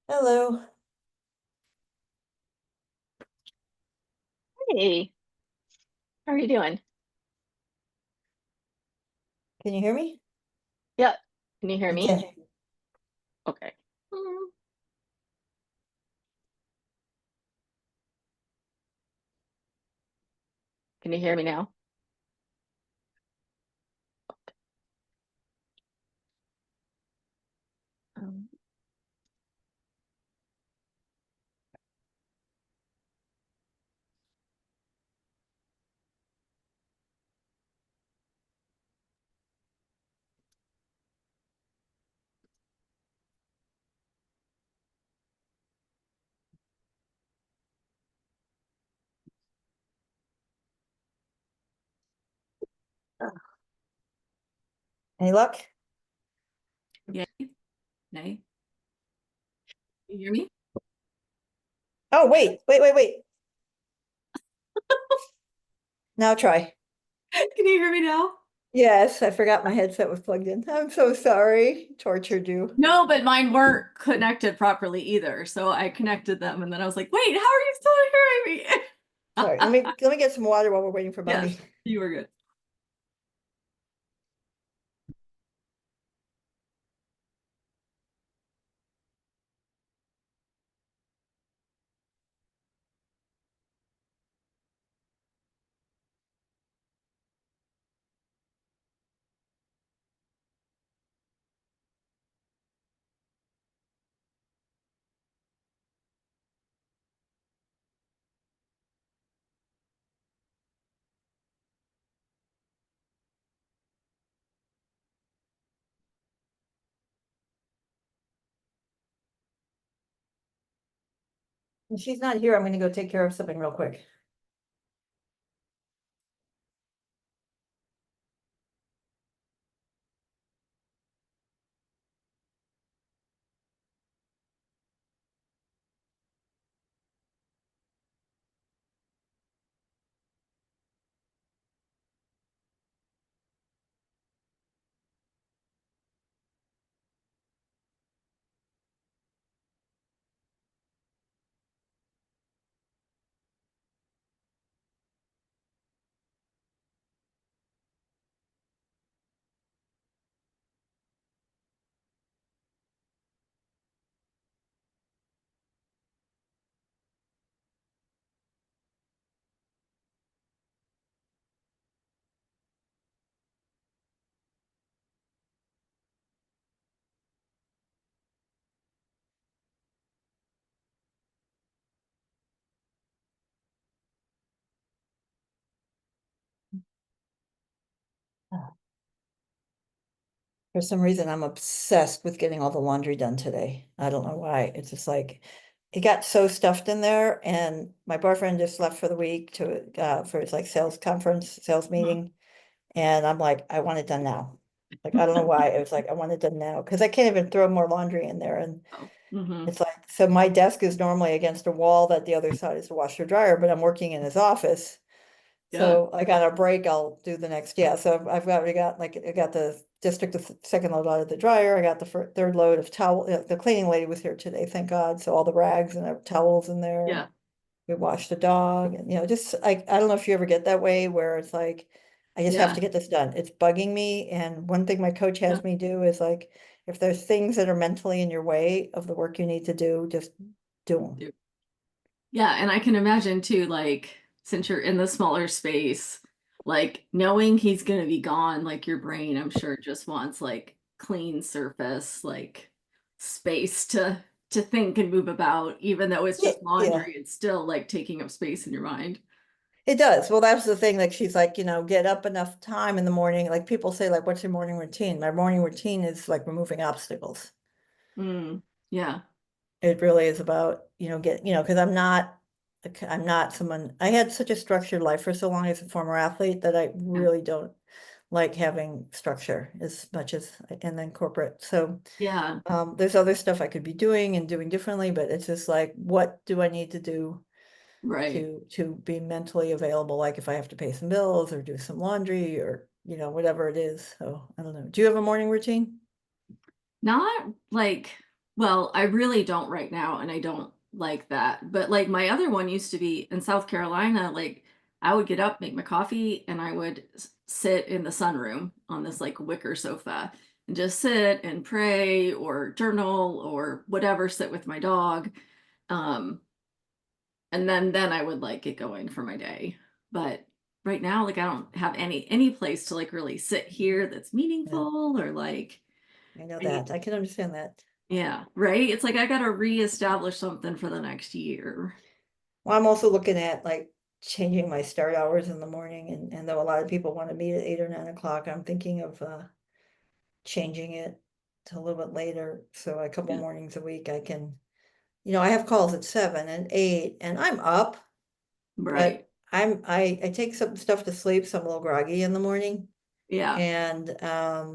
Hello, Hey, how are you doing? can you hear me? Yeah, can you hear I me? can. Okay. Mm, Can you hear me now? Um, Any luck? Yay, nay. You hear me? Oh, wait. Now try. Can you hear me now? Yes, I forgot my headset was plugged in. I'm so sorry. Tortured you. No, but mine weren't connected properly either. So I connected them and then I was like, wait, how are you still hearing Sorry. Let me? me get some water while we're waiting for Yes, Bobby. you were good. If she's not here, I'm gonna go take care of something real quick. For some reason, I'm obsessed with getting all the laundry done today. I don't know why. It's just like it got so stuffed in there, and my boyfriend just left for the week to for his like sales conference, sales Mhm. meeting. And I'm like, I want it done now. Like, I don't know why. It was like, I want it done now because I can't even throw more laundry in there. And Oh, hmm. it's like, so my desk is normally against a wall that the other side is the washer dryer, but I'm working in his office. Yeah, So like on a break, I'll do the next. Yeah. So I've already got like, I got the district of second load out of the dryer. I got the third load of towel. The cleaning lady was here today, thank God. So all the rags and the towels in there. And yeah, we washed the dog and just like I don't know if you ever get that way where it's like I just have yeah, to get this done. It's bugging me. And one thing my coach yeah. has me do is like if there's things that are mentally in your way of the work you need to do, just do them. Yeah, and I can imagine too, like, since you're in the smaller space, like knowing he's gonna be gone, like your brain, I'm sure, just wants like clean surface, like space to think and move about, even though it's Yeah, just yeah, laundry, it's still like taking up space in your mind. it does. Well, that's the thing. Like she's like, get up enough time in the morning. Like people say, like, what's your morning routine? My morning routine is like removing obstacles. Mm, yeah, It really is about, because I'm not someone, I had such a structured life for so long as a former athlete that I yeah, really don't like having structure as much as, and then corporate. So yeah, there's other stuff I could be doing and doing differently, but it's just like, what do I need to do right. to be mentally available? Like if I have to pay some bills or do some laundry or, whatever it is. So I don't know. Do you have a morning routine? Not like Well, I really don't right now, and I don't like that. But like my other one used to be in South Carolina, like I would get up, make my coffee, and I would sit in the sunroom on this like wicker sofa and just sit and pray or journal or whatever, sit with my dog. Um, and then I would like get going for my day. But right now, like I don't have any place to like really sit here that's Yeah, meaningful or like I know I need, that. I can understand that. yeah, right. It's like I gotta reestablish something for the next year. Well, I'm also looking at like changing my start hours in the morning and though a lot of people want to meet at 8 or 9 o'clock, I'm thinking of changing it to a little bit later. So a couple Yeah, mornings a week I can, I have calls at 7 and 8 and I'm up, right. but I take some stuff to sleep, so I'm a little groggy in the morning. Yeah, And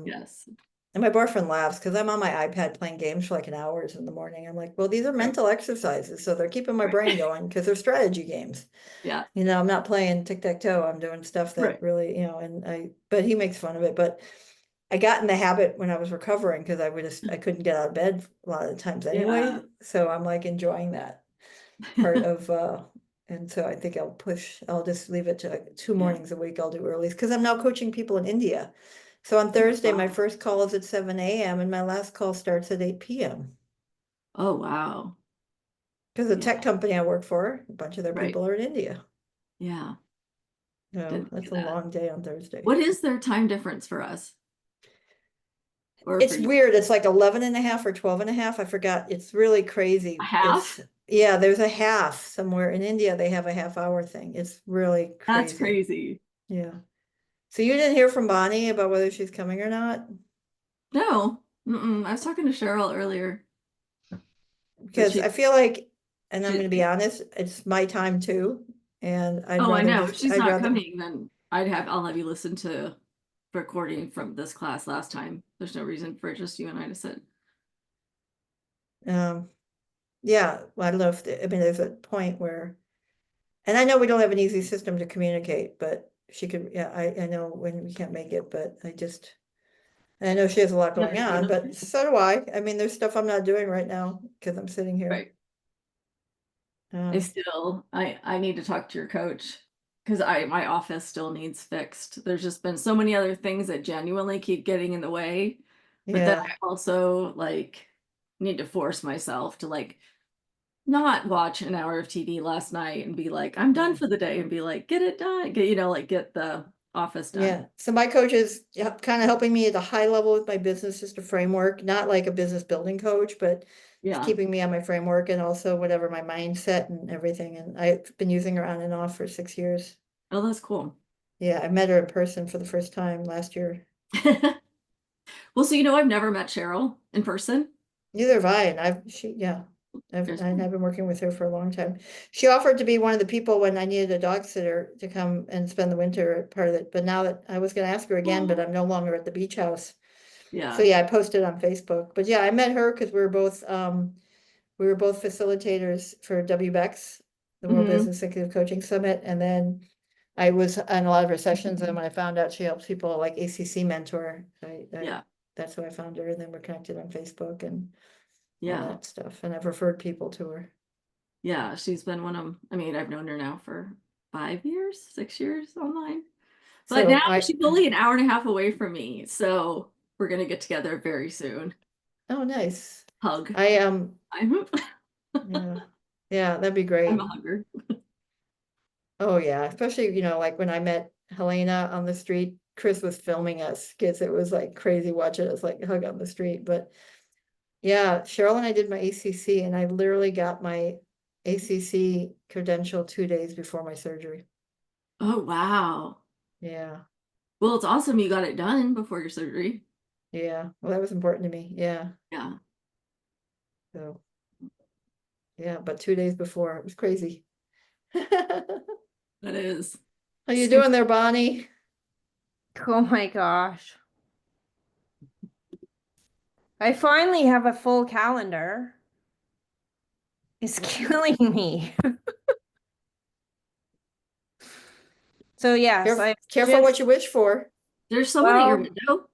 yes, my boyfriend laughs because I'm on my iPad playing games for like an hours in the morning. I'm like, well, these are right, mental exercises, so they're keeping my brain right. going because they're strategy games. Yeah, I'm not playing tic-tac-toe. I'm doing stuff that right. really, but he makes fun of it. But I got in the habit when I was recovering because I couldn't get out of bed a lot of the times anyway. Yeah. So I'm like enjoying that part of, and so I think I'll just leave it to like 2 mornings Yeah. a week. I'll do earlies because I'm now coaching people in India. So on Oh, Thursday, my wow. first call is at 7 a.m. and my last call starts at 8 p.m. Oh, wow. Because the Yeah, tech company I work for, a bunch of their right. people are in India. Yeah. So Didn't think that's of a that. long day on Thursday. What is their time difference for us or for It's you? weird. It's like 11 and a half or 12 and a half. I forgot. It's really A crazy. half? Yeah, there's a half somewhere in India. They have a half-hour thing. It's really That's crazy. crazy. Yeah. So you didn't hear from Bonnie about whether she's coming or not? No. Mm-mm. I was talking to Cheryl earlier, but Because I feel like, and I'm going she, to be honest, it's my time too. And oh, I know. If she's not coming, then I'll have you listen to recording from this class last time. There's no reason for just you and I to sit. um, yeah, well, I don't know if, I mean, there's a point where, and I know we don't have an easy system to communicate, but she could, yeah, I know when we can't make it, but I know she has a lot Yeah, going there's on, but nothing. so do I. I mean, there's stuff I'm not doing right now because I'm sitting here. Right. Um, I need to talk to your coach because I my office still needs fixed. There's just been so many other things that genuinely keep getting in the way. But then yeah, I also like need to force myself to like not watch an hour of TV last night and be like, I'm done yeah, for the day and be like, get it done. Like get the office done. yeah. So my coach is kind of helping me at a high level with my business, just a framework, not like a business building coach, but just Yeah. keeping me on my framework and also whatever my mindset and everything. And I've been using her on and off for 6 years. Oh, that's cool. Yeah, I met her in person for the first time last year. Well, so I've never met Cheryl in person. Neither have I, and yeah, There's I've been working with her for a long time. She offered to be one of the people when I needed a dog sitter to come and spend the winter at part of it, but now that I was gonna ask her again, but oh, I'm no longer at the beach house. So yeah. yeah, I posted on Facebook, but yeah, I met her because we were both facilitators for WBEX, the World Hmm. Business Executive Coaching Summit, and then I was on a lot of her sessions, and when I found out she helps people like ACC mentor, Yeah. that's how I found her, and then we're connected on Facebook and all Yeah. that stuff, and I've referred people to her. Yeah, she's been I mean, I've known her now for 5 years, 6 years online. But now So she's only an hour and a half away from me. So we're gonna get together very soon. oh, nice. Hug. I, I'm yeah, yeah, that'd be I'm a great. hugger. Oh, yeah, especially, like when I met Helena on the street, Chris was filming us, because it was like crazy watching us like hug on the street, but yeah, Cheryl and I did my ACC, and I literally got my ACC credential 2 days before my surgery. Oh wow. Yeah, Well, it's awesome you got it done before your surgery. yeah, well, that was important to me, yeah, Yeah, so, yeah, but 2 days before, it was crazy. How that is. you Super. doing there, Bonnie? Oh my gosh. I finally have a full calendar. It's killing me. So yes, Careful, I've careful what just, you wish for. There's someone at your well, window.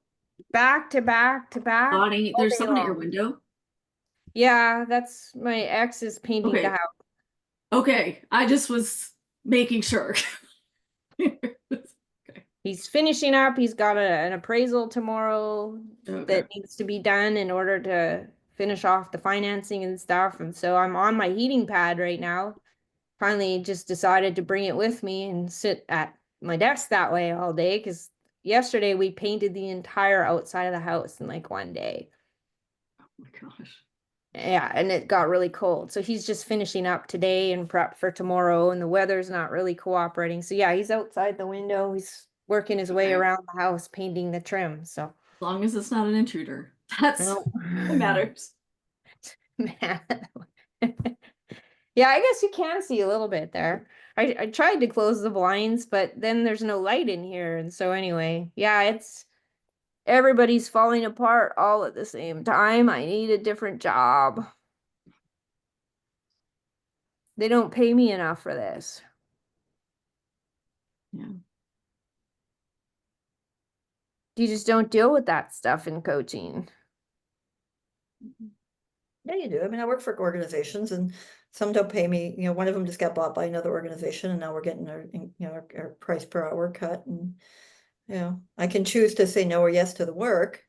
back to back to back Bonnie, all there's day someone at your long. window. Yeah, that's my ex is painting the Okay. house. Okay. I just was making sure. Okay. He's finishing up. He's got an appraisal tomorrow Okay. that needs to be done in order to finish off the financing and stuff. And so I'm on my heating pad right now. Finally just decided to bring it with me and sit at my desk that way all day because yesterday we painted the entire outside of the house in like one day. Oh my gosh. Yeah, and it got really cold. So he's just finishing up today and prep for tomorrow, and the weather's not really cooperating. So yeah, he's outside the window. He's working his way Okay. around the house painting the trim. So As long as it's not an intruder. That's no. what matters. Man. Yeah, I guess you can see a little bit there. I tried to close the blinds, but then there's no light in here. And so anyway, yeah, it's everybody's falling apart all at the same time. I need a different job. They don't pay me enough for this. Yeah. You just don't deal with that stuff in coaching. Yeah, you do. I mean, I work for organizations and some don't pay me, one of them just got bought by another organization and now we're getting our price per hour cut and, I can choose to say no or yes to the work.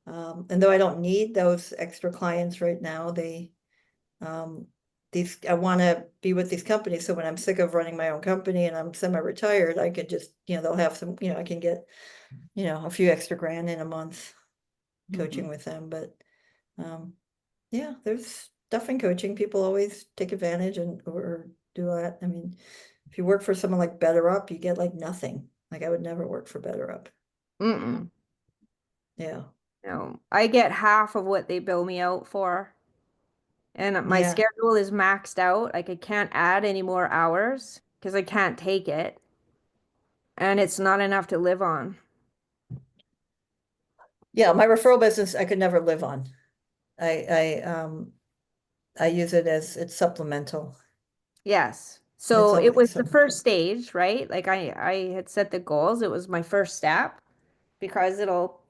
And though I don't need those extra clients right now, um, I want to be with these companies. So when I'm sick of running my own company and I'm semi-retired, I could just, they'll have some, I can get, a few extra grand in a month coaching with them. But, yeah, there's stuff in coaching. People always take advantage or do that. I mean, if you work for someone like Better Up, you get like nothing. Like I would never work for Better Up. Mm-mm. Yeah. No, I get half of what they bill me out for. And my Yeah. schedule is maxed out. Like I can't add any more hours because I can't take it. And it's not enough to live on. Yeah. My referral business, I could never live on. I use it as it's supplemental. Yes. And it's So it always was the so. first stage, right? Like I had set the goals. It was my first step because it'll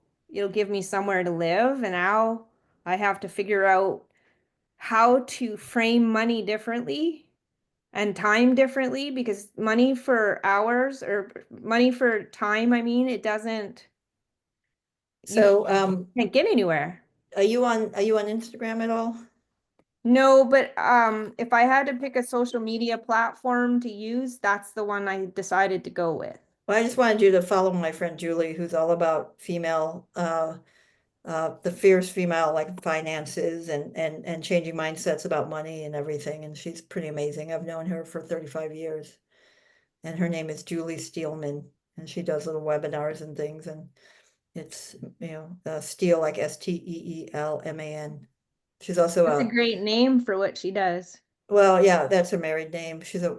give me somewhere to live. And now I have to figure out how to frame money differently and time differently because money for hours or money for time, I mean, it doesn't, you So, can't get anywhere. are you on Instagram at all? No, but if I had to pick a social media platform to use, that's the one I decided to go with. Well, I just wanted you to follow my friend Julie, who's all about female, the fierce female like finances and changing mindsets about money and everything. And she's pretty amazing. I've known her for 35 years. And her name is Julie Steelman. And she does little webinars and things. And it's, Steel like Steelman. She's also That's a great name for what she does. well, yeah, that's her married name. She's a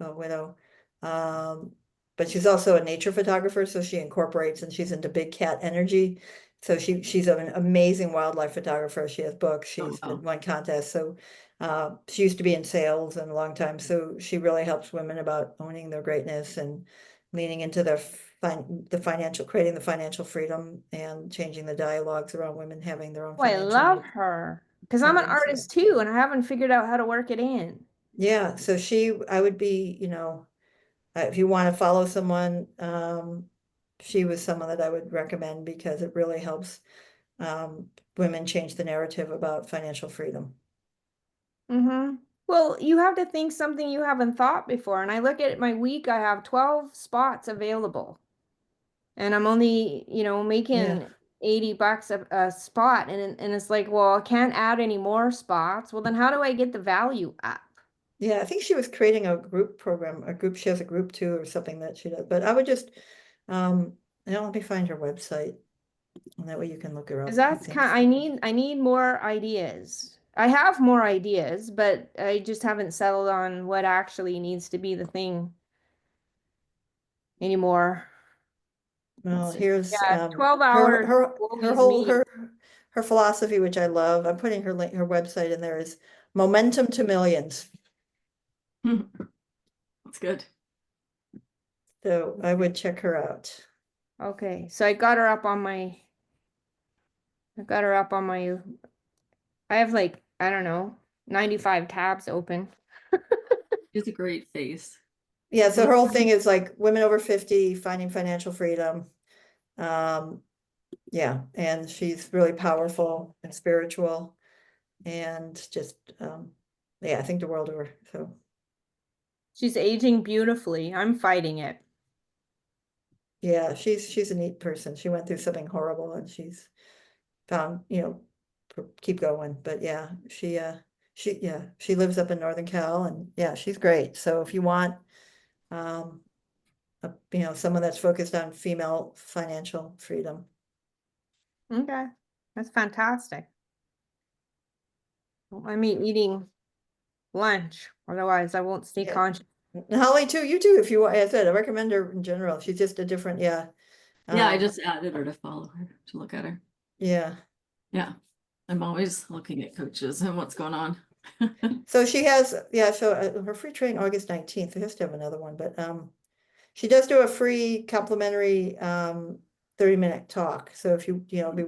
widow. Um, but she's also a nature photographer, so she incorporates and she's into big cat energy. So she's an amazing wildlife photographer. She has books, Oh, she's wow. won contests. So she used to be in sales and a long time. So she really helps women about owning their greatness and leaning into creating the financial freedom and changing the dialogues around women having their own Oh, I financial love her because I'm an plans. artist too, and I haven't figured out how to work it in. Yeah, so I would be, if you want to follow someone, she was someone that I would recommend because it really helps women change the narrative about financial freedom. Mm-hmm. Well, you have to think something you haven't thought before. And I look at my week, I have 12 spots available. And I'm only, Yeah, making 80 bucks a spot. And it's like, well, I can't add any more spots. Well, then how do I get the value up? yeah, I think she was creating a group program, she has a group too or something that she does, but I would just, let me find her website, and that way you can look her Because up, I that's think. I need more ideas. I have more ideas, but I just haven't settled on what actually needs to be the thing anymore. Well, It's just, here's yeah, 12 her hours her her always whole me. her philosophy, which I love. I'm putting her website in there, is momentum to millions. That's good. So I would check her out. Okay, so I got her up on my I have like, I don't know, 95 tabs open. She has a great face. Yeah, so her whole thing is like women over 50 finding financial freedom. Yeah, and she's really powerful and spiritual and just yeah, I think the world of her. So She's aging beautifully. I'm fighting it. yeah, she's a neat person. She went through something horrible and she's found, keep going. But yeah, she lives up in Northern Cal and yeah, she's great. So if you want someone that's focused on female financial freedom. Okay, that's fantastic. I'm eating lunch, otherwise I won't stay Yeah. conscious. And Holly too, you too, if you want. As I said, I recommend her in general. She's just a different, yeah. Yeah, I just added her to follow her, to look at her. Yeah. Yeah. I'm always looking at coaches and what's going on. So she has, yeah, so her free training August 19th. She has to have another one, but she does do a free complimentary 30-minute talk. So if it'd be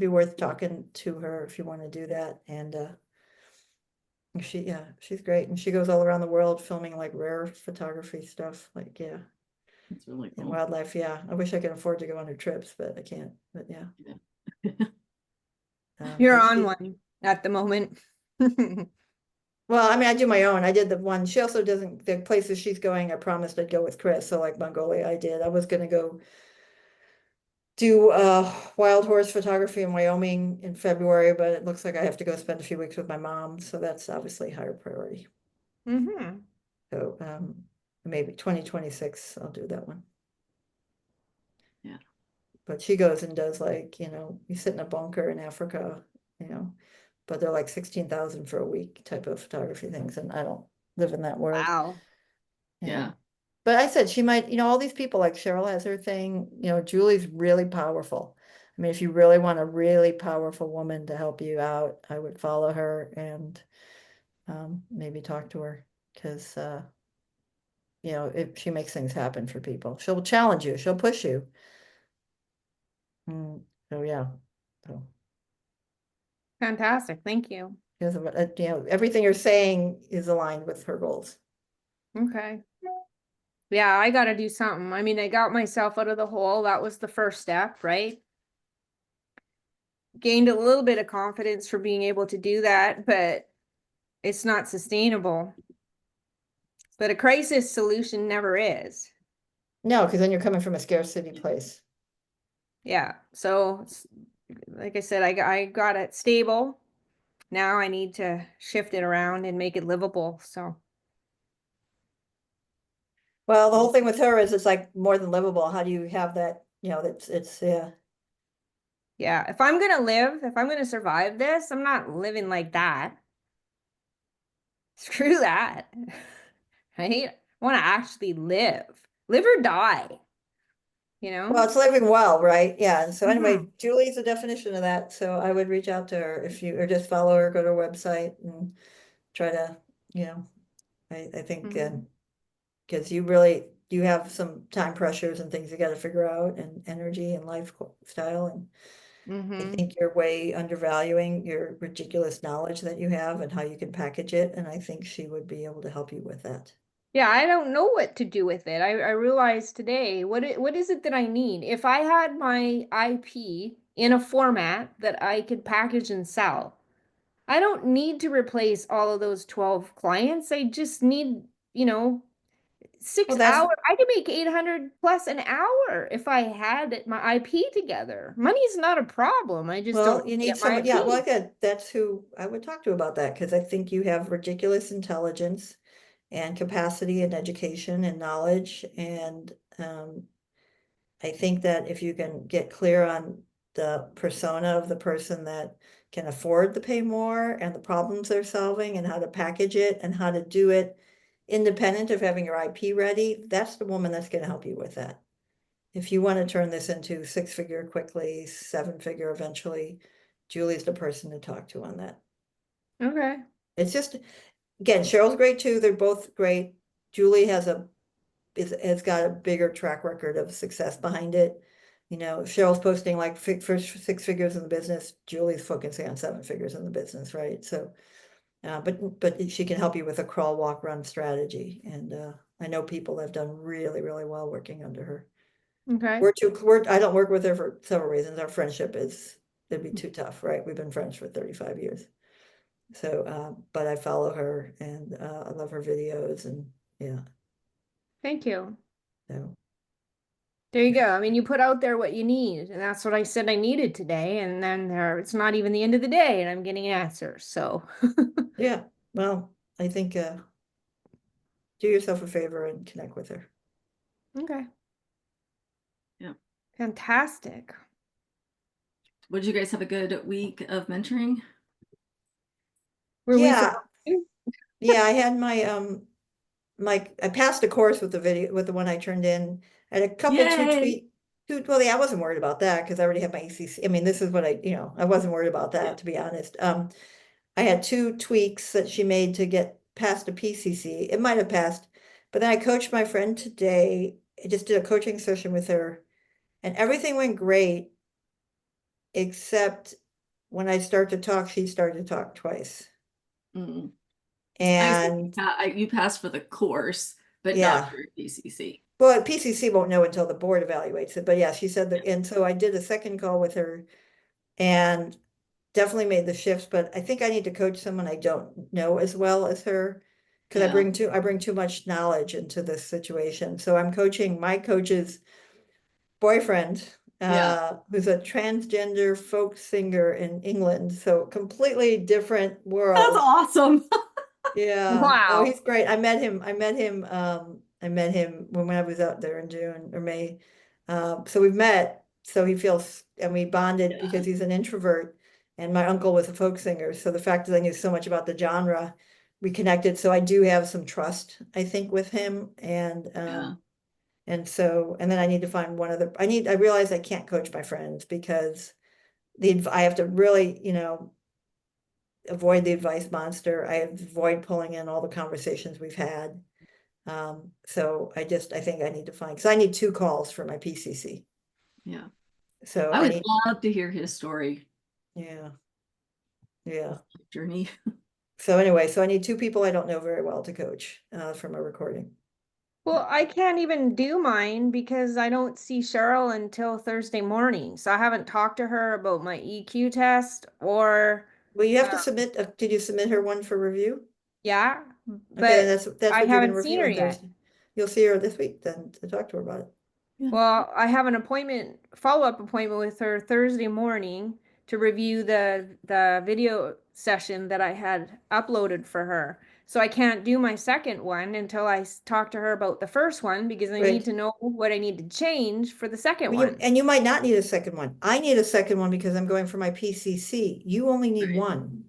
worth talking to her if you want to do that. And she's great. And she goes all around the world filming like rare photography stuff. Like, yeah. It's really And cool. wildlife, yeah. I wish I could afford to go on her trips, but I can't. But yeah. You're but on one at the moment. well, I mean, I do my own. I did the one. She also doesn't, the places she's going, I promised I'd go with Chris. So like Mongolia, I did. I was gonna go do wild horse photography in Wyoming in February, but it looks like I have to go spend a few weeks with my mom. So that's obviously higher priority. Mm-hmm. So maybe 2026, I'll do that one. Yeah. But she goes and does like, you sit in a bunker in Africa, but they're like 16,000 for a week type of photography things. And I don't live in that world. Wow. Yeah. But I said she might, all these people like Cheryl has her thing, Julie's really powerful. I mean, if you really want a really powerful woman to help you out, I would follow her and maybe talk to her because, if she makes things happen for people, she'll challenge you, she'll push you. So yeah, so Fantastic. Thank you. because everything you're saying is aligned with her goals. Okay. Yeah, I got to do something. I mean, I got myself out of the hole. That was the first step, right? Gained a little bit of confidence for being able to do that, but it's not sustainable. But a crisis solution never is. No, because then you're coming from a scarcity place. Yeah. So, like I said, I got it stable. Now I need to shift it around and make it livable. So, Well, the whole thing with her is it's like more than livable. How do you have that, it's yeah. yeah, if I'm going to live, if I'm going to survive this, I'm not living like that. Screw that. Right? I want to actually live or die, Well, it's living well, right? Yeah. And so anyway, Mhm. Julie's a definition of that. So I would reach out to her or just follow her, go to her website and try to, I think, Mhm. because you have some time pressures and things you got to figure out and energy and lifestyle. And I Mhm. think you're way undervaluing your ridiculous knowledge that you have and how you can package it. And I think she would be able to help you with that. Yeah, I don't know what to do with it. I realized today what is it that I need? If I had my IP in a format that I could package and sell, I don't need to replace all of those 12 clients. I just need, six Well, that's hours. I could make 800 plus an hour if I had my IP together. Money's not a problem. I just Well, don't you need get my someone, yeah, well, IP. again, that's who I would talk to about that, because I think you have ridiculous intelligence and capacity and education and knowledge. And I think that if you can get clear on the persona of the person that can afford to pay more and the problems they're solving and how to package it and how to do it independent of having your IP ready, that's the woman that's going to help you with that. If you want to turn this into 6-figure quickly, 7-figure eventually, Julie's the person to talk to on that. Okay. It's just, again, Cheryl's great too. They're both great. Julie has got a bigger track record of success behind it. You know, Cheryl's posting like first 6 figures in the business, Julie's focusing on 7 figures in the business, right? So, but she can help you with a crawl, walk, run strategy. And I know people have done really, really well working under her. Okay. I don't work with her for several reasons. Our friendship it'd be too tough, right? We've been friends for 35 years. So, but I follow her and I love her videos and yeah, Thank you. so. There you go. I mean, you put out there what you need, and that's what I said I needed today. And then it's not even the end of the day, and I'm getting answers. So, Yeah, well, I think do yourself a favor and connect with her. okay. Yeah. Fantastic. Would you guys have a good week of mentoring? Were we Yeah, supposed to? yeah, I had I passed a course with the one I turned in. I had a couple Yay! well, yeah, I wasn't worried about that because I already have my ACC. I mean, this is what I wasn't worried about that, Yeah. to be honest. I had 2 tweaks that she made to get past a PCC. It might have passed, but then I coached my friend today. I just did a coaching session with her and everything went great, except when I start to talk, she started to talk twice. Mm. I see And you passed for the course, but not yeah, for PCC. well, PCC won't know until the board evaluates it, but yeah, she said that, and so I did a second call with her and definitely made the shifts, but I think I need to coach someone I don't know as well as her. Cause Yeah. I bring too much knowledge into this situation. So I'm coaching my coach's boyfriend, Yeah. who's a transgender folk singer in England. So completely different That's world. awesome. Yeah. Oh, Wow. he's great. I met him when I was out there in June or May. So we've met, so he feels, and we bonded Yeah. because he's an introvert and my uncle was a folk singer. So the fact that I knew so much about the genre, we connected. So I do have some trust, I think, with him. Yeah. And so, and then I need to find I realize I can't coach my friends because I have to really, avoid the advice monster. I avoid pulling in all the conversations we've had. So I think I need to find, because I need 2 calls for my PCC. Yeah. So I I would need, love to hear his story yeah, yeah. journey. So anyway, so I need 2 people I don't know very well to coach for my recording. Well, I can't even do mine because I don't see Cheryl until Thursday morning. So I haven't talked to her about my EQ test or, Well, you have to uh, submit, did you submit her one for review? yeah, Okay, then but that's I what you're gonna haven't seen review her on yet. Thursday. You'll see her this week then to talk to her about it. Yeah. Well, I have an appointment, follow-up appointment with her Thursday morning to review the video session that I had uploaded for her. So I can't do my second one until I talk to her about the first one because I need Right. to know what I need to change for the second Well, one. and you might not need a second one. I need a second one because I'm going for my PCC. You only need Right. one.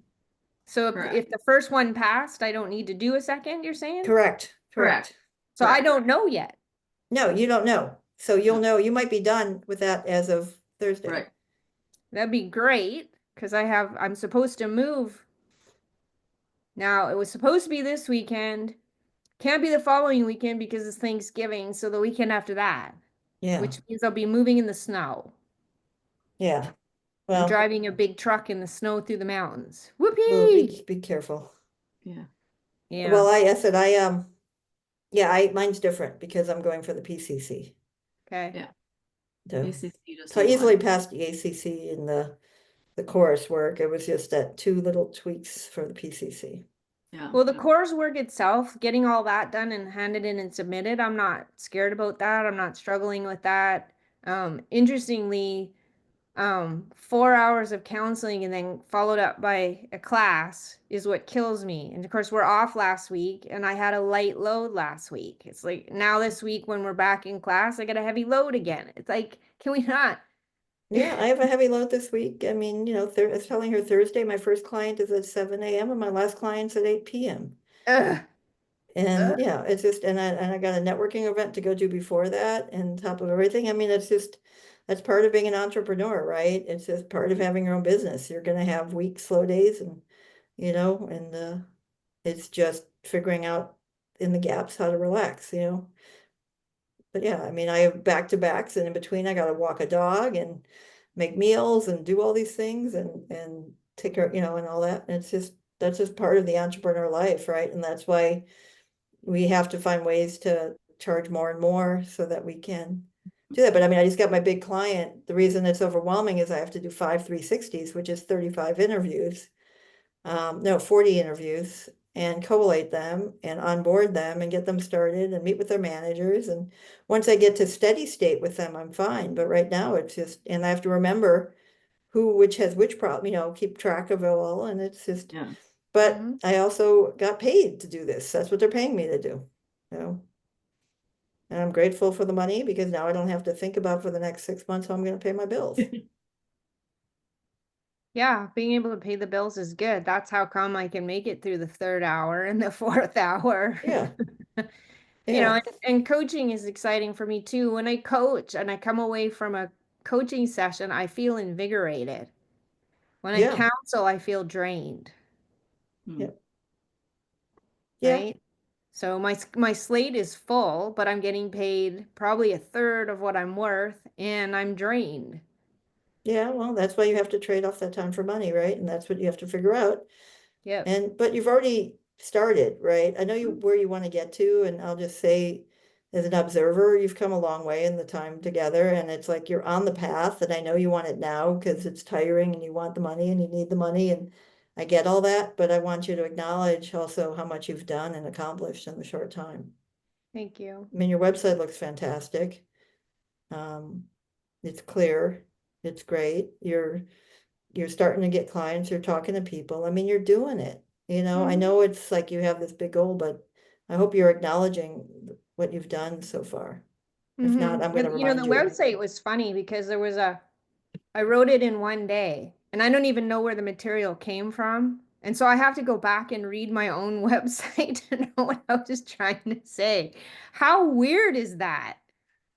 So Correct. if the first one passed, I don't need to do a second, you're saying? Correct, Correct. correct. So I Correct. don't know yet. No, you don't know. So you'll No. know, you might be done with that as of Thursday. Right. That'd be great because I'm supposed to move. Now, it was supposed to be this weekend. Can't be the following weekend because it's Thanksgiving, so the weekend after that, Yeah, which means I'll be moving in the snow. yeah. I'm Well, driving a big truck in the snow through the mountains. well, Whoopee! be careful. Yeah. Well, Yeah. I said yeah, mine's different because I'm going for the PCC. Okay. Yeah. So, ACC just so I do easily one. passed the ACC in the coursework. It was just that 2 little tweaks for the PCC. Yeah. Well, the coursework itself, getting all that done and handed in and submitted, I'm not scared about that. I'm not struggling with that. Interestingly, 4 hours of counseling and then followed up by a class is what kills me. And of course, we're off last week and I had a light load last week. It's like now this week when we're back in class, I got a heavy load again. It's like, can we not? Yeah, I have a heavy load this week. I mean, I was telling her Thursday, my first client is at 7 a.m. and my last client's at 8 p.m. Ugh, And ugh. yeah, it's just, and I got a networking event to go to before that and top of everything. I mean, that's part of being an entrepreneur, right? It's just part of having your own business. You're gonna have weak, slow days and it's just figuring out in the gaps how to relax. But yeah, I mean, I have back-to-backs, and in between I gotta walk a dog and make meals and do all these things and take care, and all that. And that's just part of the entrepreneur life, right? And that's why we have to find ways to charge more and more so that we can do that. But I mean, I just got my big client. The reason it's overwhelming is I have to do 5 360s, which is 35 interviews. No, 40 interviews, and collate them and onboard them and get them started and meet with their managers. And once I get to steady state with them, I'm fine. But right now it's just, and I have to remember which has which problem, keep track of it all. And it's just, Yeah. but Mhm. I also got paid to do this. That's what they're paying me to do. And I'm grateful for the money because now I don't have to think about for the next 6 months how I'm going to pay my bills. Yeah, being able to pay the bills is good. That's how come I can make it through the third hour and the fourth hour. Yeah, You know, yeah, and coaching is exciting for me too. When I coach and I come away from a coaching session, I feel invigorated. When I yeah, counsel, I feel drained, Mm. yeah, yeah, right? So my slate is full, but I'm getting paid probably a third of what I'm worth, and I'm drained. yeah. Well, that's why you have to trade off that time for money, right? And that's what you have to figure out. Yep. But you've already started, right? I know where you want to get to, and I'll just say, as an observer, you've come a long way in the time together, and it's like you're on the path, and I know you want it now because it's tiring and you want the money and you need the money, and I get all that, but I want you to acknowledge also how much you've done and accomplished in the short time. Thank you. I mean, your website looks fantastic. Um, it's clear, it's great. You're starting to get clients, you're talking to people. I mean, you're doing it. I Mhm. know it's like you have this big goal, but I hope you're acknowledging what you've done so far. If not, I'm going to You know, the remind you. website was funny because I wrote it in one day, and I don't even know where the material came from. And so I have to go back and read my own website to know what I was trying to say. How weird is that?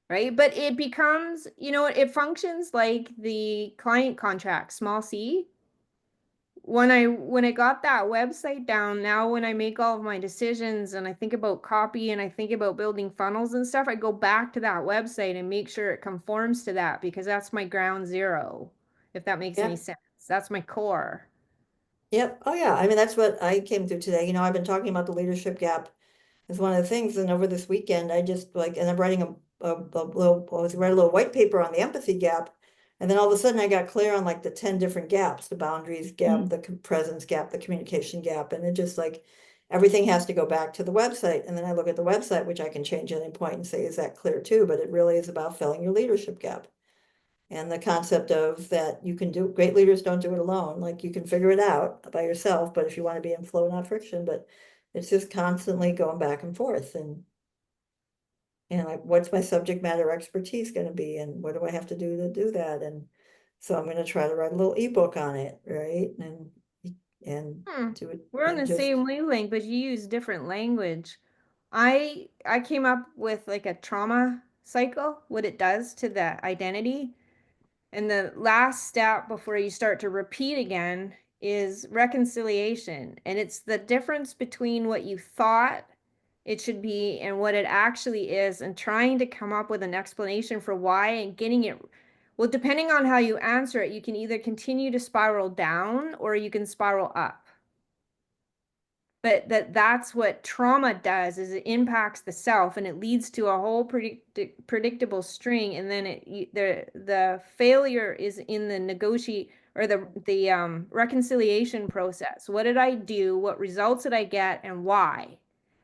Right? But it becomes, it functions like the client contract, small c. When I got that website down, now when I make all of my decisions and I think about copy and I think about building funnels and stuff, I go back to that website and make sure it conforms to that because that's my ground zero, if that makes any Yeah. sense. That's my core. Yep. Oh, yeah. I mean, that's what I came through today. I've been talking about the leadership gap as one of the things. And over this weekend, I just and I'm writing a little, I was writing a little white paper on the empathy gap. And then all of a sudden I got clear on like the 10 different gaps, the boundaries gap, Mm. the presence gap, the communication gap. And it just like everything has to go back to the website. And then I look at the website, which I can change at any point and say, is that clear too? But it really is about filling your leadership gap. And the concept of that you can do, great leaders don't do it alone. Like you can figure it out by yourself, but if you want to be in flow, not friction, but it's just constantly going back and forth. And like, what's my subject matter expertise going to be? And what do I have to do that? And so I'm going to try to write a little ebook on it, right? And Hmm. do it We're on and the just, same wavelength, but you use different language. I came up with like a trauma cycle, what it does to the identity. And the last step before you start to repeat again is reconciliation. And it's the difference between what you thought it should be and what it actually is, and trying to come up with an explanation for why and getting it. Well, depending on how you answer it, you can either continue to spiral down or you can spiral up. But that's what trauma does, is it impacts the self and it leads to a whole predictable string, and then the failure is in the negotiate or the reconciliation process. What did I do? What results did I get, and why?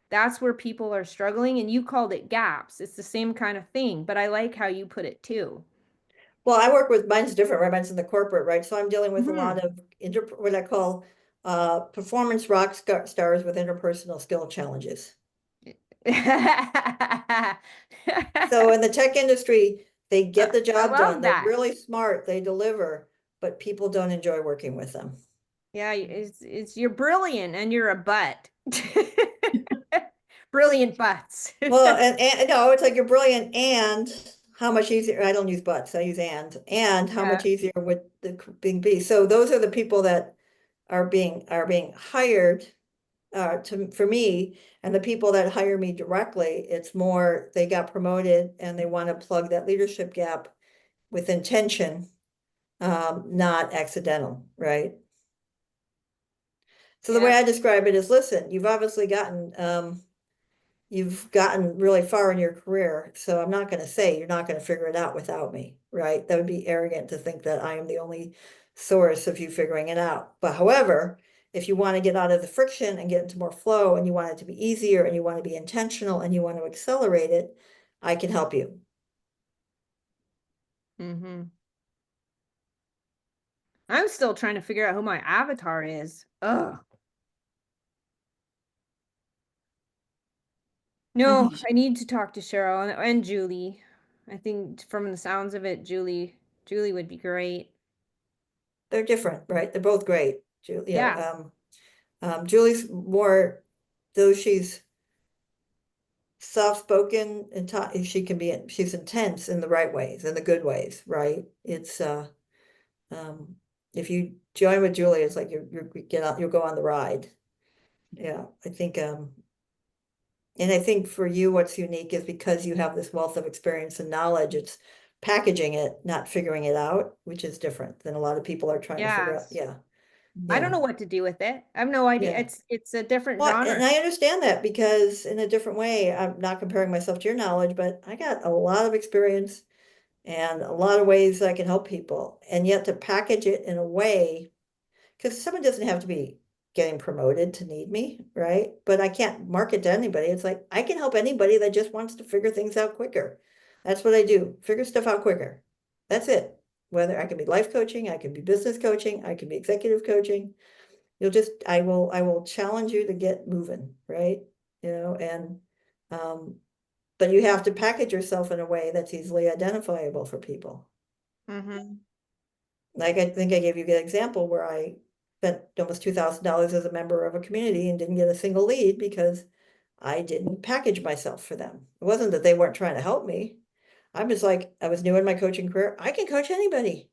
That's where people are struggling, and you called it gaps. It's the same kind of thing, but I like how you put it too. well, I work with, mine's different, right? Mine's in the corporate, right? So I'm dealing with a Mhm. lot of what I call performance stars with interpersonal skill challenges. So in the tech industry, they get the I job done. love They're that. really smart. They deliver, but people don't enjoy working with them. Yeah, it's you're brilliant and you're a butt. Brilliant butts. Well, and no, it's like you're brilliant and how much easier, I don't use buts, I use and how Yeah. much easier would the being be. So those are the people that are being hired for me, and the people that hire me directly, it's more, they got promoted and they want to plug that leadership gap with intention, not accidental, right? So the way Yeah. I describe it is, listen, you've obviously you've gotten really far in your career, so I'm not going to say you're not going to figure it out without me, right? That would be arrogant to think that I am the only source of you figuring it out. But however, if you want to get out of the friction and get into more flow, and you want it to be easier, and you want to be intentional, and you want to accelerate it, I can help you. Mm-hmm. I'm still trying to figure out who my avatar is. Ugh. I No, think you I need to talk to Cheryl and Julie. I think from the sounds of it, Julie would be great. They're different, right? They're both great. Yeah. Julie's more, though she's soft-spoken and she can be, she's intense in the right ways, in the good ways, right? It's um if you join with Julie, it's like you get out, you'll go on the ride. Yeah, I think and I think for you, what's unique is because you have this wealth of experience and knowledge, it's packaging it, not figuring it out, which is different than a lot of people are trying to figure out. Yes. Yeah, I don't yeah, know what to do with it. I have no idea. yeah. It's a different Well, and genre. I understand that, because in a different way, I'm not comparing myself to your knowledge, but I got a lot of experience and a lot of ways I can help people. And yet to package it in a way, because someone doesn't have to be getting promoted to need me, right? But I can't market to anybody. It's like, I can help anybody that just wants to figure things out quicker. That's what I do, figure stuff out quicker. That's it. Whether I can be life coaching, I can be business coaching, I can be executive coaching. I will challenge you to get moving, right? And um, but you have to package yourself in a way that's easily identifiable for people. Mm-hmm. Like, I think I gave you a good example where I spent almost $2,000 as a member of a community and didn't get a single lead because I didn't package myself for them. It wasn't that they weren't trying to help me. I was like, I was new in my coaching career. I can coach anybody,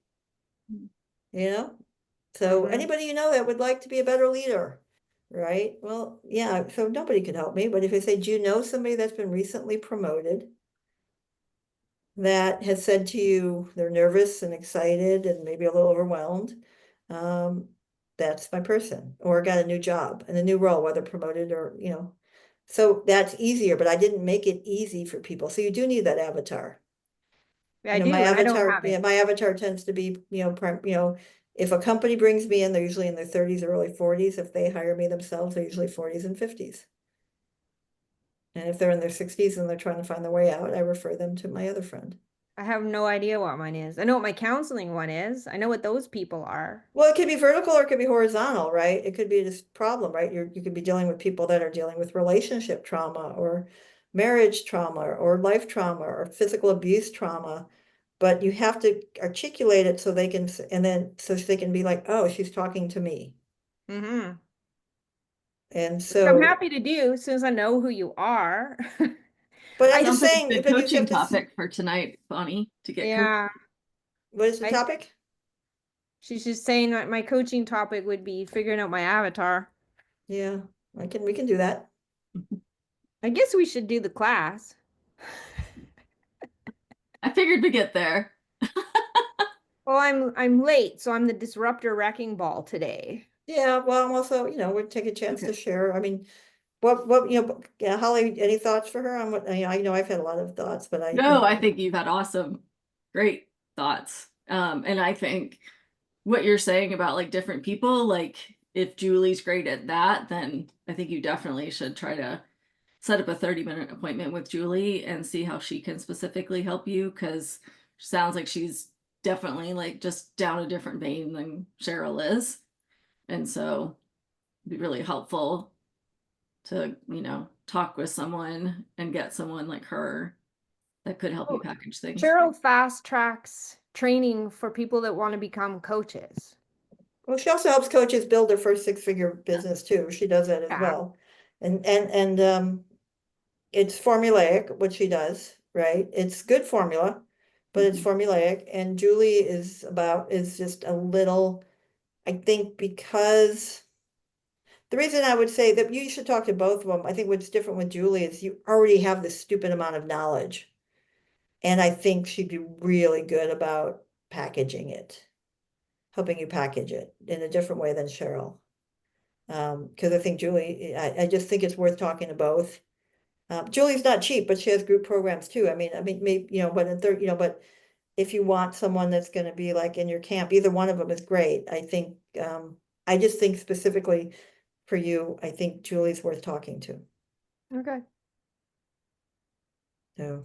you know? So Mm-hmm. anybody that would like to be a better leader, right? Well, yeah, so nobody can help me. But if I say, do you know somebody that's been recently promoted that has said to you they're nervous and excited and maybe a little overwhelmed? Um, that's my person, or got a new job and a new role, whether promoted or. So that's easier, but I didn't make it easy for people. So you do need that avatar. I My do, and I don't avatar, have yeah, it. my avatar tends to be, if a company brings me in, they're usually in their 30s or early 40s. If they hire me themselves, they're usually 40s and 50s. And if they're in their 60s and they're trying to find their way out, I refer them to my other friend. I have no idea what mine is. I know what my counseling one is. I know what those people are. Well, it could be vertical or it could be horizontal, right? It could be this problem, right? You could be dealing with people that are dealing with relationship trauma or marriage trauma or life trauma or physical abuse trauma. But you have to articulate it so they can, and then so they can be like, oh, she's talking to me. Mm-hmm. And Which I'm so, happy to do as soon as I know who you are. but I'm I just sounds like a saying, good but you have coaching to, topic for tonight, Bonnie, to get coach. yeah, what is the I topic? she's just saying that my coaching topic would be figuring out my avatar. Yeah, we can do that. I guess we should do the class. I figured we get there. Well, I'm late, so I'm the disruptor wrecking ball today. Yeah, well, I'm also, we'll take a chance Okay. to share. I mean, yeah, Holly, any thoughts for her on what, I know I've had a lot of thoughts, but No, I think you've had awesome, great thoughts. And I think what you're saying about like different people, like if Julie's great at that, then I think you definitely should try to set up a 30-minute appointment with Julie and see how she can specifically help you, because sounds like she's definitely like just down a different vein than Cheryl is. And so it'd be really helpful to, talk with someone and get someone like her that could help you Oh, package things. Cheryl fast tracks training for people that want to become coaches. well, she also helps coaches build their first six-figure business too. She does that as Yeah. well. And it's formulaic, what she does, right? It's good formula, but it's Mhm. formulaic. And Julie is just a little, I think, because the reason I would say that you should talk to both of them, I think what's different with Julie is you already have this stupid amount of knowledge. And I think she'd be really good about packaging it, helping you package it in a different way than Cheryl. Because I think Julie, I just think it's worth talking to both. Julie's not cheap, but she has group programs too. I mean, maybe, but in third, but if you want someone that's going to be like in your camp, either one of them is great. I think, I just think specifically for you, I think Julie's worth talking to. Okay. So.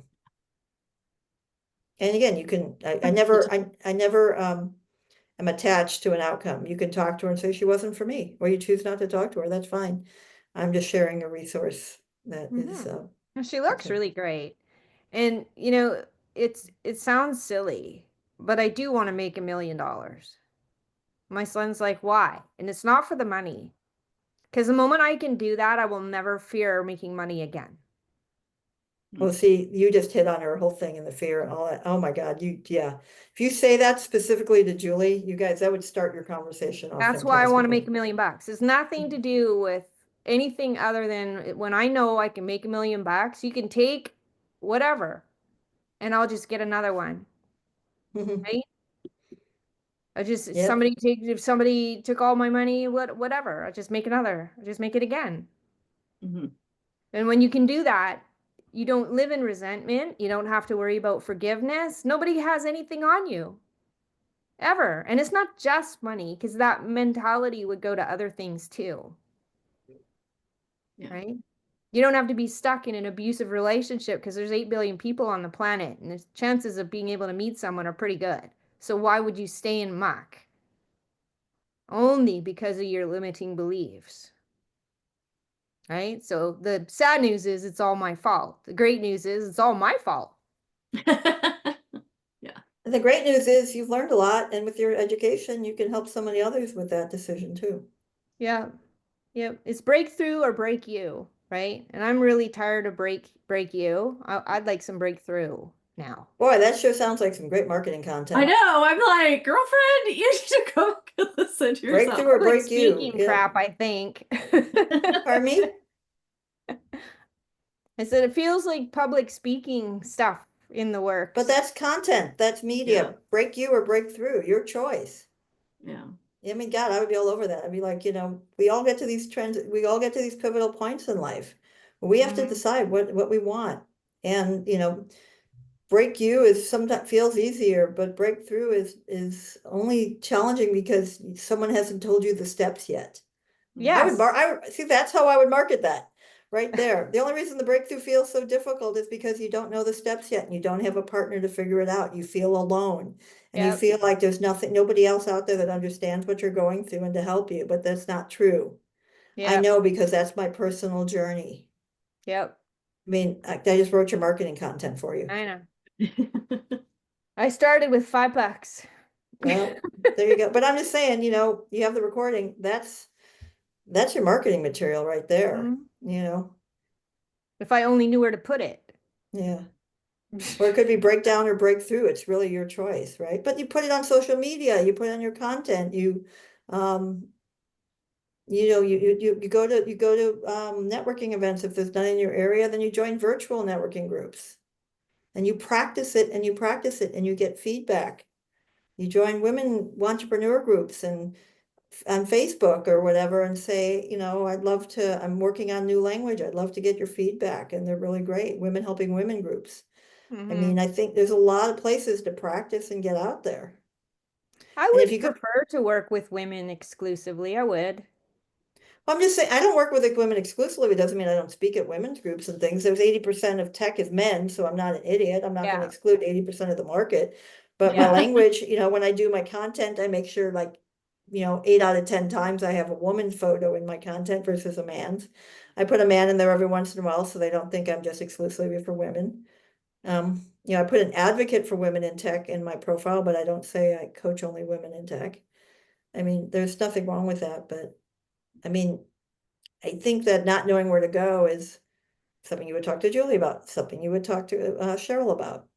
And again, you can, I never, am attached to an outcome. You can talk to her and say she wasn't for me, or you choose not to talk to her. That's fine. I'm just sharing a resource that is, Well, she looks okay. really great. And it sounds silly, but I do want to make $1 million. My son's like, why? And it's not for the money. Because the moment I can do that, I will never fear making money again. Well, see, you just hit on her whole thing and the fear and all that. Oh my God, yeah. If you say that specifically to Julie, you guys, that would start your conversation off That's why I want to make fantastically. $1 million. It's nothing to do with anything other than when I know I can make $1 million, you can take whatever and I'll just get another one. Right? Yep. If somebody took all my money, whatever, I'll just make another. I'll just make it again. And when you can do that, you don't live in resentment. You don't have to worry about forgiveness. Nobody has anything on you ever. And it's not just money, because that mentality would go to other things too. Yeah. Right? You don't have to be stuck in an abusive relationship because there's 8 billion people on the planet and the chances of being able to meet someone are pretty good. So why would you stay in muck? Only because of your limiting beliefs. Right? So the sad news is it's all my fault. The great news is it's all my fault. Yeah. And the great news is you've learned a lot, and with your education, you can help so many others with that decision too. Yeah. Yeah. It's breakthrough or break you, right? And I'm really tired of break you. I'd like some breakthrough now. Boy, that sure sounds like some great marketing I content. know. I'm like, girlfriend, you should go listen to yourself. Breakthrough or Public break you. speaking Yeah. crap, I think. Pardon me? I said it feels like public speaking stuff in the works. But that's content. That's media. Yeah. Break you or break through. Your choice. Yeah. I mean, God, I would be all over that. I'd be like, we all get to these trends, we all get to these pivotal points in life. We have to decide what we want. And, break you is sometimes feels easier, but breakthrough is only challenging because someone hasn't told you the steps yet. Yes. I see, that's how I would market that right there. The only reason the breakthrough feels so difficult is because you don't know the steps yet and you don't have a partner to figure it out. You feel alone and you Yep. feel like there's nobody else out there that understands what you're going through and to help you, but that's not true. I Yep. know because that's my personal journey. Yep. I mean, I just wrote your marketing content for you. I know. I started with $5. Well, there you go. But I'm just saying, you have the recording. That's your marketing material right there, If I only knew where to put it. yeah. Or it could be breakdown or breakthrough. It's really your choice, right? But you put it on social media, you put it on your content, you go to networking events. If there's none in your area, then you join virtual networking groups. And you practice it and you practice it and you get feedback. You join women entrepreneur groups and on Facebook or whatever and say, I'm working on new language. I'd love to get your feedback. And they're really great. Women helping women groups. I mean, I think there's a lot of places to practice and get out there. I And if would you go, prefer to work with women exclusively. I would. I'm just saying, I don't work with women exclusively. It doesn't mean I don't speak at women's groups and things. There's 80% of tech is men, so I'm not an idiot. I'm not going to Yeah. exclude 80% of the market. But my Yeah. language, when I do my content, I make sure 8 out of 10 times I have a woman's photo in my content versus a man's. I put a man in there every once in a while so they don't think I'm just exclusively for women. I put an advocate for women in tech in my profile, but I don't say I coach only women in tech. I mean, there's nothing wrong with that, but I mean, I think that not knowing where to go is something you would talk to Julie about, something you would talk to Cheryl about.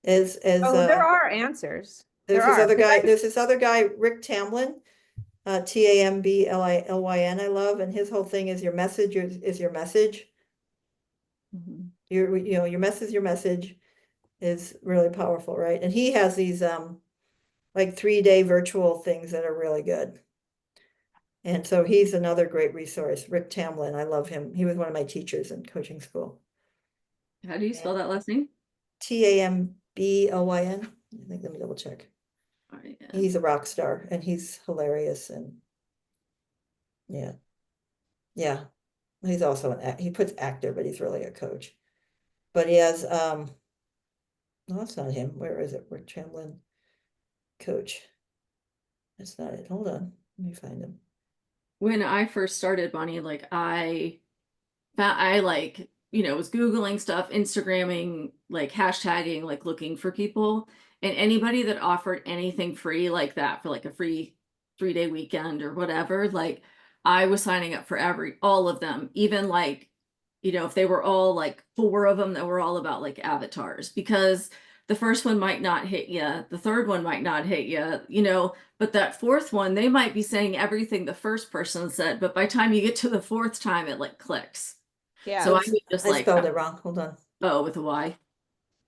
As Oh, there are answers. There there's are. this other guy, Rick Tamlin. TAMBLILYN, I love, and his whole thing is your message is your message. Mhm. Your message is really powerful, right? And he has these like 3-day virtual things that are really good. And so he's another great resource. Rick Tamlin, I love him. He was one of my teachers in coaching school. How do you spell that last name? TAMBLYN. I think, let me double check. All right, yeah. He's a rock star and he's hilarious, and yeah. He's also he puts actor, but he's really a coach. But he has no, that's not him. Where is it? Rick Tamlin coach. That's not it. Hold on. Let me find him. When I first started, Bonnie, like I like, was Googling stuff, Instagramming, like hashtagging, like looking for people, and anybody that offered anything free like that for like a free 3-day weekend or whatever, like I was signing up for all of them, even like, if they were all like 4 of them that were all about like avatars, because the first one might not hit you, the third one might not hit you, but that fourth one, they might be saying everything the first person said, but by the time you get to the fourth time, it like clicks. Yeah. So I Oops, would just I like, spelled it wrong. Hold on. oh, with a Y.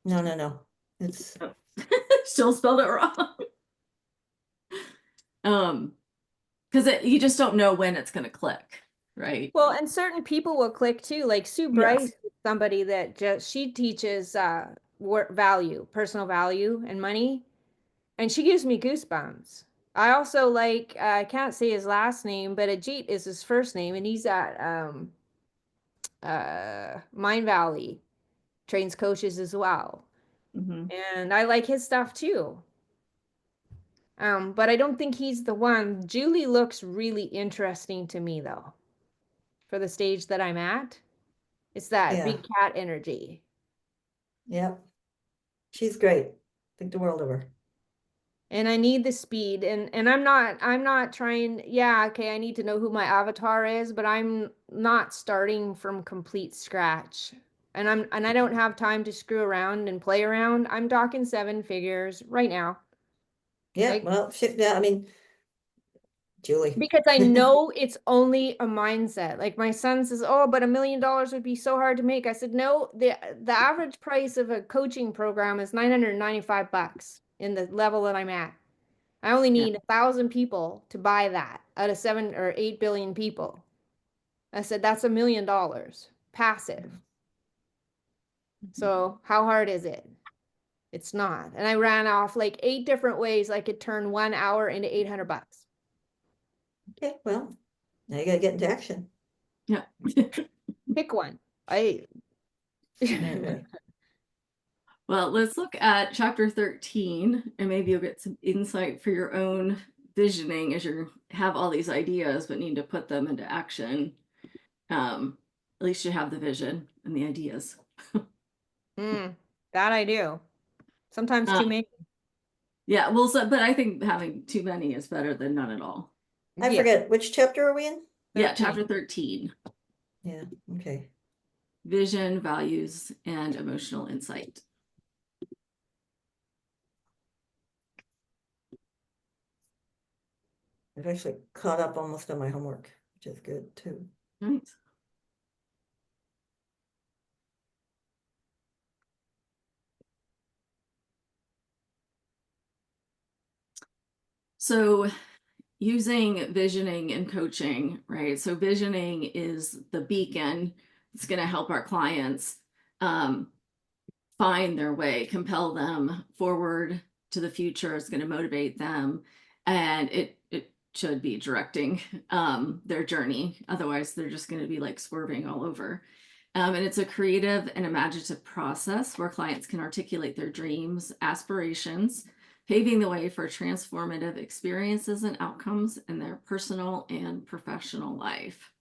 No. It's Still spelled it wrong. Because you just don't know when it's going to click, right? Well, and certain people will click too. Like Sue Bryce, Yes. is somebody that she teaches personal value and money, and she gives me goosebumps. I also like I can't say his last name, but Ajit is his first name, and he's at Mind Valley, trains coaches as well. Mm-hmm. And I like his stuff too. But I don't think he's the one. Julie looks really interesting to me though, for the stage that I'm at. It's that yeah. big cat energy. Yep. She's great. Think the world of her. And I need the speed, and I'm not trying, yeah, okay, I need to know who my avatar is, but I'm not starting from complete scratch. And I don't have time to screw around and play around. I'm talking 7 figures right now. Yeah, Like, well, yeah, I mean, Julie. because I know it's only a mindset. Like my son says, "Oh, but $1 million would be so hard to make." I said, "No, the average price of a coaching program is $995 in the level that I'm at. I only Yeah. need 1,000 people to buy that out of 7 or 8 billion people." I said, "That's $1 million passive. So how hard is it?" It's not. And I ran off like 8 different ways I could turn 1 hour into $800. Okay, well, now you gotta get into action. Yeah. Pick one. I Anyway, Well, let's look at chapter 13, and maybe you'll get some insight for your own visioning as you have all these ideas but need to put them into action. At least you have the vision and the ideas. that I do. Sometimes Uh, too many. yeah, well, but I think having too many is better than none at all. I Yeah. forget, which chapter are we in? Yeah, 13. chapter 13, Yeah, okay. vision, values, and emotional insight. I've actually caught up almost on my homework, which is good too. Right. So using visioning and coaching, right? So visioning is the beacon that's going to help our clients find their way, compel them forward to the future. It's going to motivate them, and it should be directing their journey. Otherwise, they're just going to be like swerving all over. And it's a creative and imaginative process where clients can articulate their dreams, aspirations, paving the way for transformative experiences and outcomes in their personal and professional life.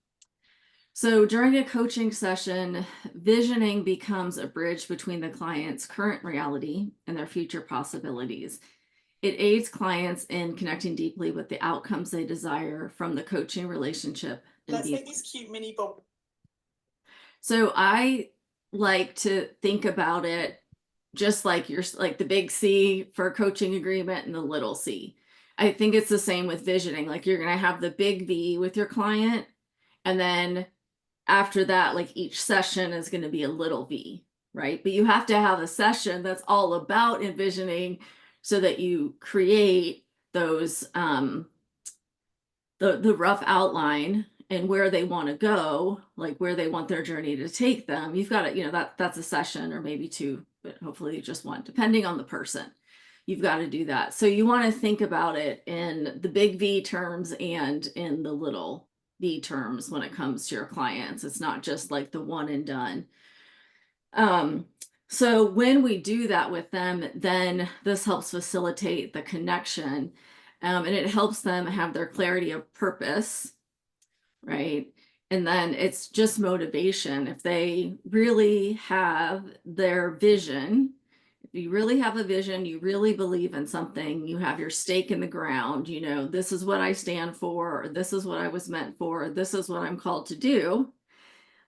So during a coaching session, visioning becomes a bridge between the client's current reality and their future possibilities. It aids clients in connecting deeply with the outcomes they desire from the coaching relationship. Let's make these cute mini bob. So I like to think about it just like the big C for coaching agreement and the little C. I think it's the same with visioning. Like you're going to have the big V with your client, and then after that, like each session is going to be a little V, right? But you have to have a session that's all about envisioning so that you create those the rough outline and where they want to go, like where they want their journey to take them. You've got to, that's a session or maybe two, but hopefully just one, depending on the person. You've got to do that. So you want to think about it in the big V terms and in the little V terms when it comes to your clients. It's not just like the one and done. So when we do that with them, then this helps facilitate the connection, and it helps them have their clarity of purpose, right? And then it's just motivation. If they really have their vision, if you really have a vision, you really believe in something, you have your stake in the ground, this is what I stand for, or this is what I was meant for, or this is what I'm called to do,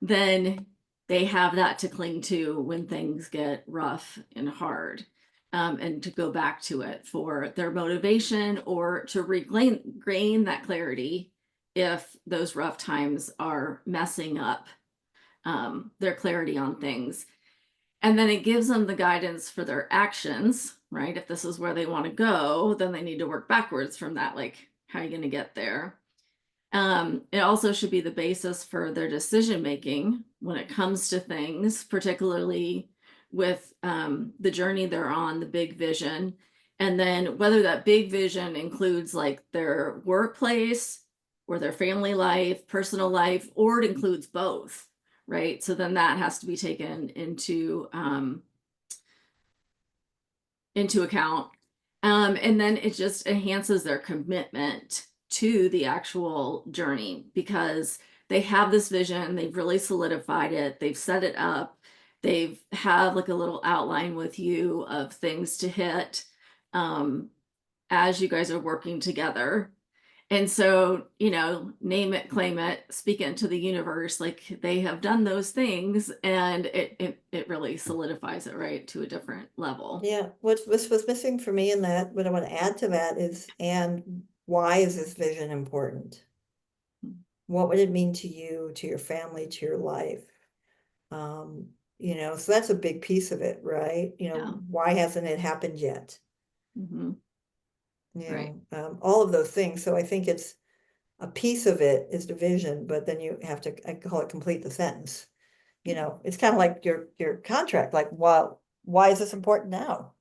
then they have that to cling to when things get rough and hard, and to go back to it for their motivation or to regain that clarity if those rough times are messing up their clarity on things. And then it gives them the guidance for their actions, right? If this is where they want to go, then they need to work backwards from that. Like, how are you going to get there? It also should be the basis for their decision making when it comes to things, particularly with the journey they're on, the big vision. And then whether that big vision includes like their workplace or their family life, personal life, or it includes both, right? So then that has to be taken into account. And then it just enhances their commitment to the actual journey because they have this vision, they've really solidified it, they've set it up, they've have like a little outline with you of things to hit as you guys are working together. And so, name it, claim it, speak it into the universe, like they have done those things, and it really solidifies it, right, to a different level. Yeah, what was missing for me in that, what I want to add to that is, and why is this vision important? What would it mean to you, to your family, to your life? So that's a big piece of it, right? Yeah. Why hasn't it happened yet? Mm-hmm. Right. All of those things. So I think it's a piece of it is the vision, but then you have to, I call it complete the sentence. It's kind of like your contract, like, why is this important now?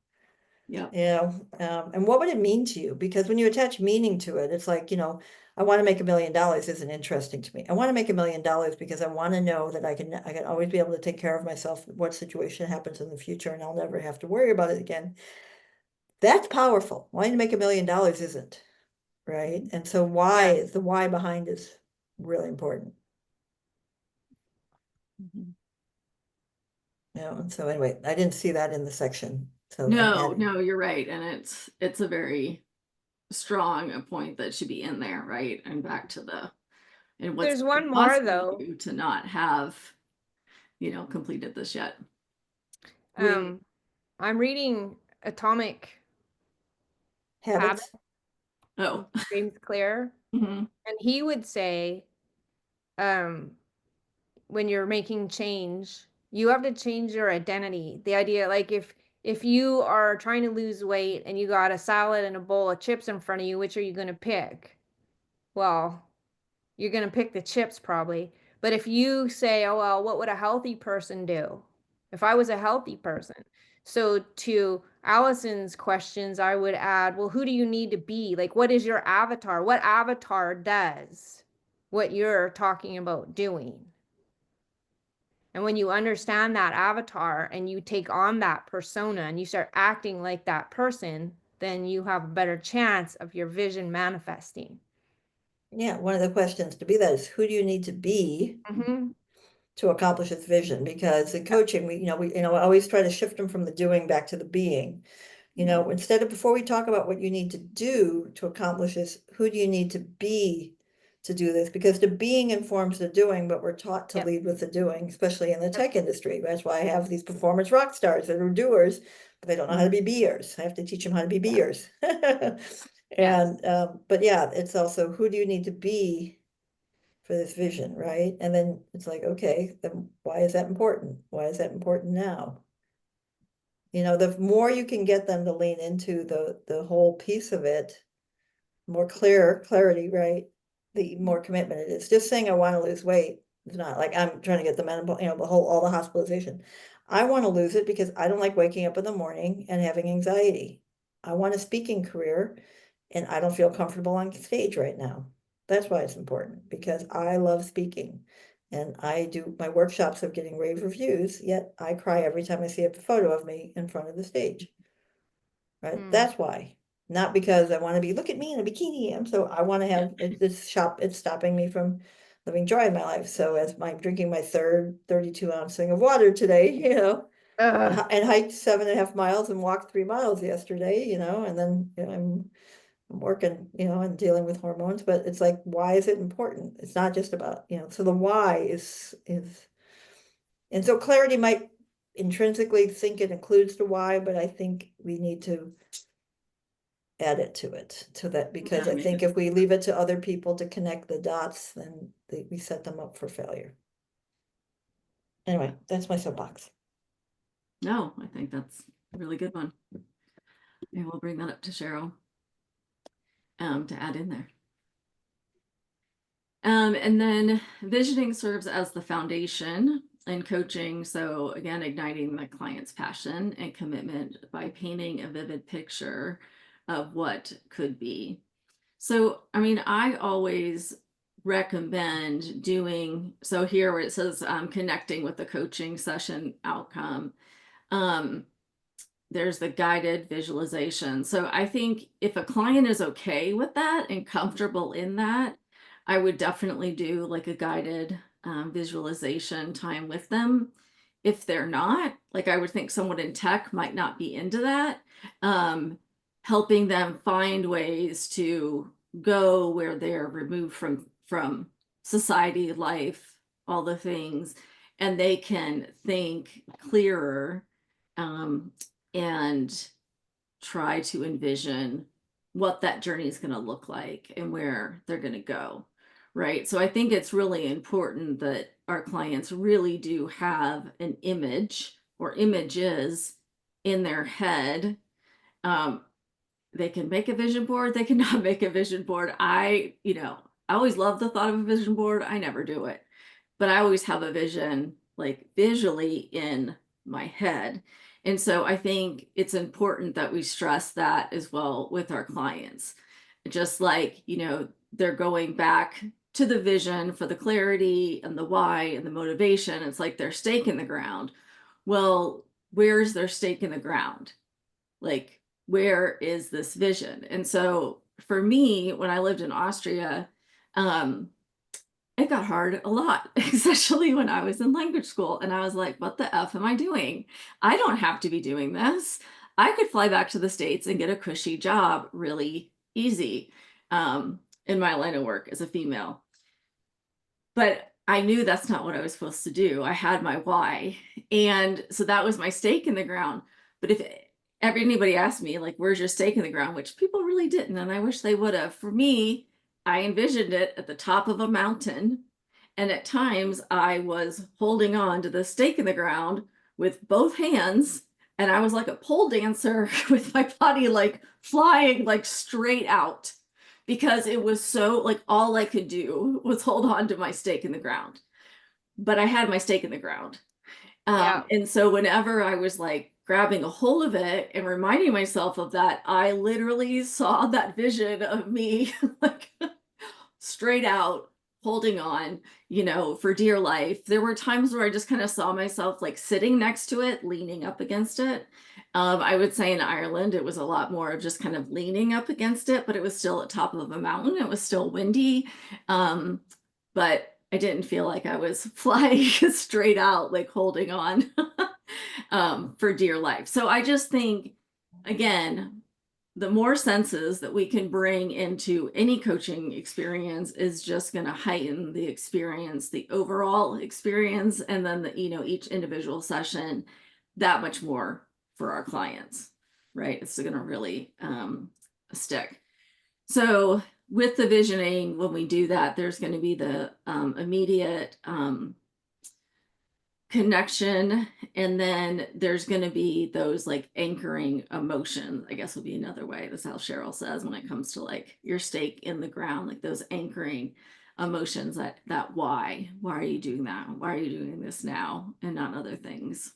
Yeah. And what would it mean to you? Because when you attach meaning to it, it's like, I want to make $1 million isn't interesting to me. I want to make $1 million because I want to know that I can always be able to take care of myself, what situation happens in the future, and I'll never have to worry about it again. That's powerful. Wanting to make $1 million isn't, right? And so the why behind is really important. Mm-hmm. And so anyway, I didn't see that in the section. So No, you're right. And it's a very strong point that should be in there, right? And back to and what's There's one more though. To not have, completed this yet. I'm reading Atomic Habits. Oh, James Clear, mm-hmm. and he would say, when you're making change, you have to change your identity. The idea, like if you are trying to lose weight and you got a salad and a bowl of chips in front of you, which are you going to pick? Well, you're going to pick the chips probably. But if you say, oh, well, what would a healthy person do? If I was a healthy person. So to Allison's questions, I would add, well, who do you need to be? Like, what is your avatar? What avatar does what you're talking about doing? And when you understand that avatar and you take on that persona and you start acting like that person, then you have a better chance of your vision manifesting. Yeah, one of the questions to be that is, who do you need to be to accomplish this vision? Because in coaching, we always try to shift them from the doing back to the being. Instead of, before we talk about what you need to do to accomplish this, who do you need to be to do this? Because the being informs the doing, but we're taught to lead with the doing, especially in the tech industry. That's why I have these performance rock stars that are doers, but they don't know how to be beers. I have to teach them how to be beers. And, but yeah, it's also, who do you need to be for this vision, right? And then it's like, okay, then why is that important? Why is that important now? You know, the more you can get them to lean into the whole piece of it, more clarity, right? The more commitment it is. Just saying I want to lose weight is not like I'm trying to get the menopause, you know, all the hospitalization. I want to lose it because I don't like waking up in the morning and having anxiety. I want a speaking career and I don't feel comfortable on stage right now. That's why it's important, because I love speaking. And I do my workshops of getting rave reviews, yet I cry every time I see a photo of me in front of the stage. Right? Mm. That's why. Not because I want to be, look at me in a bikini. I want to have this shop, it's stopping me from living joy in my life. So as I'm drinking my third 32-ounce thing of water today, you know, and hiked 7.5 miles and walked 3 miles yesterday, you know, and then you know, I'm working, you know, and dealing with hormones, but it's like, why is it important? It's not just about, you know, so the why is, and so clarity might intrinsically think it includes the why, but I think we need to add it to that, because Yeah, I make think it- if we leave it to other people to connect the dots, then we set them up for failure. Anyway, that's my soapbox. No, I think that's a really good one. Maybe we'll bring that up to Cheryl to add in there. And then visioning serves as the foundation in coaching. So again, igniting the client's passion and commitment by painting a vivid picture of what could be. So, I mean, I always recommend doing, so here where it says connecting with the coaching session outcome, there's the guided visualization. So I think if a client is okay with that and comfortable in that, I would definitely do like a guided visualization time with them. If they're not, like I would think someone in tech might not be into that, helping them find ways to go where they're removed from society, life, all the things, and they can think clearer and try to envision what that journey is going to look like and where they're going to go. Right. So I think it's really important that our clients really do have an image or images in their head. They can make a vision board, they cannot make a vision board. I always love the thought of a vision board. I never do it, but I always have a vision like visually in my head. And so I think it's important that we stress that as well with our clients. Just like, they're going back to the vision for the clarity and the why and the motivation. It's like their stake in the ground. Well, where's their stake in the ground? Like, where is this vision? And so for me, when I lived in Austria, it got hard a lot, especially when I was in language school. And I was like, what the F am I doing? I don't have to be doing this. I could fly back to the States and get a cushy job really easy in my line of work as a female. But I knew that's not what I was supposed to do. I had my why. And so that was my stake in the ground. But if anybody asked me, like, where's your stake in the ground, which people really didn't, and I wish they would have. For me, I envisioned it at the top of a mountain. And at times I was holding on to the stake in the ground with both hands. And I was like a pole dancer with my body like flying like straight out, because it was so like all I could do was hold on to my stake in the ground. But I had my stake in the ground. Yeah. And so whenever I was like grabbing a hold of it and reminding myself of that, I literally saw that vision of me like straight out holding on, for dear life. There were times where I just kind of saw myself like sitting next to it, leaning up against it. I would say in Ireland, it was a lot more of just kind of leaning up against it, but it was still at top of a mountain. It was still windy. But I didn't feel like I was flying straight out, like holding on for dear life. So I just think, again, the more senses that we can bring into any coaching experience is just going to heighten the experience, the overall experience, and then each individual session that much more for our clients, right? It's going to really stick. So with the visioning, when we do that, there's going to be the immediate connection, and then there's going to be those like anchoring emotions, I guess would be another way. That's how Cheryl says when it comes to like your stake in the ground, like those anchoring emotions, that why are you doing that? Why are you doing this now and not other things?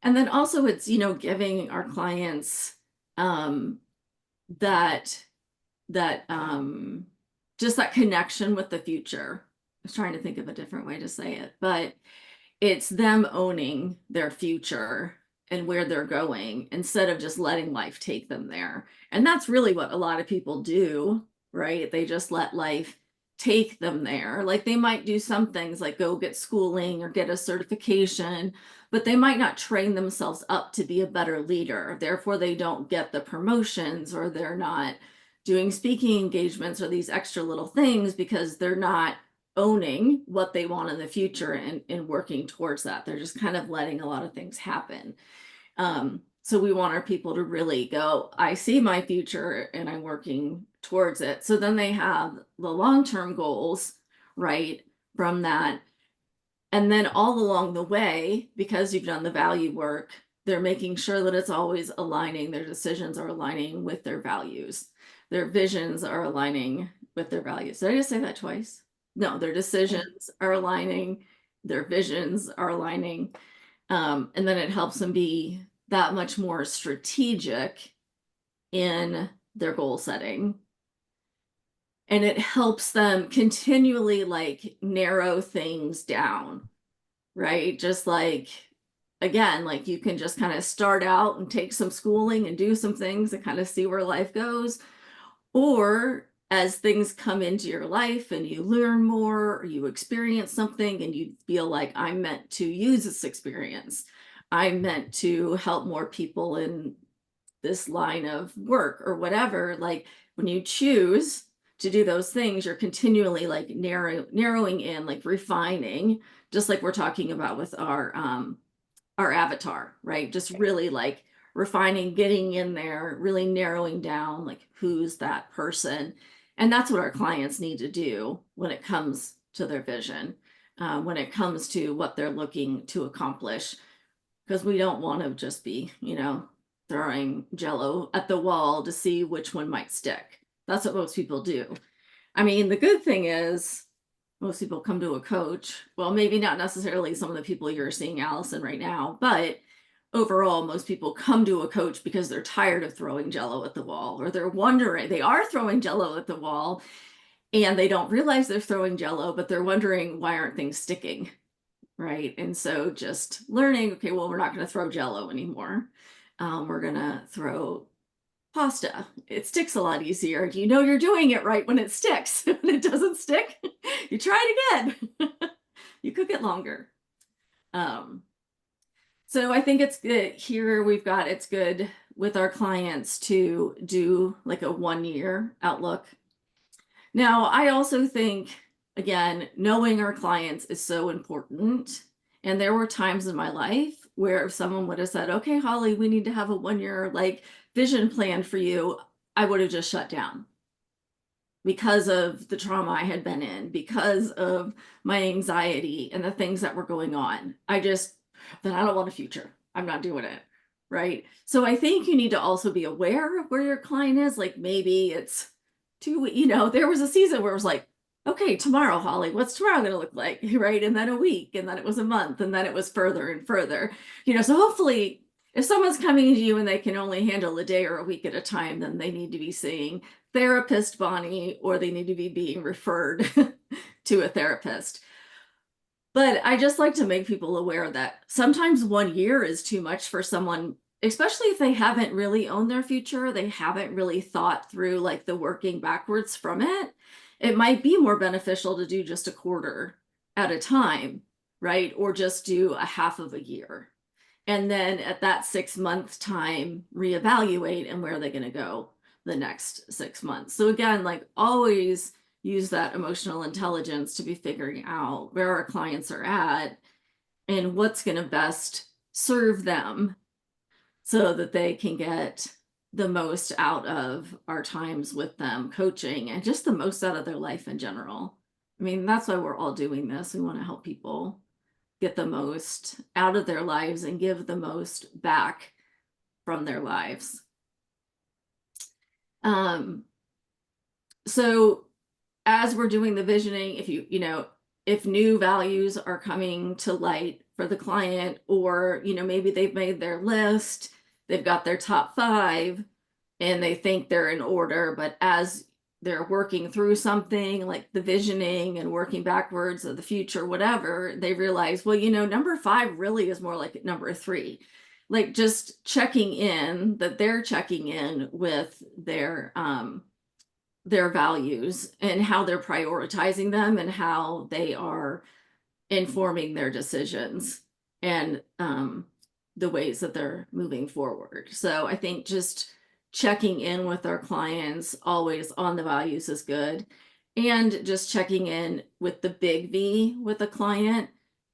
And then also it's, you know, giving our clients that just that connection with the future. I was trying to think of a different way to say it, but it's them owning their future and where they're going instead of just letting life take them there. And that's really what a lot of people do, right? They just let life take them there. Like they might do some things like go get schooling or get a certification, but they might not train themselves up to be a better leader. Therefore, they don't get the promotions, or they're not doing speaking engagements or these extra little things because they're not owning what they want in the future and working towards that. They're just kind of letting a lot of things happen. So we want our people to really go, I see my future and I'm working towards it. So then they have the long-term goals, right, from that. And then all along the way, because you've done the value work, they're making sure that it's always aligning, their decisions are aligning with their values. Their visions are aligning with their values. Did I just say that twice? No, their decisions are aligning, their visions are aligning. And then it helps them be that much more strategic in their goal setting. And it helps them continually like narrow things down, right? Just like, again, like you can just kind of start out and take some schooling and do some things and kind of see where life goes. Or as things come into your life and you learn more, or you experience something and you feel like I'm meant to use this experience, I'm meant to help more people in this line of work or whatever. Like when you choose to do those things, you're continually like narrowing in, like refining, just like we're talking about with our avatar, right? Just really like refining, getting in there, really narrowing down like who's that person. And that's what our clients need to do when it comes to their vision, when it comes to what they're looking to accomplish, because we don't want to just be, you know, throwing jello at the wall to see which one might stick. That's what most people do. I mean, the good thing is most people come to a coach. Well, maybe not necessarily some of the people you're seeing, Allison, right now, but overall, most people come to a coach because they're tired of throwing jello at the wall, or they're wondering, they are throwing jello at the wall and they don't realize they're throwing jello, but they're wondering why aren't things sticking, right? And so just learning, okay, well, we're not going to throw jello anymore. We're going to throw pasta. It sticks a lot easier. You know you're doing it right when it sticks. When it doesn't stick, you try it again. You cook it longer. So I think it's good here. It's good with our clients to do like a 1-year outlook. Now, I also think, again, knowing our clients is so important. And there were times in my life where if someone would have said, okay, Holly, we need to have a 1-year like vision plan for you, I would have just shut down because of the trauma I had been in, because of my anxiety and the things that were going on. Then I don't want a future. I'm not doing it. Right. So I think you need to also be aware of where your client is. Like maybe it's there was a season where it was like, okay, tomorrow, Holly, what's tomorrow going to look like? Right. And then a week, and then it was a month, and then it was further and further, so hopefully if someone's coming to you and they can only handle a day or a week at a time, then they need to be seeing therapist Bonnie, or they need to be being referred to a therapist. But I just like to make people aware that sometimes 1 year is too much for someone, especially if they haven't really owned their future, they haven't really thought through like the working backwards from it. It might be more beneficial to do just a quarter at a time, right? Or just do a half of a year. And then at that 6-month time, reevaluate and where are they going to go the next 6 months. So again, like always use that emotional intelligence to be figuring out where our clients are at and what's going to best serve them so that they can get the most out of our times with them coaching and just the most out of their life in general. I mean, that's why we're all doing this. We want to help people get the most out of their lives and give the most back from their lives. So as we're doing the visioning, if new values are coming to light for the client, or, maybe they've made their list, they've got their top 5 and they think they're in order, but as they're working through something like the visioning and working backwards of the future, whatever, they realize, well, number 5 really is more like number 3. Like just checking in that they're checking in with their values and how they're prioritizing them and how they are informing their decisions and the ways that they're moving forward. So I think just checking in with our clients always on the values is good. And just checking in with the big V with a client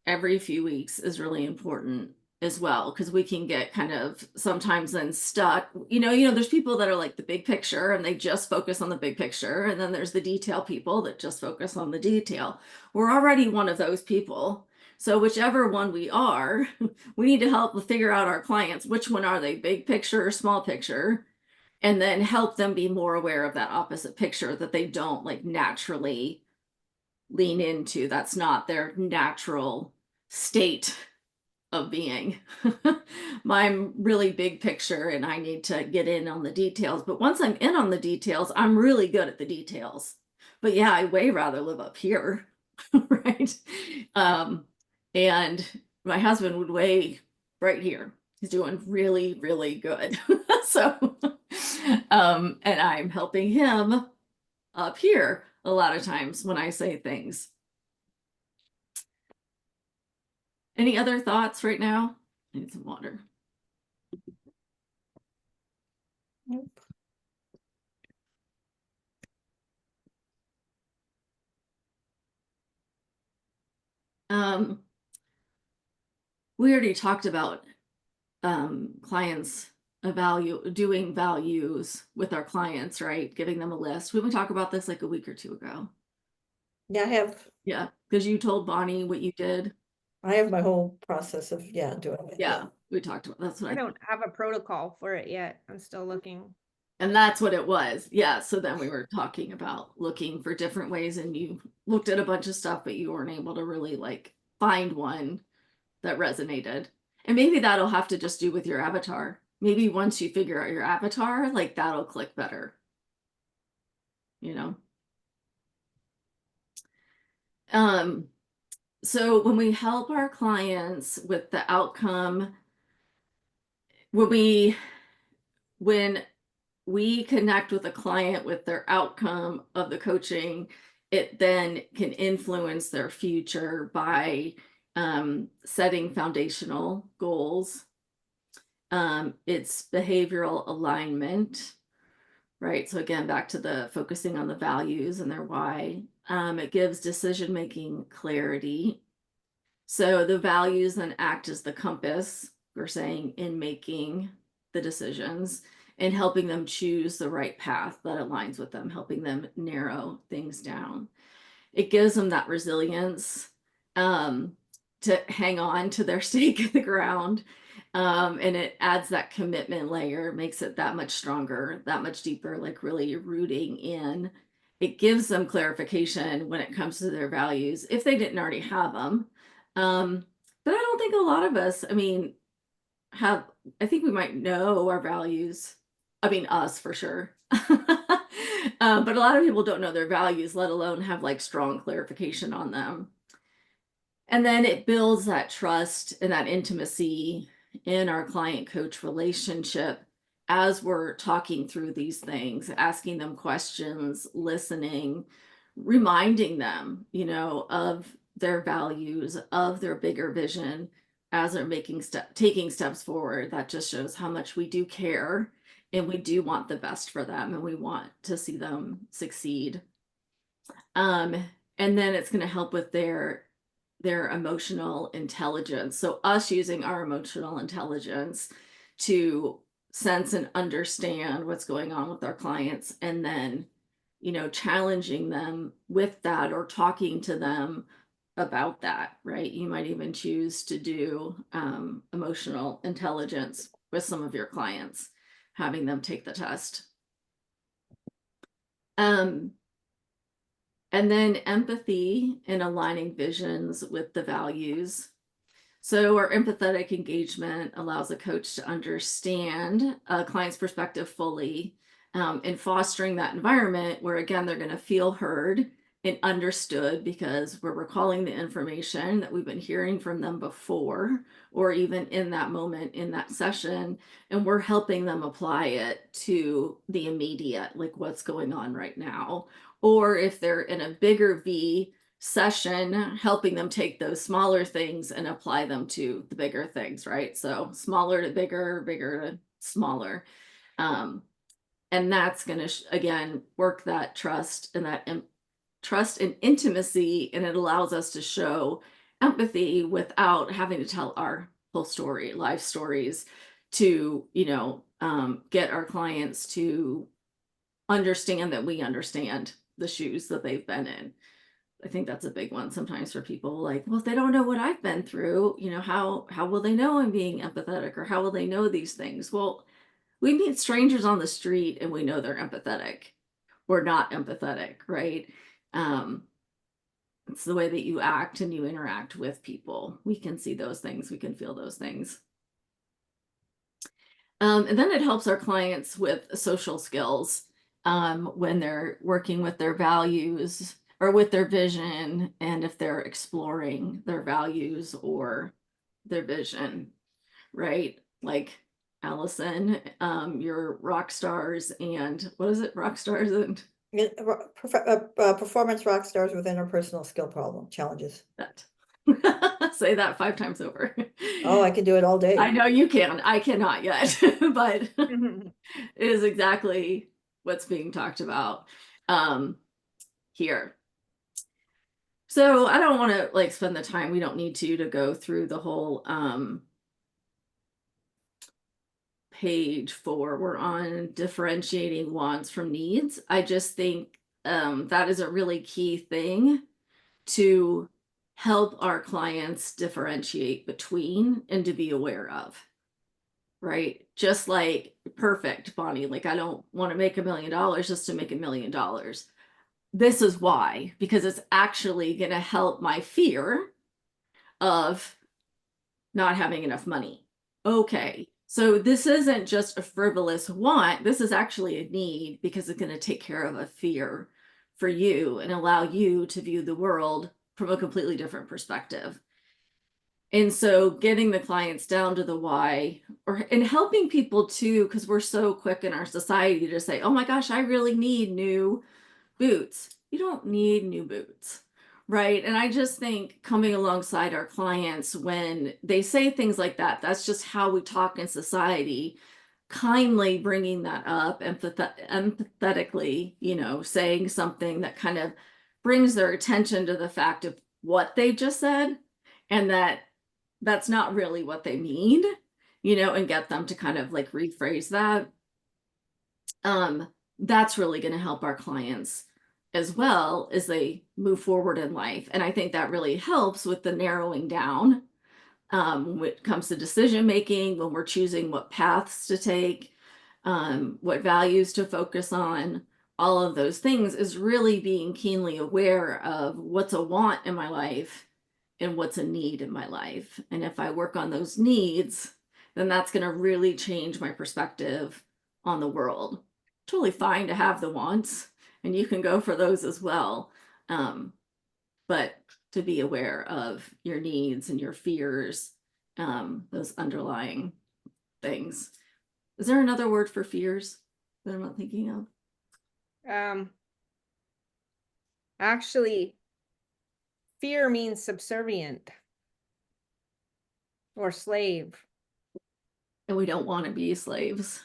every few weeks is really important as well, because we can get kind of sometimes then stuck. There's people that are like the big picture and they just focus on the big picture. And then there's the detail people that just focus on the detail. We're already one of those people. So whichever one we are, we need to help figure out our clients. Which one are they, big picture or small picture? And then help them be more aware of that opposite picture that they don't like naturally lean into. That's not their natural state of being. I'm really big picture and I need to get in on the details. But once I'm in on the details, I'm really good at the details. But yeah, I way rather live up here, right? And my husband would way right here. He's doing really, really good. So, and I'm helping him up here a lot of times when I say things. Any other thoughts right now? I need some water. Nope. We already talked about clients doing values with our clients, right? Giving them a list. We talked about this like a week or 2 ago. Yeah, Yeah, because you told Bonnie what you did. I have my whole process of, doing it. Yeah, we talked about that's what I don't have a protocol for it yet. I'm still looking. and that's what it was. Yeah. So then we were talking about looking for different ways, and you looked at a bunch of stuff, but you weren't able to really like find one that resonated. And maybe that'll have to just do with your avatar. Maybe once you figure out your avatar, like that'll click better. So when we help our clients with the outcome, when we connect with a client with their outcome of the coaching, it then can influence their future by setting foundational goals. It's behavioral alignment, right? So again, back to the focusing on the values and their why. It gives decision-making clarity. So the values then act as the compass, we're saying, in making the decisions and helping them choose the right path that aligns with them, helping them narrow things down. It gives them that resilience to hang on to their stake in the ground. And it adds that commitment layer, makes it that much stronger, that much deeper, like really rooting in. It gives them clarification when it comes to their values, if they didn't already have them. But I don't think a lot of us, I think we might know our values. I mean, us for sure. But a lot of people don't know their values, let alone have like strong clarification on them. And then it builds that trust and that intimacy in our client-coach relationship as we're talking through these things, asking them questions, listening, reminding them, of their values, of their bigger vision as they're taking steps forward. That just shows how much we do care and we do want the best for them and we want to see them succeed. And then it's going to help with their emotional intelligence. So us using our emotional intelligence to sense and understand what's going on with our clients, and then, you know, challenging them with that or talking to them about that, right? You might even choose to do emotional intelligence with some of your clients, having them take the test. And then empathy and aligning visions with the values. So our empathetic engagement allows a coach to understand a client's perspective fully, and fostering that environment where, again, they're going to feel heard and understood, because we're recalling the information that we've been hearing from them before, or even in that moment in that session, and we're helping them apply it to the immediate, like what's going on right now. Or if they're in a bigger V session, helping them take those smaller things and apply them to the bigger things, right? So smaller to bigger, bigger to smaller. And that's going to, again, work that trust and that trust and intimacy. And it allows us to show empathy without having to tell our whole story, life stories, to, you know, get our clients to understand that we understand the shoes that they've been in. I think that's a big one sometimes for people, like, well, if they don't know what I've been through, you know, how will they know I'm being empathetic, or how will they know these things? Well, we meet strangers on the street and we know they're empathetic or not empathetic, right? It's the way that you act and you interact with people. We can see those things, we can feel those things. And then it helps our clients with social skills when they're working with their values or with their vision, and if they're exploring their values or their vision, right? Like Allison, your rock stars, and what is it? Rock stars and Performance rock stars with interpersonal skill problem challenges. that. Say that 5 times over. Oh, I can do it all day. I know you can. I cannot yet, but it is exactly what's being talked about here. So I don't want to like spend the time, we don't need to go through the whole page 4. We're on differentiating wants from needs. I just think that is a really key thing to help our clients differentiate between and to be aware of, right? Just like, perfect, Bonnie, like, I don't want to make $1 million just to make $1 million. This is why, because it's actually going to help my fear of not having enough money. Okay, so this isn't just a frivolous want. This is actually a need, because it's going to take care of a fear for you and allow you to view the world from a completely different perspective. And so getting the clients down to the why, and helping people too, because we're so quick in our society to say, oh my gosh, I really need new boots. You don't need new boots, right? And I just think coming alongside our clients when they say things like that, that's just how we talk in society, kindly bringing that up, empathetically, you know, saying something that kind of brings their attention to the fact of what they just said, and that that's not really what they mean, you know, and get them to kind of like rephrase that. That's really going to help our clients as well as they move forward in life. And I think that really helps with the narrowing down when it comes to decision making, when we're choosing what paths to take, what values to focus on. All of those things is really being keenly aware of what's a want in my life and what's a need in my life. And if I work on those needs, then that's going to really change my perspective on the world. Totally fine to have the wants, and you can go for those as well. But to be aware of your needs and your fears, those underlying things. Is there another word for fears that I'm not thinking of? Actually, fear means subservient or slave. And we don't want to be slaves.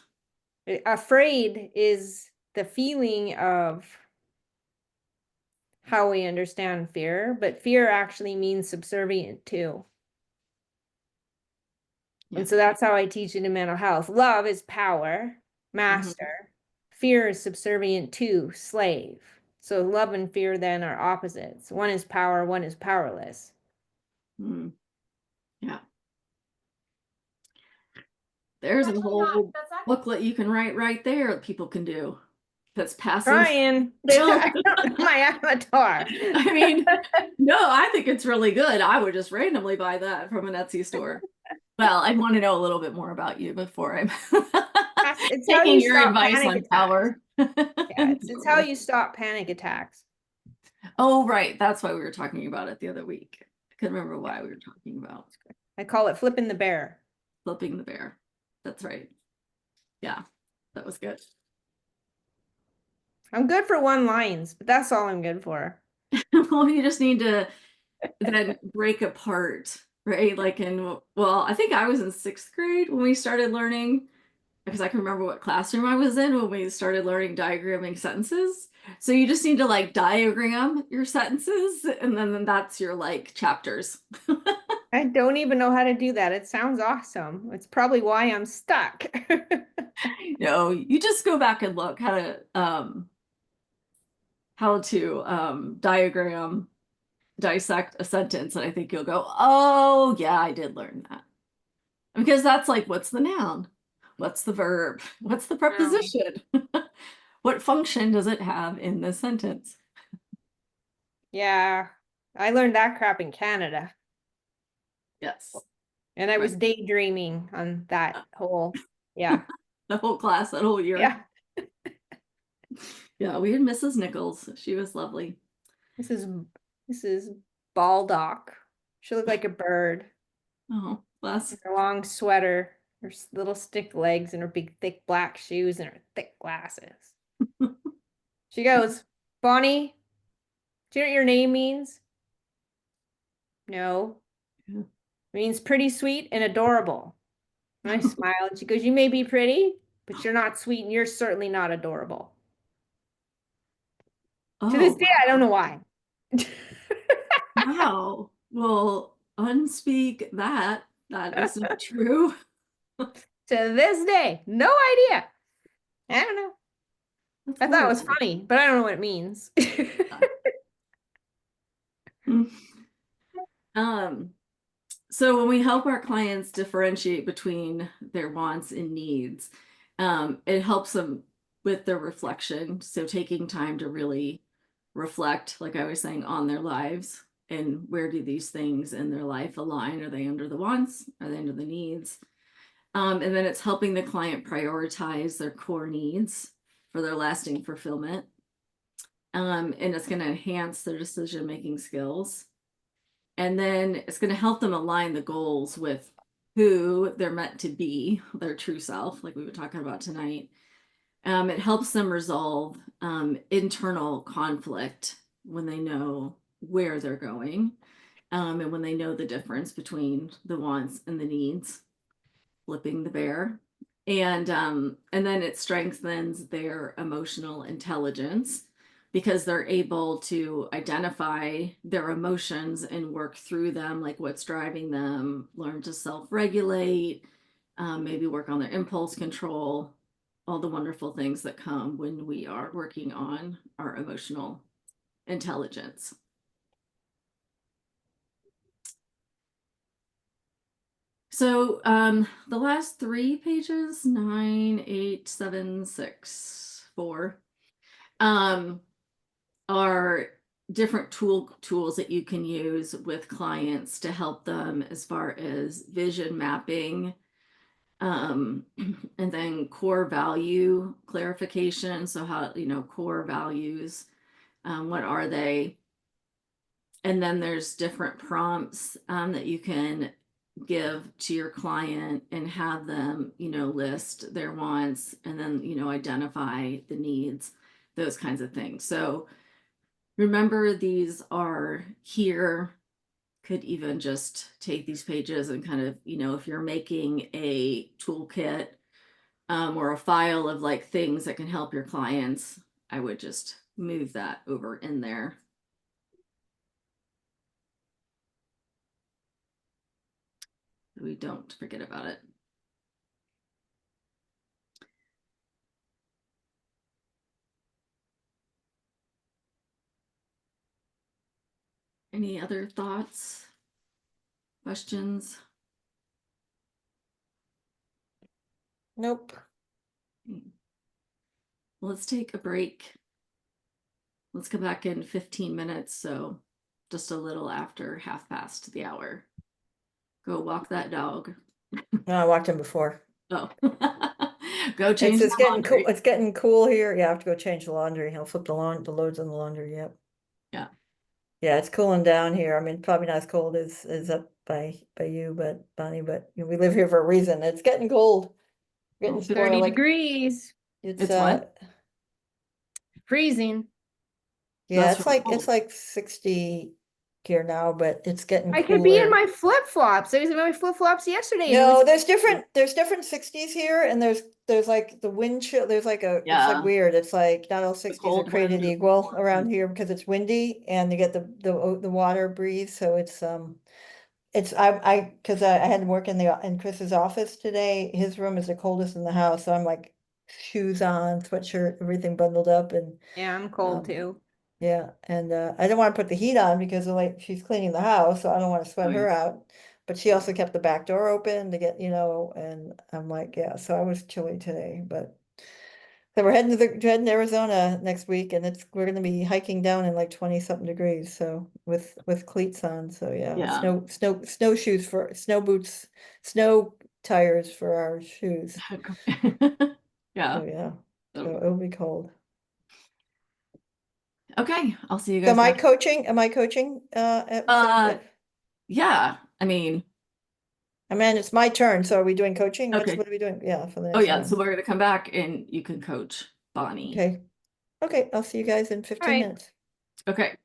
Afraid is the feeling of how we understand fear, but fear actually means subservient too. Yeah. And so that's how I teach it in mental health. Love is power, master. Fear is subservient to, slave. So love and fear then are opposites. One is power, one is powerless. Mm. Yeah. There's a whole booklet you can write right there that people can do. That's passive. Trying. Sales. My avatar. I mean, no, I think it's really good. I would just randomly buy that from an Etsy store. Well, I'd want to know a little bit more about you before I'm It's how taking you your stop advice panic on attacks. power. Yeah, it's how you stop panic attacks. Oh, right. That's why we were talking about it the other week. I couldn't remember why we were talking about I call it flipping the bear. flipping the bear. That's right. Yeah, that was good. I'm good for one lines, but that's all I'm good for. Well, you just need to then break apart, right? Like well, I think I was in 6th grade when we started learning, because I can remember what classroom I was in when we started learning diagramming sentences. So you just need to like diagram your sentences, and then that's your like chapters. I don't even know how to do that. It sounds awesome. It's probably why I'm stuck. No, you just go back and look how to diagram, dissect a sentence, and I think you'll go, oh yeah, I did learn that. Because that's like, what's the noun? What's the verb? What's the preposition? What function does it have in this sentence? Yeah, I learned that crap in Canada. Yes. And I was daydreaming on that whole, yeah. The whole class, that whole year. Yeah. Yeah, we had Mrs. Nichols. She was lovely. This is Baldock. She looked like a bird. Oh, bless. Her long sweater, her little stick legs, and her big thick black shoes and her thick glasses. She goes, Bonnie, do you know what your name means? No. Yeah. It means pretty sweet and adorable. And I smiled. And she goes, you may be pretty, but you're not sweet and you're certainly not adorable. To this day, I don't know why. Wow. Well, unspeak that. That is not true. To this day, no idea. I don't know. That's I thought it was horrible. funny, but I don't know what it means. So when we help our clients differentiate between their wants and needs, it helps them with their reflection. So taking time to really reflect, like I was saying, on their lives and where do these things in their life align? Are they under the wants? Are they under the needs? And then it's helping the client prioritize their core needs for their lasting fulfillment. And it's going to enhance their decision-making skills. And then it's going to help them align the goals with who they're meant to be, their true self, like we were talking about tonight. It helps them resolve internal conflict when they know where they're going, and when they know the difference between the wants and the needs, flipping the bear. And then it strengthens their emotional intelligence, because they're able to identify their emotions and work through them, like what's driving them, learn to self-regulate, maybe work on their impulse control, all the wonderful things that come when we are working on our emotional intelligence. So the last 3 pages, 9, 8, 7, 6, 4, are different tools that you can use with clients to help them as far as vision mapping, and then core value clarification. So how, core values, what are they? And then there's different prompts that you can give to your client and have them, list their wants and then, identify the needs, those kinds of things. So remember, these are here. Could even just take these pages and kind of, if you're making a toolkit or a file of like things that can help your clients, I would just move that over in there. we don't forget about it. Any other thoughts, questions? Nope. Let's take a break. Let's come back in 15 minutes, so just a little after 1/2 past the hour. Go walk that dog. No, I walked him before. Oh, go change It's the getting cool. laundry. It's getting cool here. Yeah, I have to go change the laundry. He'll flip the loads in the laundry. Yep. Yeah. Yeah, it's cooling down here. I mean, probably not as cold as up by you, but Bonnie, but you know, we live here for a reason. It's getting cold. Getting Oh, more 30 like degrees, it's It's what? freezing. yeah, That's it's like 60 here now, but it's getting I could be in cooler. my flip-flops. I was in my flip-flops yesterday and it No, was there's different 60s here, and there's like the wind chill. There's like it's Yeah. like weird. It's like not all The 60s are cold created wind. equal around here because it's windy and you get the water breeze. So it's I because I had to work in Chris's office today. His room is the coldest in the house, so I'm like shoes on, sweatshirt, everything bundled up, and yeah, I'm cold um, too. yeah, and I don't want to put the heat on because like she's cleaning the house, so I don't want to sweat her Right. out. But she also kept the back door open to get, and I'm like, yeah, so I was chilly today, but so we're heading to Arizona next week, and we're gonna be hiking down in like 20 something degrees, so with cleats on, so yeah, Yeah. snowshoes for snow boots, snow tires for our shoes. Yeah. So yeah, so So, it'll be cold. okay, I'll see you So guys back. Am I coaching at Uh, yeah, I mean, I mean, it's my turn, so are we doing coaching? okay. What are we doing? Yeah, for the Oh next yeah, so one. we're gonna come back and you can coach Bonnie. Okay. Okay, I'll see you guys in 15 right. minutes. Okay.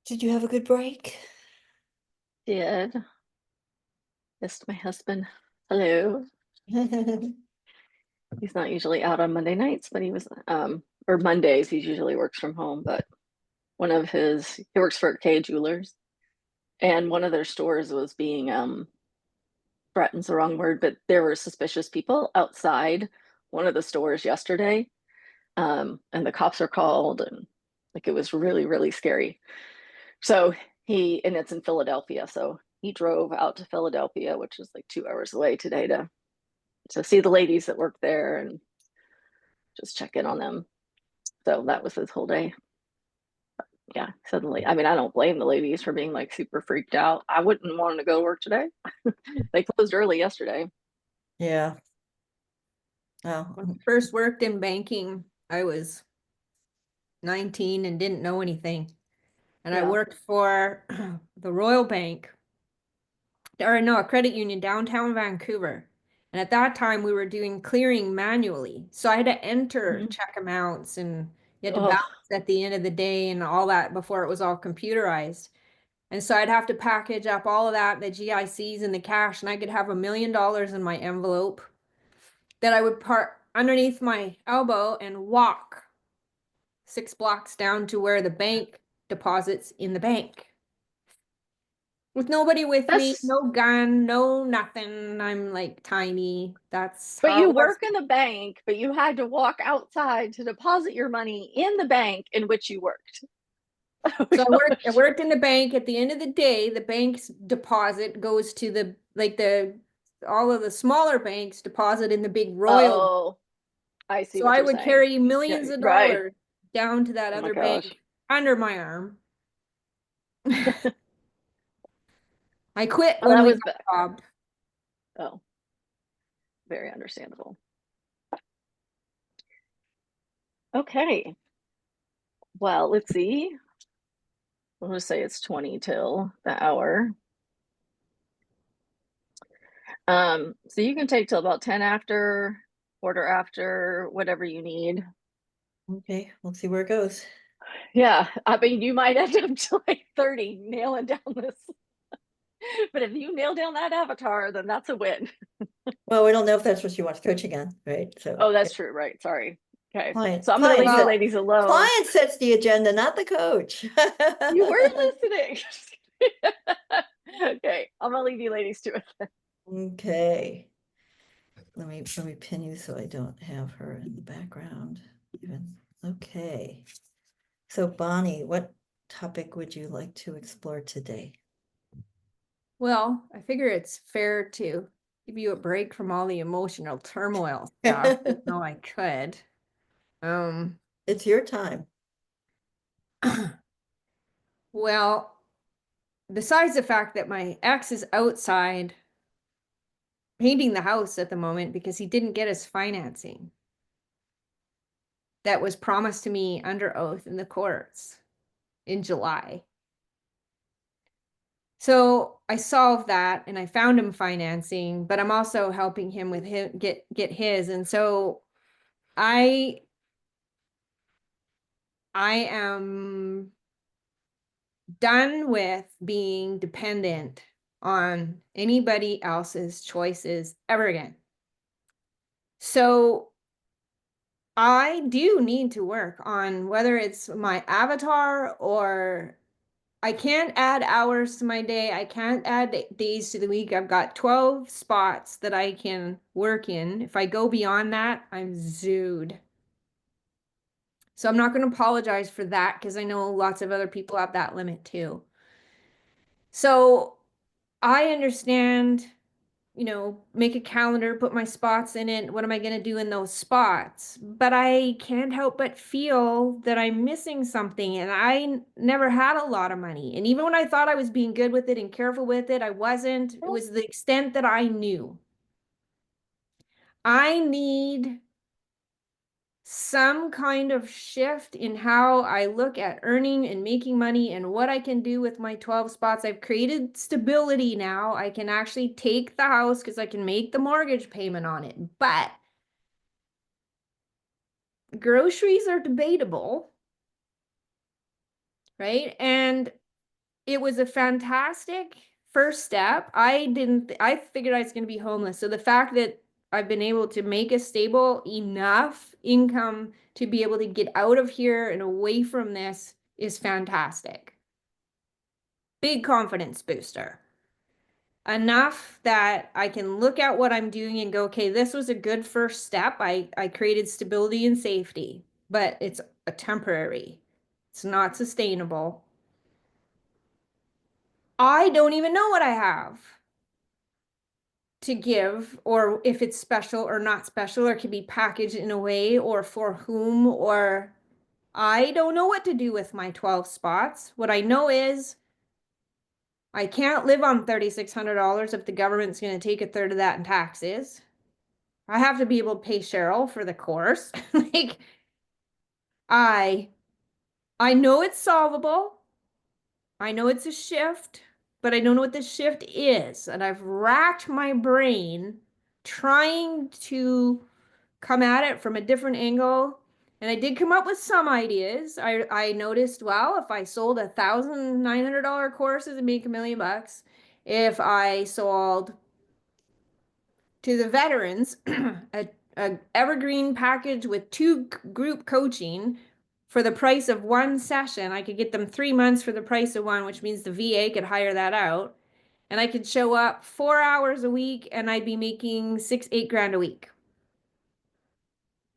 Did you have a good break? Did. Missed my husband. Hello. He's not usually out on Monday nights, but he was, or Mondays, he usually works from home, but he works for K Jewelers, and one of their stores was being, threatened's the wrong word, but there were suspicious people outside one of the stores yesterday. And the cops are called, and like it was really, really scary. So and it's in Philadelphia. So he drove out to Philadelphia, which is like 2 hours away today to see the ladies that work there and just check in on them. So that was his whole day. Yeah, suddenly, I mean, I don't blame the ladies for being like super freaked out. I wouldn't want to go to work today. They closed early yesterday. Yeah. When I Oh, first worked in banking, I was 19 and didn't know anything. And I Yeah. worked for the Royal Bank, or no, a credit union downtown Vancouver. And at that time, we were doing clearing manually. So I had to enter Mhm. check amounts, and you had to Oh, balance at the end of the day and all that before it was all computerized. And so I'd have to package up all of that, the GICs and the cash, and I could have $1 million in my envelope that I would park underneath my elbow and walk 6 blocks down to where the bank deposits in the bank. With nobody with me, that's, no gun, no nothing. I'm like tiny. That's but how you it was. work in the bank, but you had to walk outside to deposit your money in the bank in which you worked. Oh So I gosh. worked in the bank. At the end of the day, the bank's deposit goes to all of the smaller banks deposit in the big Royal. Oh, I see So what I you're would saying. carry Yeah, millions of right. dollars down to that Oh my other gosh. bank under my arm. I quit Well, when that we was got back. robbed. Oh, very understandable. Okay. Well, let's see. We'll just say it's 20 till the hour. So you can take till about 10 after, quarter after, whatever you need. okay, we'll see where it goes. Yeah, I mean, you might end up to like 30 nailing down this. But if you nail down that avatar, then that's a win. Well, we don't know if that's what she wants coaching on, right? So Oh, that's true, right? Sorry. Okay. client, So I'm gonna leave you Well, ladies alone. client sets the agenda, not the coach. You were listening. Okay, I'm gonna leave you ladies to it. Okay. Let me pin you so I don't have her in the background even. Okay. So Bonnie, what topic would you like to explore today? well, I figure it's fair to give you a break from all the emotional turmoil stuff. No, I could. It's your time. Well, besides the fact that my ex is outside painting the house at the moment because he didn't get his financing that was promised to me under oath in the courts in July. So I solved that and I found him financing, but I'm also helping him with get his. And so I am done with being dependent on anybody else's choices ever again. So I do need to work on whether it's my avatar or I can't add hours to my day. I can't add days to the week. I've got 12 spots that I can work in. If I go beyond that, I'm zooed. So I'm not going to apologize for that because I know lots of other people have that limit too. So I understand, make a calendar, put my spots in it. What am I going to do in those spots? But I can't help but feel that I'm missing something. And I never had a lot of money. And even when I thought I was being good with it and careful with it, I wasn't. It was the extent that I knew. I need some kind of shift in how I look at earning and making money and what I can do with my 12 spots. I've created stability now. I can actually take the house because I can make the mortgage payment on it. But groceries are debatable, right? And it was a fantastic first step. I figured I was going to be homeless. So the fact that I've been able to make a stable enough income to be able to get out of here and away from this is fantastic. Big confidence booster. Enough that I can look at what I'm doing and go, okay, this was a good first step. I created stability and safety, but it's a temporary. It's not sustainable. I don't even know what I have to give, or if it's special or not special, or can be packaged in a way, or for whom, or I don't know what to do with my 12 spots. What I know is I can't live on $3,600 if the government's going to take a third of that in taxes. I have to be able to pay Cheryl for the course. Like, I know it's solvable. I know it's a shift, but I don't know what the shift is. And I've racked my brain trying to come at it from a different angle. And I did come up with some ideas. I noticed, well, if I sold $1,900 courses and make $1 million bucks, if I sold to the veterans a evergreen package with 2 group coaching for the price of 1 session, I could get them 3 months for the price of 1, which means the VA could hire that out. And I could show up 4 hours a week and I'd be making 6-8 grand a week.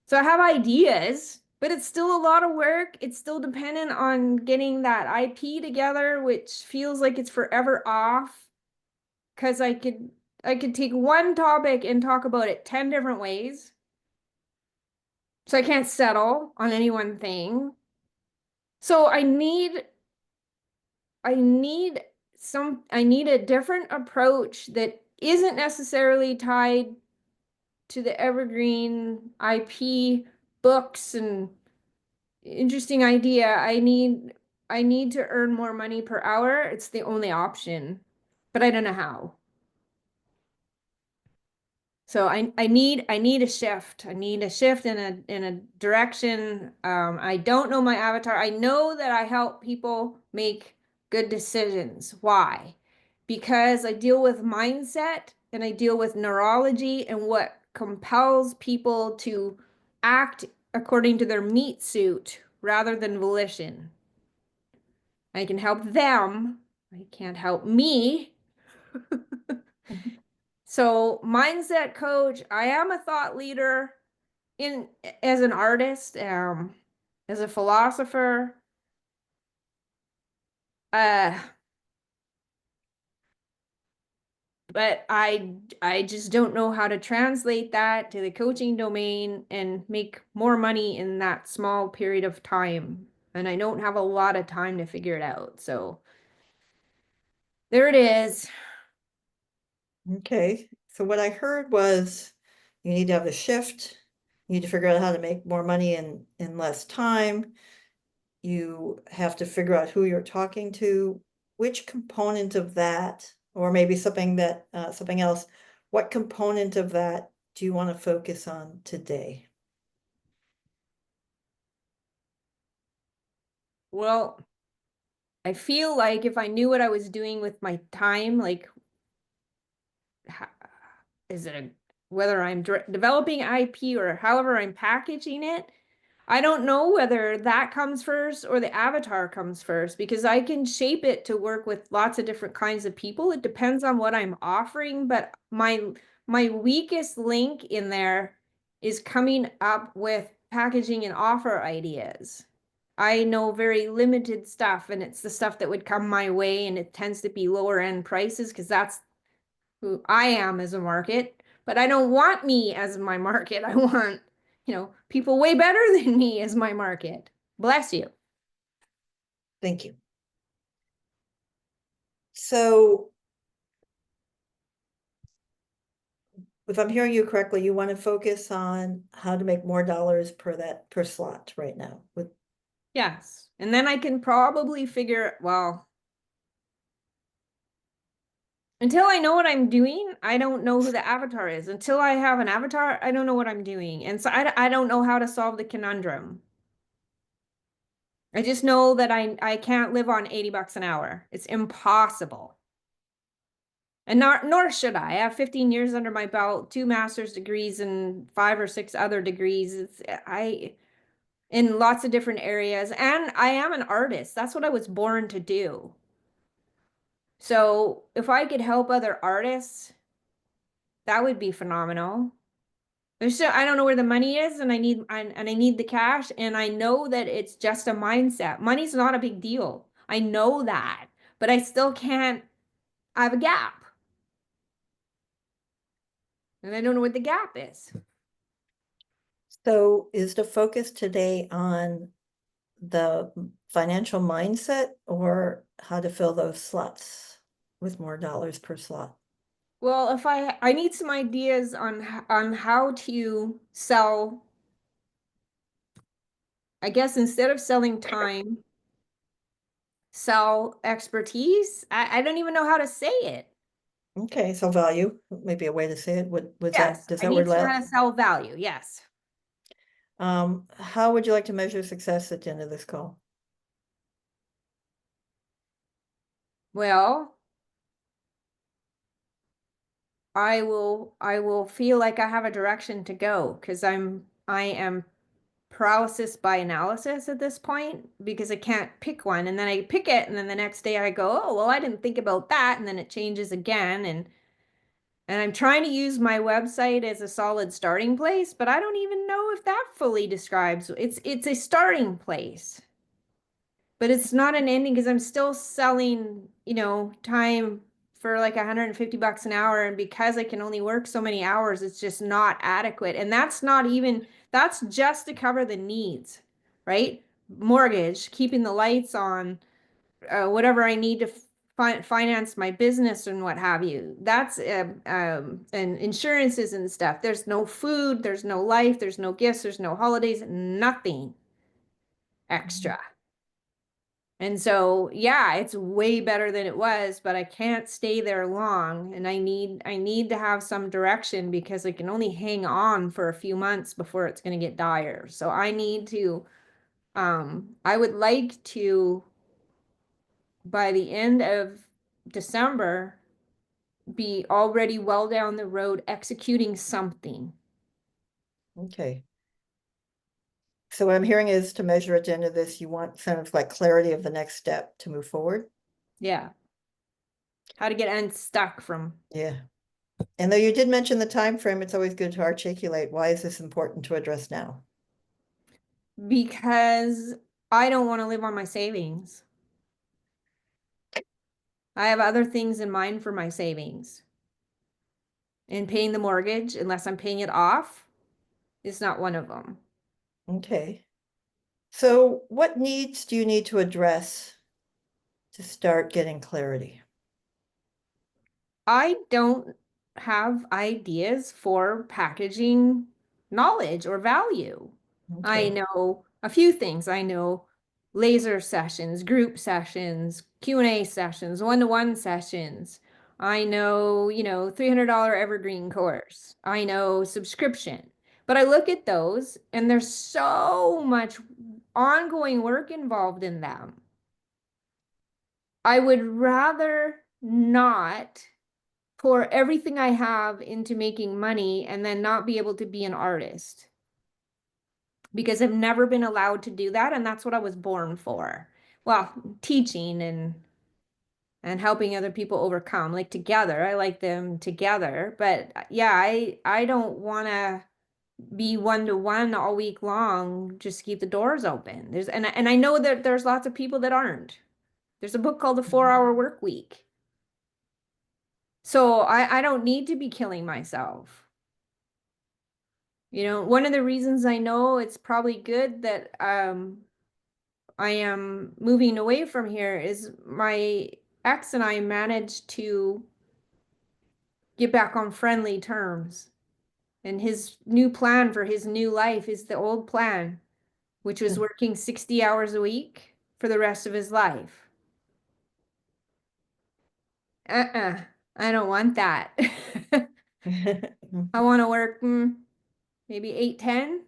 So I have ideas, but it's still a lot of work. It's still dependent on getting that IP together, which feels like it's forever off. Because I could take one topic and talk about it 10 different ways. So I can't settle on any one thing. So I need a different approach that isn't necessarily tied to the evergreen IP books and interesting idea. I need to earn more money per hour. It's the only option, but I don't know how. So I need a shift. I need a shift in a direction. I don't know my avatar. I know that I help people make good decisions. Why? Because I deal with mindset and I deal with neurology and what compels people to act according to their meat suit rather than volition. I can help them. I can't help me. So mindset coach, I am a thought leader as an artist, as a philosopher. But I just don't know how to translate that to the coaching domain and make more money in that small period of time. And I don't have a lot of time to figure it out. So there it is. Okay, so what I heard was you need to have a shift. You need to figure out how to make more money in less time. You have to figure out who you're talking to, which component of that, or maybe something else, what component of that do you want to focus on today? Well, I feel like if I knew what I was doing with my time, like, is it whether I'm developing IP or however I'm packaging it, I don't know whether that comes first or the avatar comes first, because I can shape it to work with lots of different kinds of people. It depends on what I'm offering, but my weakest link in there is coming up with packaging and offer ideas. I know very limited stuff, and it's the stuff that would come my way, and it tends to be lower end prices because that's who I am as a market. But I don't want me as my market. I want, people way better than me as my market. Bless you. Thank you. So if I'm hearing you correctly, you want to focus on how to make more dollars per slot right now with Yes. And then I can probably figure, well, until I know what I'm doing, I don't know who the avatar is. Until I have an avatar, I don't know what I'm doing. And so I don't know how to solve the conundrum. I just know that I can't live on 80 bucks an hour. It's impossible. And nor should I. I have 15 years under my belt, 2 master's degrees and 5 or 6 other degrees. In lots of different areas. And I am an artist. That's what I was born to do. So if I could help other artists, that would be phenomenal. I don't know where the money is, and I need the cash, and I know that it's just a mindset. Money's not a big deal. I know that, but I still can't. I have a gap, and I don't know what the gap is. So is the focus today on the financial mindset or how to fill those slots with more dollars per slot? Well, if I need some ideas on how to sell, I guess instead of selling time, sell expertise. I don't even know how to say it. Okay, so value, maybe a way to say it. Was Yes, that, does I that need word to know how last? to sell value. Yes. How would you like to measure success at the end of this call? Well, I will feel like I have a direction to go because I am paralysis by analysis at this point because I can't pick one, and then I pick it and then the next day I go, oh well, I didn't think about that, and then it changes again, and I'm trying to use my website as a solid starting place, but I don't even know if that fully describes it's a starting place. But it's not an ending because I'm still selling, time for like 150 bucks an hour. And because I can only work so many hours, it's just not adequate. And that's just to cover the needs, right? Mortgage, keeping the lights on, whatever I need to finance my business and what have you. That's and insurances and stuff. There's no food, there's no life, there's no gifts, there's no holidays, nothing extra. And so, yeah, it's way better than it was, but I can't stay there long, and I need to have some direction because I can only hang on for a few months before it's going to get dire. So I need to I would like to by the end of December be already well down the road executing something. Okay. So what I'm hearing is to measure at the end of this, you want kind of like clarity of the next step to move forward. Yeah. How to get unstuck from. Yeah. And though you did mention the time frame, it's always good to articulate why is this important to address now? Because I don't want to live on my savings. I have other things in mind for my savings. And paying the mortgage, unless I'm paying it off, is not one of them. Okay. So what needs do you need to address to start getting clarity? I don't have ideas for packaging knowledge or value. I Okay. know a few things. I know laser sessions, group sessions, Q&A sessions, one-to-one sessions. I know, $300 evergreen course. I know subscription. But I look at those and there's so much ongoing work involved in them. I would rather not pour everything I have into making money and then not be able to be an artist because I've never been allowed to do that, and that's what I was born for. Well, teaching and helping other people overcome, like together. I like them together, but yeah, I don't want to be one-to-one all week long just to keep the doors open. And I know that there's lots of people that aren't. There's a book called The 4 Hour Work Week. So I don't need to be killing myself. One of the reasons I know it's probably good that I am moving away from here is my ex and I managed to get back on friendly terms. And his new plan for his new life is the old plan, which was working 60 hours a week for the rest of his life. I don't want that. I want to work maybe 8, 10.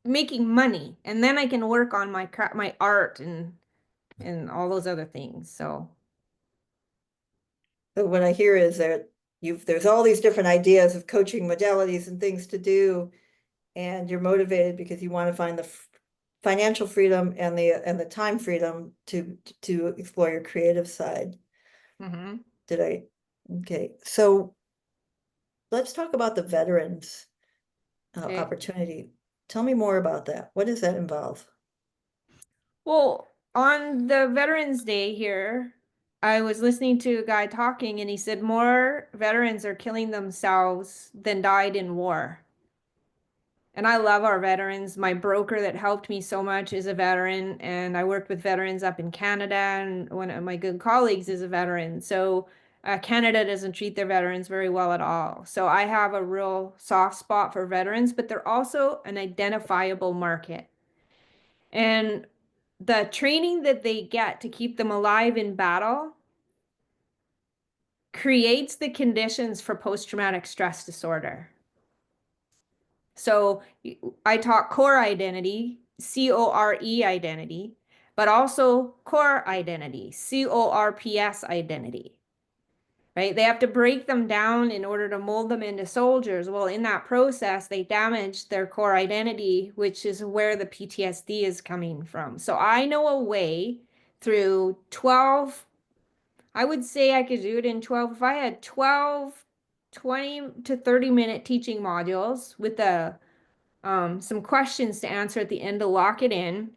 making money, and then I can work on my art and all those other things. So But what I hear is that there's all these different ideas of coaching modalities and things to do, and you're motivated because you want to find the financial freedom and the time freedom to explore your creative side. Okay, so let's talk about the veterans Okay. opportunity. Tell me more about that. What does that involve? Well, on the Veterans Day here, I was listening to a guy talking, and he said more veterans are killing themselves than died in war. And I love our veterans. My broker that helped me so much is a veteran, and I worked with veterans up in Canada, and one of my good colleagues is a veteran. So Canada doesn't treat their veterans very well at all. So I have a real soft spot for veterans, but they're also an identifiable market. And the training that they get to keep them alive in battle creates the conditions for post-traumatic stress disorder. So I taught core identity, CORE identity, but also core identity, CORPS identity, right? They have to break them down in order to mold them into soldiers. Well, in that process, they damage their core identity, which is where the PTSD is coming from. So I know a way through 12, I would say I could do it in 12. If I had 12, 20 to 30-minute teaching modules with some questions to answer at the end to lock it in,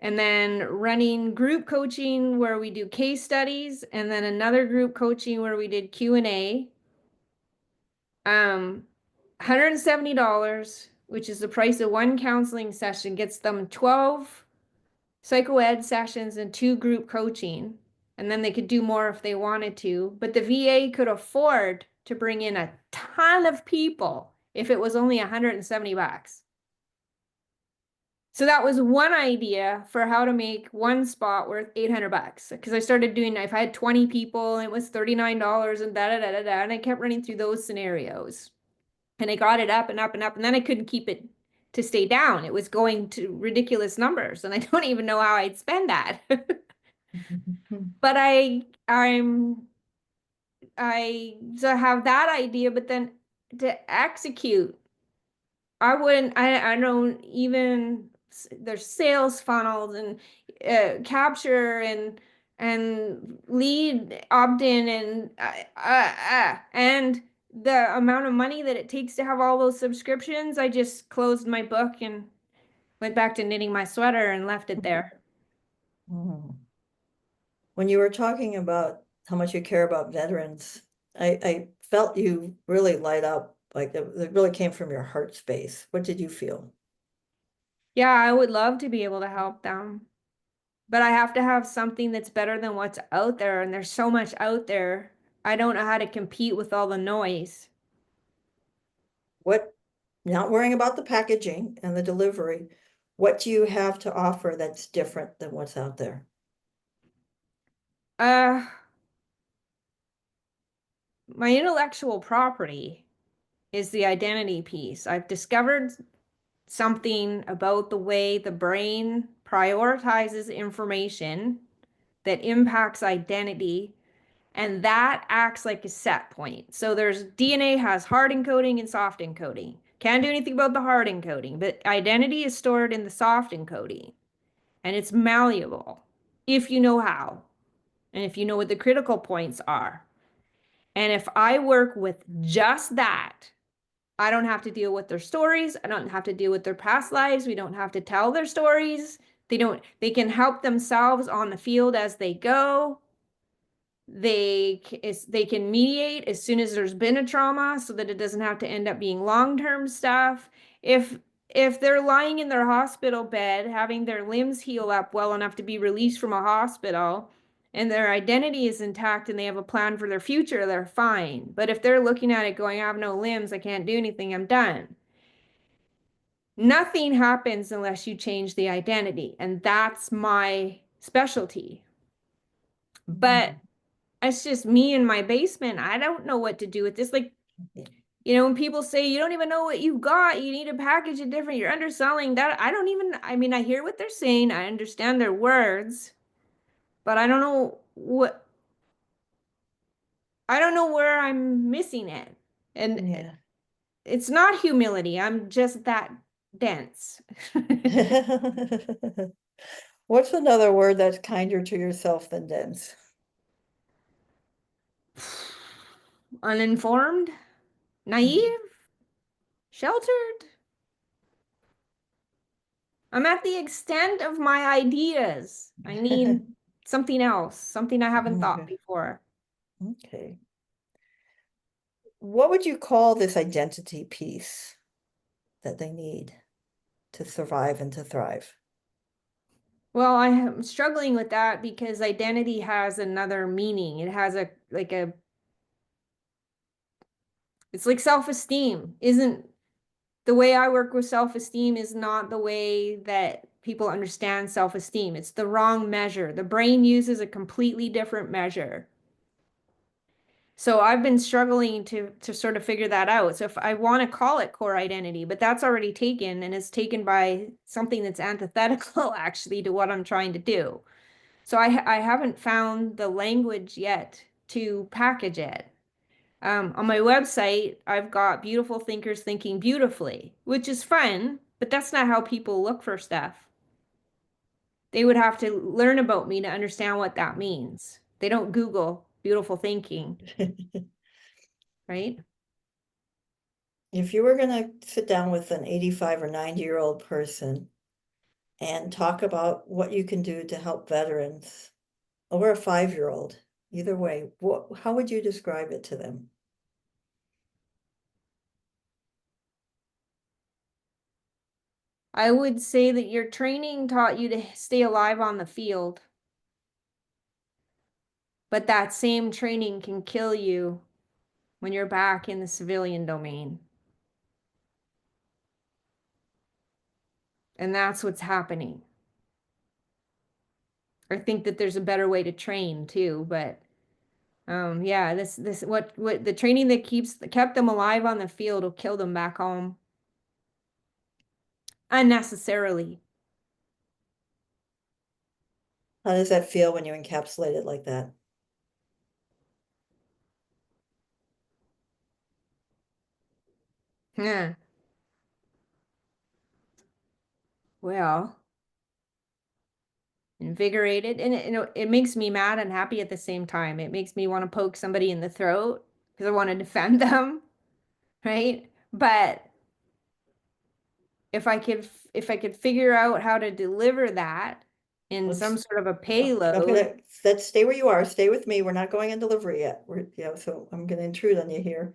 and then running group coaching where we do case studies, and then another group coaching where we did Q&A. $170, which is the price of one counseling session, gets them 12 psychoed sessions and 2 group coaching. And then they could do more if they wanted to. But the VA could afford to bring in a ton of people if it was only $170. So that was one idea for how to make one spot worth $800. Because I started doing, if I had 20 people, it was $39 and da da da da da. And I kept running through those scenarios. And I got it up and up and up. And then I couldn't keep it to stay down. It was going to ridiculous numbers. And I don't even know how I'd spend that. But I have that idea, but then to execute, I don't even, there's sales funnels and capture and lead opt-in and the amount of money that it takes to have all those subscriptions. I just closed my book and went back to knitting my sweater and left it there. When you were talking about how much you care about veterans, I felt you really light up, like it really came from your heart space. What did you feel? Yeah, I would love to be able to help them, but I have to have something that's better than what's out there. And there's so much out there. I don't know how to compete with all the noise. Not worrying about the packaging and the delivery, what do you have to offer that's different than what's out there? My intellectual property is the identity piece. I've discovered something about the way the brain prioritizes information that impacts identity, and that acts like a set point. So there's DNA has hard encoding and soft encoding. Can't do anything about the hard encoding, but identity is stored in the soft encoding, and it's malleable if you know how, and if you know what the critical points are. And if I work with just that, I don't have to deal with their stories. I don't have to deal with their past lives. We don't have to tell their stories. They can help themselves on the field as they go. They can mediate as soon as there's been a trauma so that it doesn't have to end up being long-term stuff. If they're lying in their hospital bed, having their limbs heal up well enough to be released from a hospital, and their identity is intact and they have a plan for their future, they're fine. But if they're looking at it going, I have no limbs, I can't do anything, I'm done. Nothing happens unless you change the identity, and that's my specialty. But it's just me in my basement. I don't know what to do with this. Like, You know, when people say you don't even know what you've got, you need to package it different, you're underselling that. I mean, I hear what they're saying, I understand their words, but I don't know where I'm missing it. And Yeah. it's not humility, I'm just that dense. What's another word that's kinder to yourself than dense? Uninformed, naive, sheltered. I'm at the extent of my ideas. I need something else, something I haven't thought Okay. before. Okay. What would you call this identity piece that they need to survive and to thrive? Well, I am struggling with that because identity has another meaning. It has it's like self-esteem. Isn't the way I work with self-esteem is not the way that people understand self-esteem. It's the wrong measure. The brain uses a completely different measure. So I've been struggling to sort of figure that out. So if I want to call it core identity, but that's already taken and it's taken by something that's antithetical actually to what I'm trying to do. So I haven't found the language yet to package it. On my website, I've got beautiful thinkers thinking beautifully, which is fun, but that's not how people look for stuff. They would have to learn about me to understand what that means. They don't Google beautiful thinking, right? If you were going to sit down with an 85 or 90-year-old person and talk about what you can do to help veterans, or a 5-year-old, either way, how would you describe it to them? I would say that your training taught you to stay alive on the field, but that same training can kill you when you're back in the civilian domain. And that's what's happening. I think that there's a better way to train too, but yeah, this what the training that kept them alive on the field will kill them back home unnecessarily. How does that feel when you encapsulate it like that? Yeah. Well, invigorated, and it makes me mad and happy at the same time. It makes me want to poke somebody in the throat because I want to defend them, right? But if I could figure out how to deliver that in Let's- some sort of a I'm payload. let's stay where you are. Stay with me. We're not going in delivery yet. So I'm going to intrude on you here.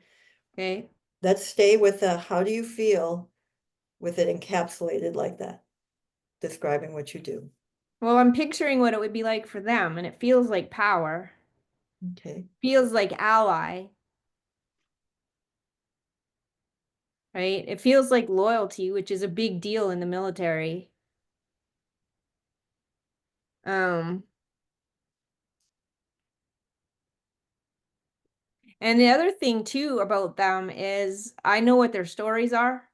Okay. Let's stay with how do you feel with it encapsulated like that, describing what you do. Well, I'm picturing what it would be like for them, and it feels like power, Okay. feels like ally, right? It feels like loyalty, which is a big deal in the military. Um, and the other thing too about them is I know what their stories are,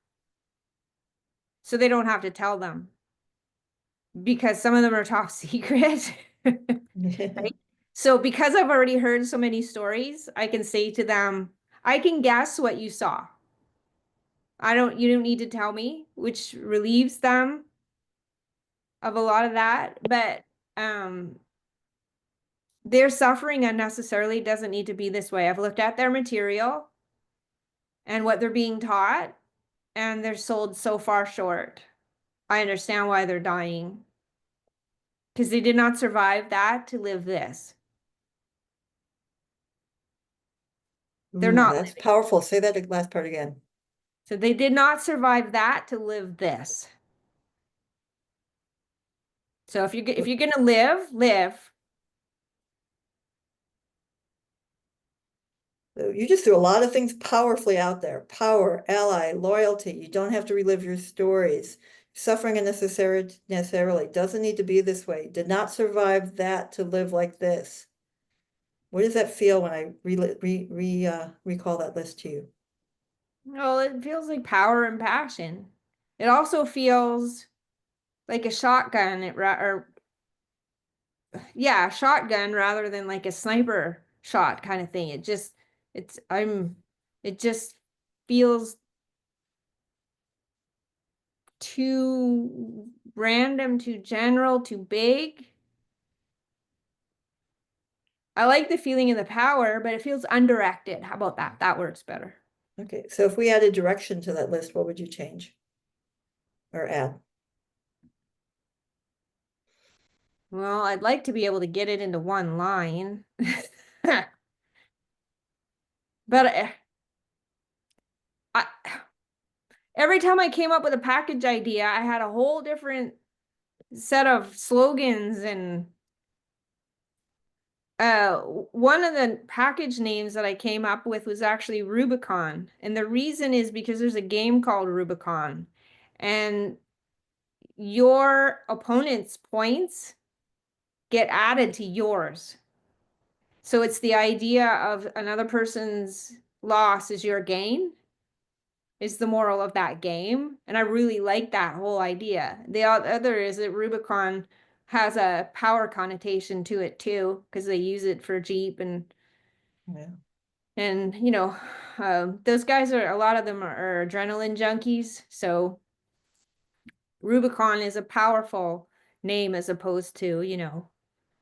so they don't have to tell them because some of them are top secret. Right? So because I've already heard so many stories, I can say to them, I can guess what you saw. You don't need to tell me, which relieves them of a lot of that, but their suffering unnecessarily doesn't need to be this way. I've looked at their material and what they're being taught, and they're sold so far short. I understand why they're dying because they did not survive that to live this. They're Ooh, not that's living. powerful. Say that last part again. So they did not survive that to live this. So if you're gonna live, live. So you just threw a lot of things powerfully out there. Power, ally, loyalty. You don't have to relive your stories. Suffering necessarily doesn't need to be this way. Did not survive that to live like this. What does that feel when I recall that list to you? Well, it feels like power and passion. It also feels like a shotgun, or yeah, a shotgun rather than like a sniper shot kind of thing. It's it just feels too random, too general, too big. I like the feeling of the power, but it feels undirected. How about that? That works better. Okay, so if we added direction to that list, what would you change? Or add? Well, I'd like to be able to get it into one line. But I, every time I came up with a package idea, I had a whole different set of slogans. And one of the package names that I came up with was actually Rubicon. And the reason is because there's a game called Rubicon, and your opponent's points get added to yours. So it's the idea of another person's loss is your gain, is the moral of that game. And I really like that whole idea. The other is that Rubicon has a power connotation to it too, because they use it for Jeep Yeah. and those guys are, a lot of them are adrenaline junkies. So Rubicon is a powerful name as opposed to,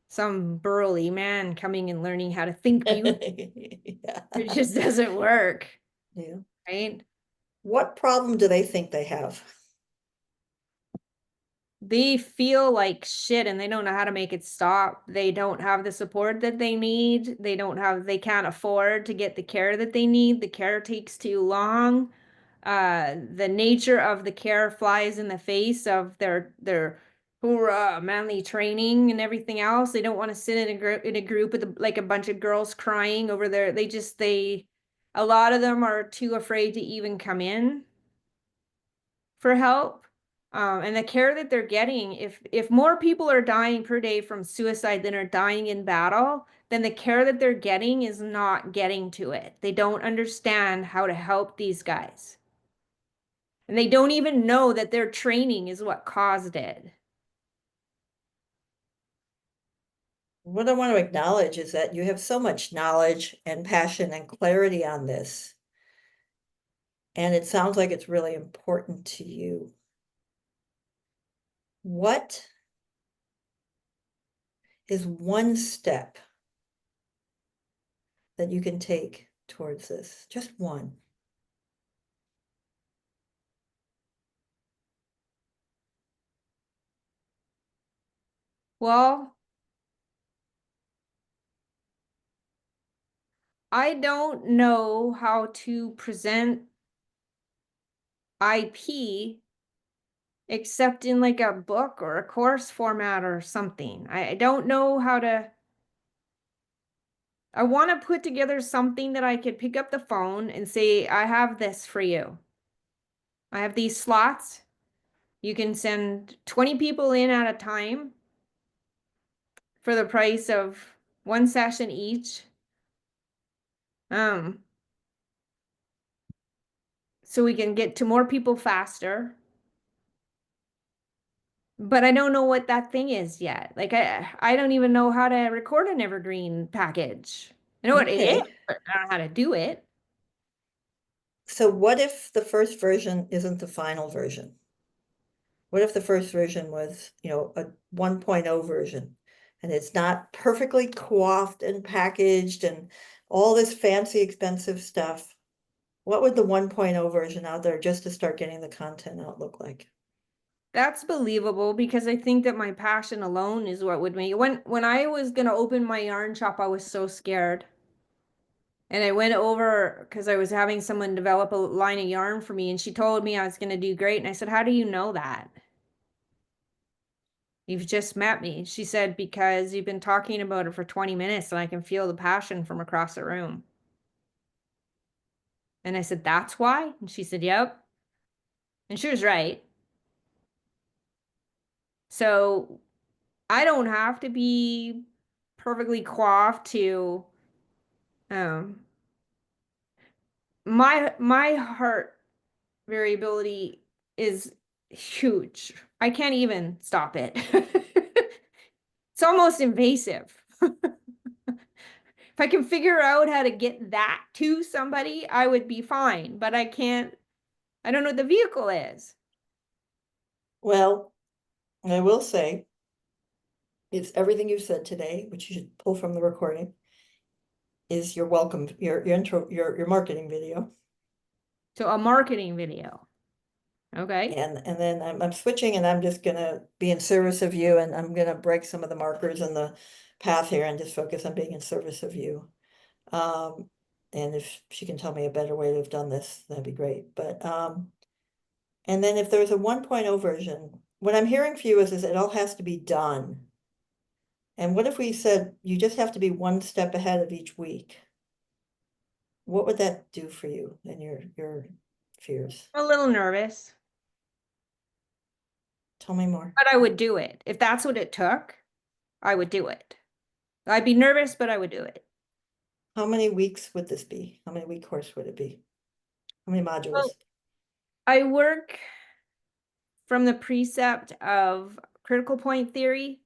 some burly man coming and learning how to think beautifully. Yeah. It just doesn't work, Yeah. right? What problem do they think they have? They feel like shit and they don't know how to make it stop. They don't have the support that they need. They can't afford to get the care that they need. The care takes too long. The nature of the care flies in the face of their hoorah, manly training and everything else. They don't want to sit in a group with like a bunch of girls crying over there. A lot of them are too afraid to even come in for help. And the care that they're getting, if more people are dying per day from suicide than are dying in battle, then the care that they're getting is not getting to it. They don't understand how to help these guys. And they don't even know that their training is what caused it. What I want to acknowledge is that you have so much knowledge and passion and clarity on this. And it sounds like it's really important to you. What is one step that you can take towards this? Just one. Well, I don't know how to present IP except in like a book or a course format or something. I don't know how to. I want to put together something that I could pick up the phone and say, I have this for you. I have these slots. You can send 20 people in at a time for the price of one session each. Um, so we can get to more people faster. But I don't know what that thing is yet. Like I don't even know how to record an evergreen package. I know what it is, Okay. but I don't know how to do it. So what if the first version isn't the final version? What if the first version was, a 1.0 version and it's not perfectly coiffed and packaged and all this fancy, expensive stuff? What would the 1.0 version out there just to start getting the content out look like? That's believable because I think that my passion alone is what would make when I was gonna open my yarn shop, I was so scared. And I went over because I was having someone develop a line of yarn for me, and she told me I was gonna do great. And I said, how do you know that? You've just met me. She said, because you've been talking about it for 20 minutes and I can feel the passion from across the room. And I said, that's why? And she said, yep. And she was right. So I don't have to be perfectly coiffed to um my heart variability is huge. I can't even stop it. It's almost invasive. If I can figure out how to get that to somebody, I would be fine, but I can't. I don't know what the vehicle is. Well, I will say, it's everything you said today, which you should pull from the recording, is your welcome, your intro, your marketing video. So a marketing video. Okay. And then I'm switching and I'm just gonna be in service of you, and I'm gonna break some of the markers in the path here and just focus on being in service of you. And if she can tell me a better way to have done this, that'd be great. But and then if there's a 1.0 version, what I'm hearing for you is it all has to be done. And what if we said you just have to be one step ahead of each week? What would that do for you and your fears? I'm a little nervous, Tell me more. but I would do it. If that's what it took, I would do it. I'd be nervous, but I would do it. How many weeks would this be? How many week course would it be? How many modules? Well, I work from the precept of critical point theory.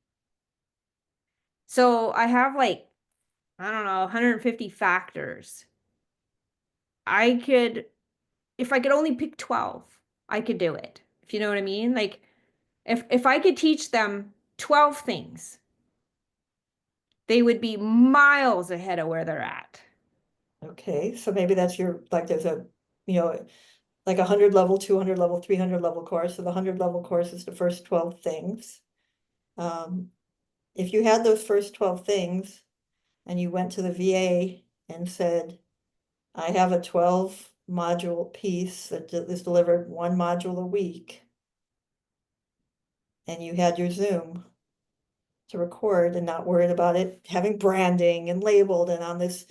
So I have like, I don't know, 150 factors. I could, if I could only pick 12, I could do it. If you know what I mean? Like if I could teach them 12 things, they would be miles ahead of where they're at. Okay, so maybe that's your, like there's a, like 100 level, 200 level, 300 level course. So the 100 level course is the first 12 things. If you had those first 12 things and you went to the VA and said, I have a 12 module piece that is delivered one module a week, and you had your Zoom to record and not worried about it having branding and labeled and on this,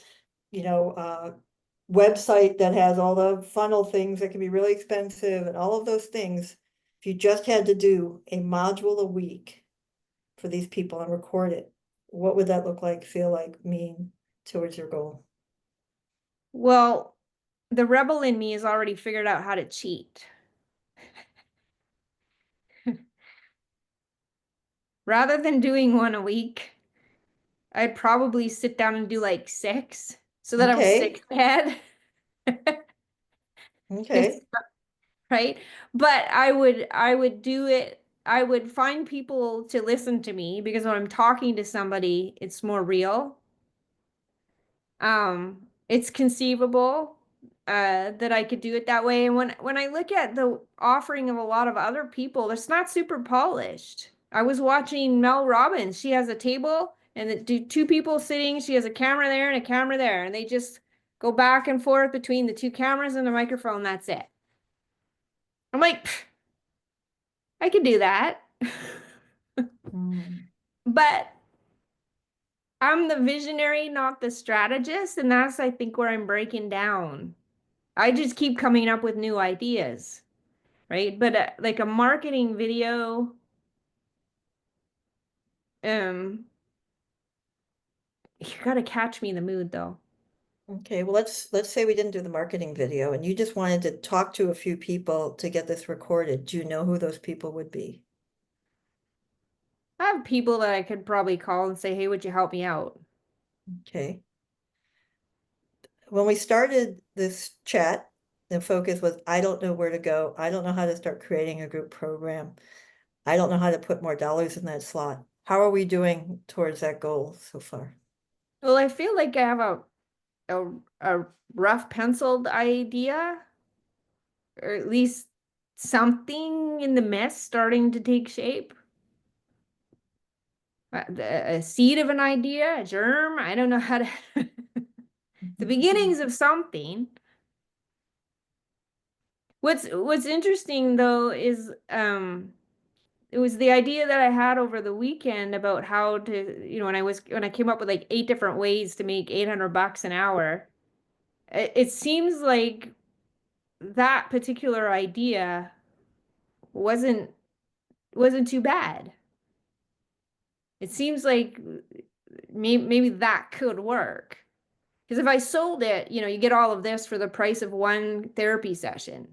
website that has all the funnel things that can be really expensive and all of those things. If you just had to do a module a week for these people and record it, what would that look like, feel like, mean towards your goal? Well, the rebel in me has already figured out how to cheat. Rather than doing one a week, I'd probably sit down and do like 6 so that I'm Okay. sick ahead. Okay, Right? But I would do it. I would find people to listen to me because when I'm talking to somebody, it's more real. It's conceivable that I could do it that way. And when I look at the offering of a lot of other people, it's not super polished. I was watching Mel Robbins. She has a table and the two people sitting. She has a camera there and a camera there, and they just go back and forth between the two cameras and the microphone. That's it. I'm like, I could do that. But I'm the visionary, not the strategist, and that's I think where I'm breaking down. I just keep coming up with new ideas, right? But like a marketing video, um, you gotta catch me in the mood though. okay, well, let's say we didn't do the marketing video and you just wanted to talk to a few people to get this recorded. Do you know who those people would be? I have people that I could probably call and say, "Hey, would you help me out?" Okay. When we started this chat, the focus was, I don't know where to go. I don't know how to start creating a group program. I don't know how to put more dollars in that slot. How are we doing towards that goal so far? Well, I feel like I have a rough penciled idea, or at least something in the mess starting to take shape. A seed of an idea, a germ. I don't know how to. The beginnings of something. What's interesting though is it was the idea that I had over the weekend about how to, when I came up with like 8 different ways to make $800 an hour. It seems like that particular idea wasn't wasn't too bad. It seems like maybe that could work. Because if I sold it, you get all of this for the price of one therapy session.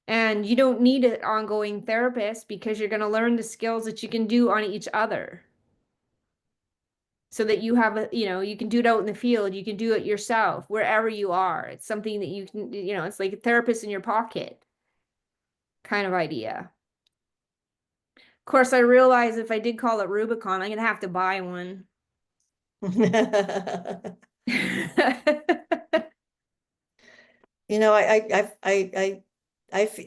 And you don't need an ongoing therapist because you're going to learn the skills that you can do on each other. So that you have you can do it out in the field, you can do it yourself, wherever you are. It's something that you can, it's like a therapist in your pocket kind of idea. Of course, I realize if I did call it Rubicon, I'm gonna have to buy one. You know,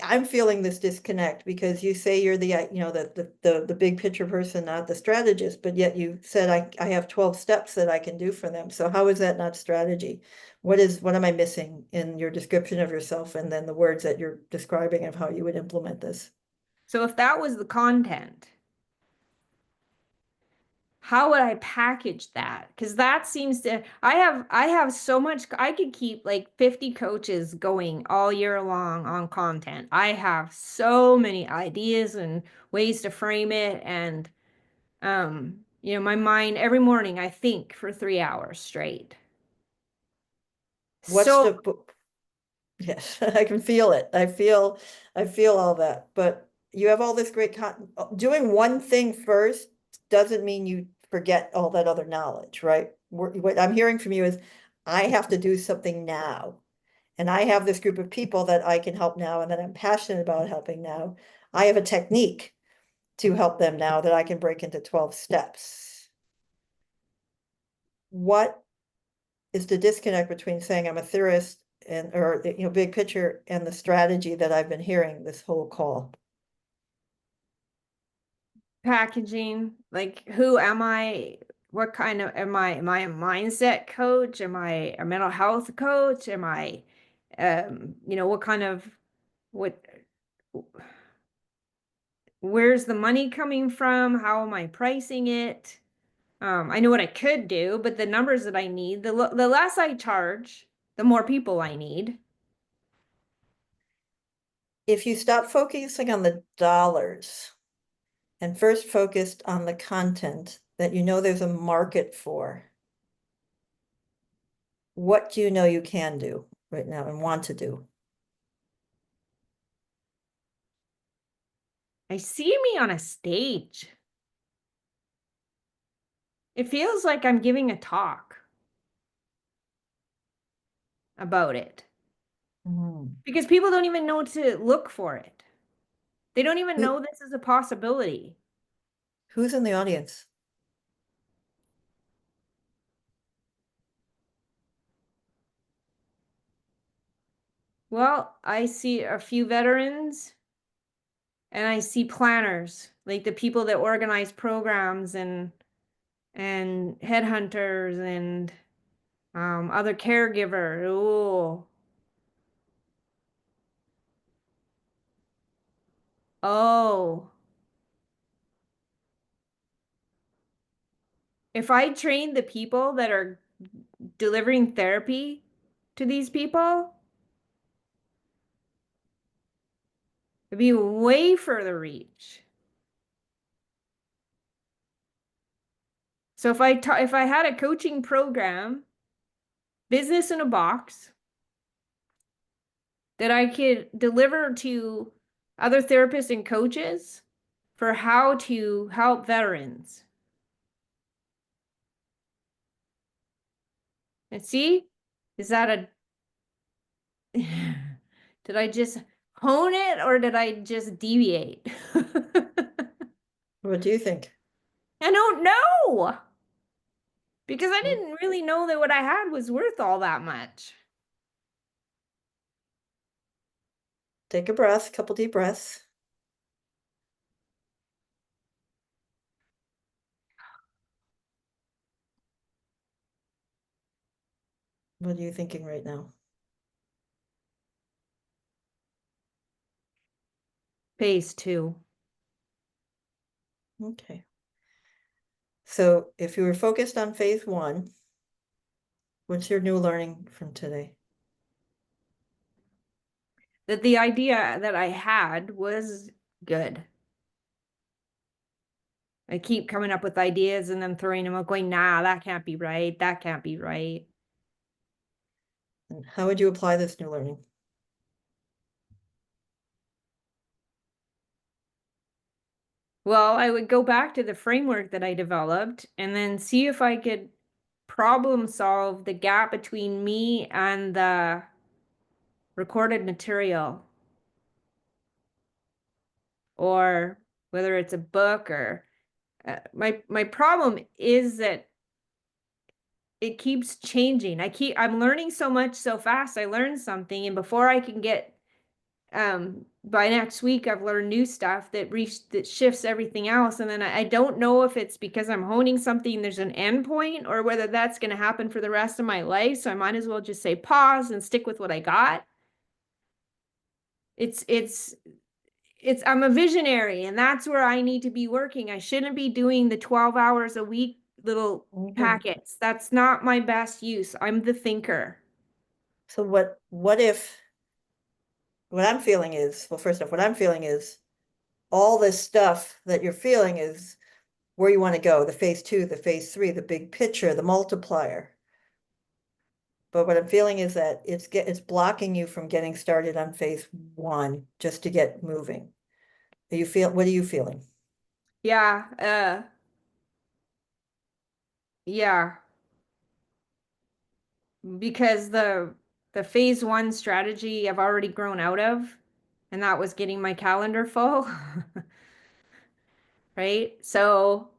I'm feeling this disconnect because you say you're the, the big picture person, not the strategist, but yet you said I have 12 steps that I can do for them. So how is that not strategy? What am I missing in your description of yourself and then the words that you're describing of how you would implement this? So if that was the content, how would I package that? Because that seems to, I have so much, I could keep like 50 coaches going all year long on content. I have so many ideas and ways to frame it. And, my mind every morning, I think for 3 hours straight. What's So the book? Yes, I can feel it. I feel all that, but you have all this great doing one thing first doesn't mean you forget all that other knowledge, right? What I'm hearing from you is I have to do something now. And I have this group of people that I can help now and that I'm passionate about helping now. I have a technique to help them now that I can break into 12 steps. What is the disconnect between saying I'm a theorist or big picture and the strategy that I've been hearing this whole call? packaging, like who am I? What kind of am I a mindset coach? Am I a mental health coach? Am I what kind of what where's the money coming from? How am I pricing it? I know what I could do, but the numbers that I need, the less I charge, the more people I need. If you stop focusing on the dollars and first focused on the content that there's a market for, what do you know you can do right now and want to do? I see me on a stage. It feels like I'm giving a talk about it. Because people don't even know to look for it. They don't even know this is a possibility. Who's in the audience? Well, I see a few veterans and I see planners, like the people that organize programs and headhunters and other caregiver. Ooh. Oh. If I train the people that are delivering therapy to these people, it'd be way further reach. So if I had a coaching program, business in a box, that I could deliver to other therapists and coaches for how to help veterans. And see, is that a did I just hone it or did I just deviate? What do you think? I don't know. Because I didn't really know that what I had was worth all that much. Take a breath, couple deep breaths. What are you thinking right now? Phase 2. Okay. So if you were focused on phase 1, what's your new learning from today? That the idea that I had was good. I keep coming up with ideas and then throwing them out, going, nah, that can't be right. That can't be right. And how would you apply this new learning? Well, I would go back to the framework that I developed and then see if I could problem solve the gap between me and the recorded material, or whether it's a book or my problem is that it keeps changing. I'm learning so much so fast. I learned something, and before I can get by next week I've learned new stuff that shifts everything else. And then I don't know if it's because I'm honing something, there's an end point, or whether that's going to happen for the rest of my life. So I might as well just say pause and stick with what I got. It's I'm a visionary, and that's where I need to be working. I shouldn't be doing the 12 hours a week little packets. That's not my best use. I'm the thinker. So what if, what I'm feeling is, well, first off, what I'm feeling is all this stuff that you're feeling is where you want to go, the phase 2, the phase 3, the big picture, the multiplier. But what I'm feeling is that it's blocking you from getting started on phase 1 just to get moving. What are you feeling? Yeah, yeah. Because the phase 1 strategy I've already grown out of, and that was getting my calendar full. Right? So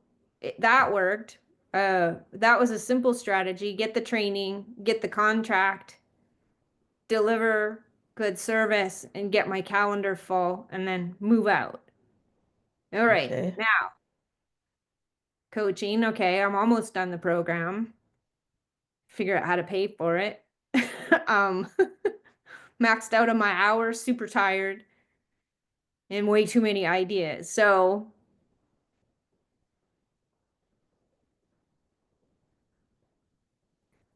that worked. That was a simple strategy. Get the training, get the contract, deliver good service, and get my calendar full, and then move out. All right. Okay. Now, coaching. Okay, I'm almost done the program. Figure out how to pay for it. um, maxed out on my hours, super tired, and way too many ideas. So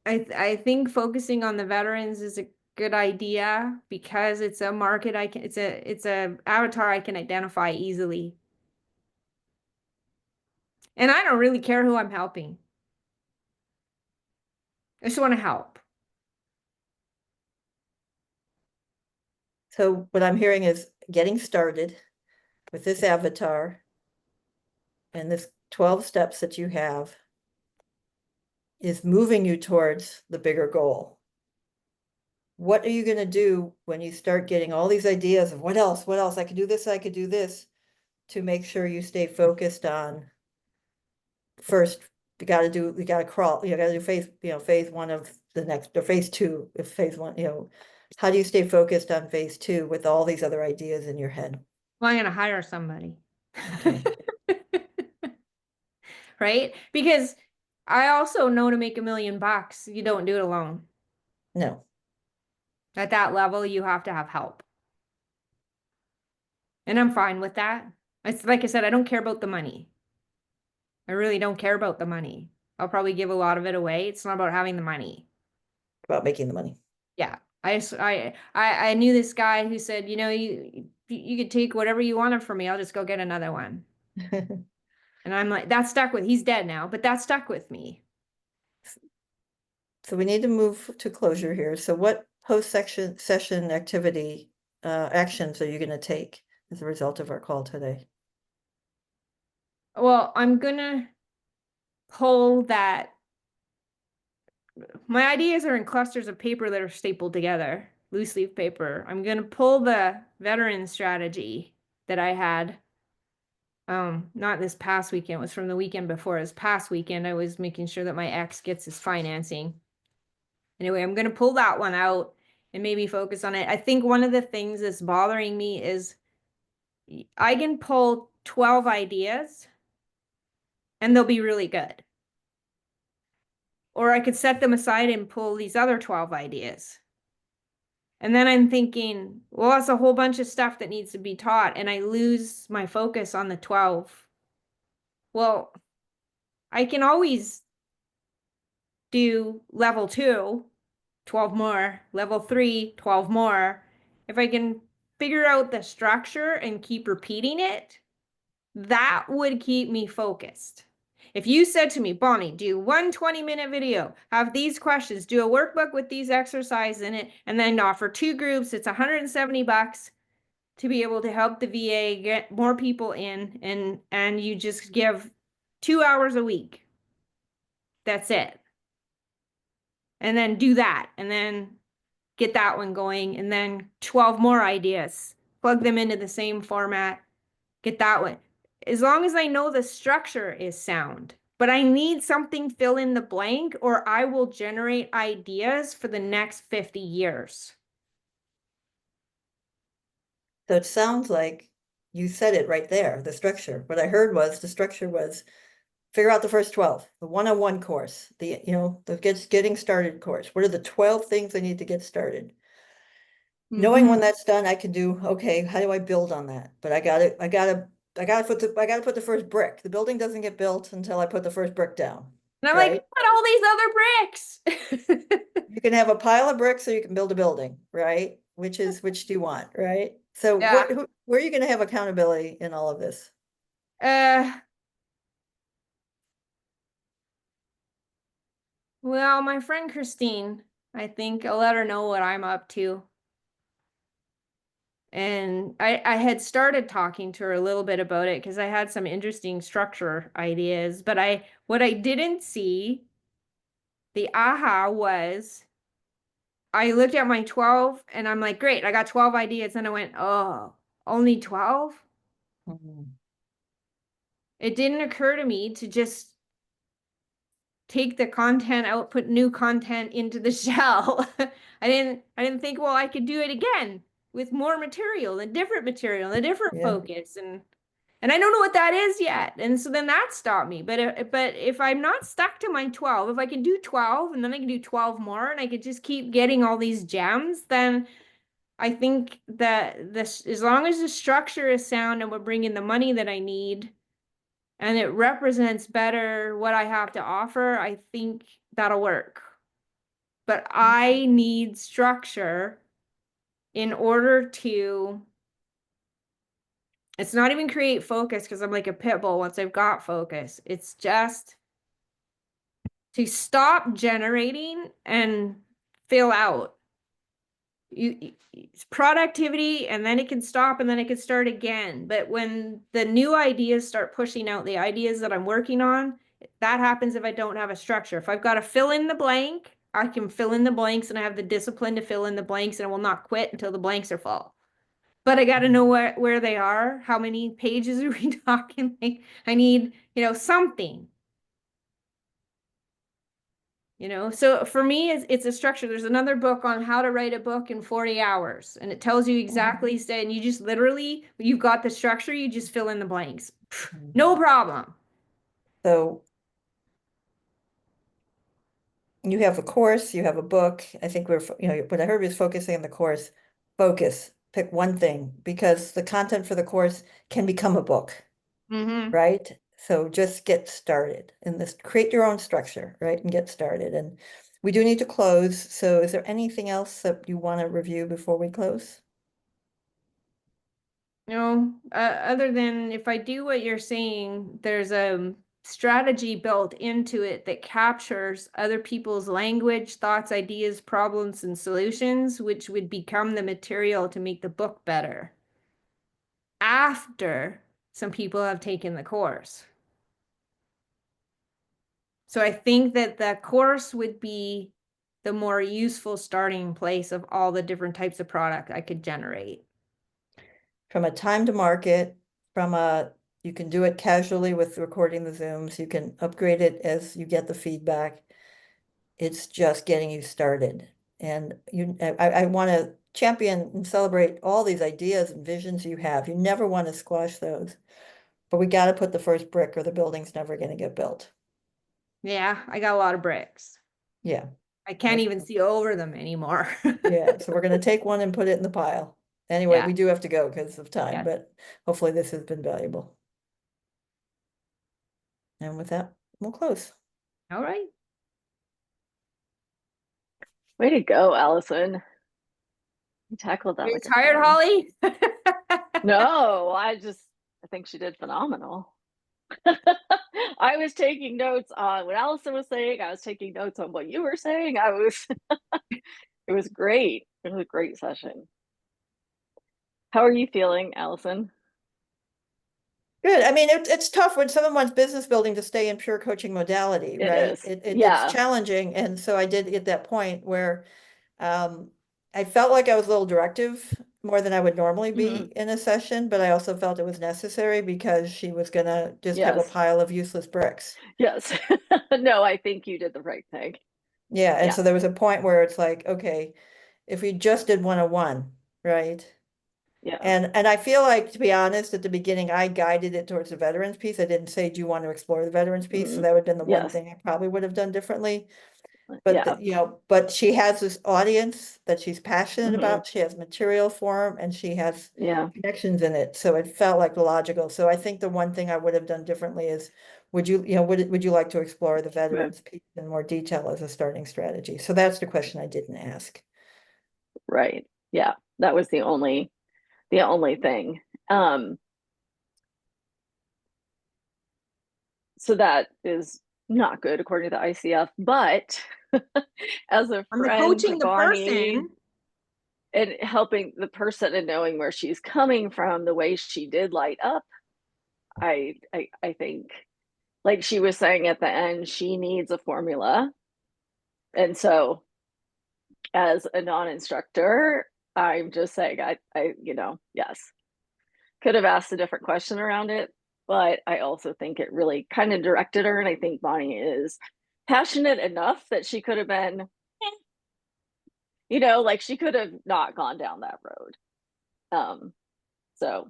I think focusing on the veterans is a good idea because it's a market it's a avatar I can identify easily. And I don't really care who I'm helping. I just want to help. So what I'm hearing is getting started with this avatar and this 12 steps that you have is moving you towards the bigger goal. What are you going to do when you start getting all these ideas of what else, I could do this, I could do this, to make sure you stay focused on first, we got to crawl, you got to do phase 1 of the next, or phase 2, if phase 1, how do you stay focused on phase 2 with all these other ideas in your head? Well, I'm going to hire somebody. Okay. Right? Because I also know to make $1 million, you don't do it alone. No. At that level, you have to have help. And I'm fine with that. It's like I said, I don't care about the money. I really don't care about the money. I'll probably give a lot of it away. It's not about having the money. About making the money. Yeah. I knew this guy who said, you could take whatever you wanted from me. I'll just go get another one. And I'm like, that stuck with, he's dead now, but that stuck with me. So we need to move to closure here. So what session activity actions are you going to take as a result of our call today? Well, I'm gonna pull that. My ideas are in clusters of paper that are stapled together, loose leaf paper. I'm gonna pull the veteran strategy that I had. Not this past weekend, it was from the weekend before. This past weekend, I was making sure that my ex gets his financing. Anyway, I'm gonna pull that one out and maybe focus on it. I think one of the things that's bothering me is I can pull 12 ideas and they'll be really good. Or I could set them aside and pull these other 12 ideas. And then I'm thinking, well, that's a whole bunch of stuff that needs to be taught, and I lose my focus on the 12. Well, I can always do level 2, 12 more, level 3, 12 more. If I can figure out the structure and keep repeating it, that would keep me focused. If you said to me, Bonnie, do one 20-minute video, have these questions, do a workbook with these exercises in it, and then offer 2 groups, it's $170 to be able to help the VA get more people in, and you just give 2 hours a week. That's it. And then do that, and then get that one going, and then 12 more ideas, plug them into the same format, get that one. As long as I know the structure is sound, but I need something fill in the blank, or I will generate ideas for the next 50 years. So it sounds like you said it right there, the structure. What I heard was the structure was figure out the first 12, the 101 course, the, the getting started course. What are the 12 things I need to get started? Knowing when that's done, I can do, okay, how do I build on that? But I gotta put the first brick. The building doesn't get built until I put the first brick down. And I'm right? like, but all these other bricks. You can have a pile of bricks or you can build a building, right? Which do you want, right? So Yeah. where are you gonna have accountability in all of this? Well, my friend Christine, I think I'll let her know what I'm up to. And I had started talking to her a little bit about it because I had some interesting structure ideas, but what I didn't see, the aha was, I looked at my 12 and I'm like, great, I got 12 ideas. And I went, oh, only 12? It didn't occur to me to just take the content out, put new content into the shell. I didn't think, well, I could do it again with more material and different material and a different Yeah. focus, and I don't know what that is yet. And so then that stopped me. But if I'm not stuck to my 12, if I can do 12 and then I can do 12 more and I could just keep getting all these gems, then I think that this, as long as the structure is sound and we're bringing the money that I need, and it represents better what I have to offer, I think that'll work. But I need structure in order to, it's not even create focus because I'm like a pit bull once I've got focus. It's just to stop generating and fill out. It's productivity, and then it can stop and then it can start again. But when the new ideas start pushing out the ideas that I'm working on, that happens if I don't have a structure. If I've got to fill in the blank, I can fill in the blanks and I have the discipline to fill in the blanks, and I will not quit until the blanks are full. But I got to know where they are. How many pages are we talking? Like, I need, something. So for me, it's a structure. There's another book on how to write a book in 40 hours, and it tells you exactly, and you just literally, you've got the structure, you just fill in the blanks. No problem. So you have a course, you have a book. I think what I heard was focusing on the course. Focus, pick one thing, because the content for the course can become a book, right? So just get started in this, create your own structure, right? And get started. And we do need to close. So is there anything else that you want to review before we close? Other than if I do what you're saying, there's a strategy built into it that captures other people's language, thoughts, ideas, problems, and solutions, which would become the material to make the book better after some people have taken the course. So I think that the course would be the more useful starting place of all the different types of product I could generate. From a time to market, you can do it casually with recording the Zooms. You can upgrade it as you get the feedback. It's just getting you started. And I want to champion and celebrate all these ideas and visions you have. You never want to squash those. But we got to put the first brick or the building's never going to get built. Yeah, I got a lot of bricks. Yeah. I can't even see over them anymore. Yeah, so we're going to take one and put it in the pile. Anyway, Yeah. we do have to go because of time, Yeah. but hopefully this has been valuable. And with that, we'll close. All right. Way to go, Allison. You tackled that Are you like a tired, pro. Holly? No, I think she did phenomenal. I was taking notes on what Allison was saying. I was taking notes on what you were saying. It was great. It was a great session. How are you feeling, Allison? Good. I mean, it's tough when someone wants business building to stay in pure coaching modality, It right? is. It's Yeah. challenging. And so I did get that point where I felt like I was a little directive more than I would normally be in a session, but I also felt it was necessary because she was gonna just have a Yes. pile of useless bricks. Yes. No, I think you did the right thing. Yeah, and Yeah. so there was a point where it's like, okay, if we just did 101, right? Yeah. And I feel like, to be honest, at the beginning, I guided it towards the veterans piece. I didn't say, do you want to explore the veterans piece? So that would have been the one Yes. thing I probably would have done differently. But Yeah. you know, but she has this audience that she's passionate Mhm. about. She has material for them, and she has Yeah. connections in it. So it felt like logical. So I think the one thing I would have done differently is, would you like to explore the veterans piece in more detail as a starting strategy? So that's the question I didn't ask. Right. Yeah. That was the only thing. So that is not good according to the ICF, but as a I'm the friend to coaching the Bonnie person. and helping the person and knowing where she's coming from, the way she did light up, I think, like she was saying at the end, she needs a formula. And so as a non-instructor, I'm just saying yes, could have asked a different question around it, but I also think it really kind of directed her. And I think Bonnie is passionate enough that she could have been, like she could have not gone down that road. So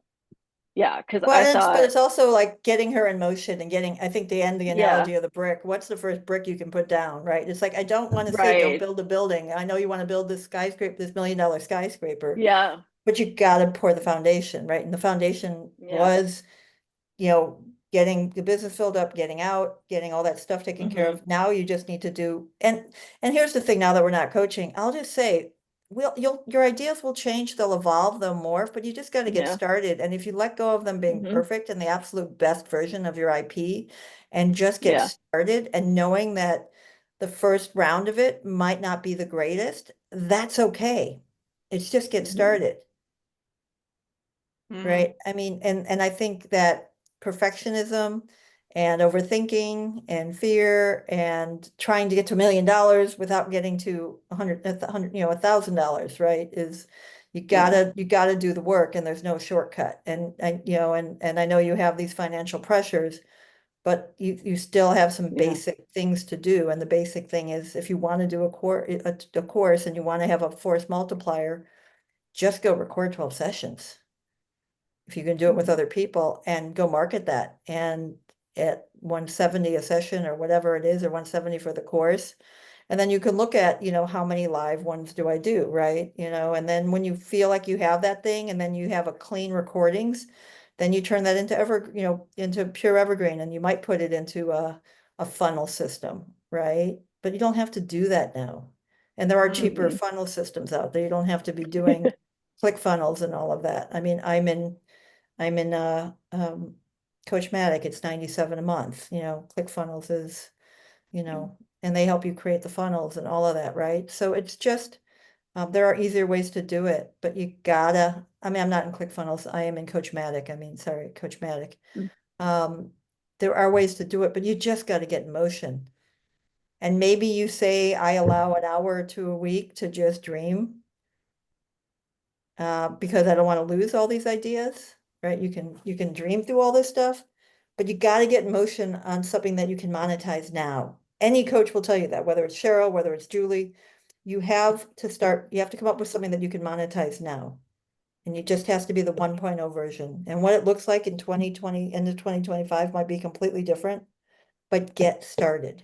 yeah, because Well, I but thought, it's also like getting her in motion and getting, I think the yeah, analogy of the brick, what's the first brick you can put down, right? It's like, I don't want to say, don't right. build a building. I know you want to build this skyscraper, this $1 million skyscraper, Yeah, but you gotta pour the foundation, right? And the foundation yeah. was, getting the business filled up, getting out, getting all that stuff taken care Hmm. of. Now you just need to do, and here's the thing, now that we're not coaching, I'll just say, your ideas will change, they'll evolve, they'll morph, but you just got to get Yeah. started. And if you let go of them being Hmm. perfect and the absolute best version of your IP and just get Yeah. started and knowing that the first round of it might not be the greatest, that's okay. It's just get Hmm. started. Mhm. Right. I mean, and I think that perfectionism and overthinking and fear and trying to get to $1 million without getting to $100, right? Is Yeah. you gotta do the work and there's no shortcut. And I know you have these financial pressures, but you still have some Yeah. basic things to do. And the basic thing is, if you want to do a course and you want to have a force multiplier, just go record 12 sessions if you can do it with Mhm. other people and go market that. And at 170 a session or whatever it is, or 170 for the course. And then you can look at, how many live ones do I do, right? And then when you feel like you have that thing and then you have a clean recordings, then you turn that into into pure evergreen, and you might put it into a funnel system, right? But you don't have to do that now. And there are cheaper Mhm. funnel systems out there. You don't have to be doing click funnels and all of that. I mean, I'm in Coachmatic, it's 97 a month, ClickFunnels is, and they help you create the funnels and all of that, right? So it's just, there are easier ways to do it, but I mean, I'm not in ClickFunnels, I am in Coachmatic, sorry, Coachmatic. Mm. There are ways to do it, but you just got to get in motion. And maybe you say, I allow an hour or two a week to just dream. Because I don't want to lose all these ideas, right? You can dream through all this stuff, but you got to get in motion on something that you can monetize now. Any coach will tell you that, whether it's Cheryl, whether it's Julie, you have to come up with something that you can monetize now. And it just has to be the 1.0 version. And what it looks like in 2020, end of 2025 might be completely different, but get started.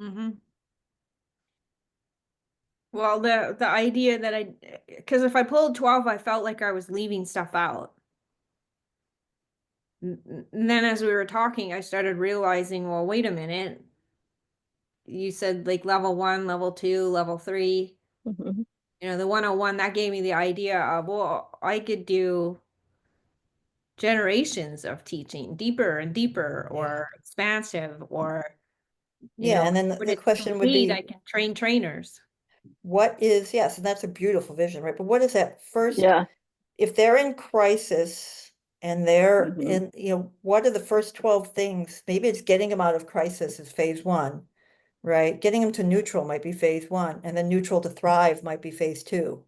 Mhm. Well, the idea that because if I pulled 12, I felt like I was leaving stuff out. And then as we were talking, I started realizing, well, wait a minute. You said like level 1, level 2, level 3. Mhm. The 101, that gave me the idea of, well, I could do generations of teaching, deeper and deeper, or expansive, or you Yeah, know, and then when the it's question would complete, be, I can train trainers. what is, yes, and that's a beautiful vision, right? But what is that first, Yeah. if they're in crisis and they're Mhm. in, what are the first 12 things? Maybe it's getting them out of crisis is phase one, right? Getting them to neutral might be phase one, and then neutral to thrive might be phase two,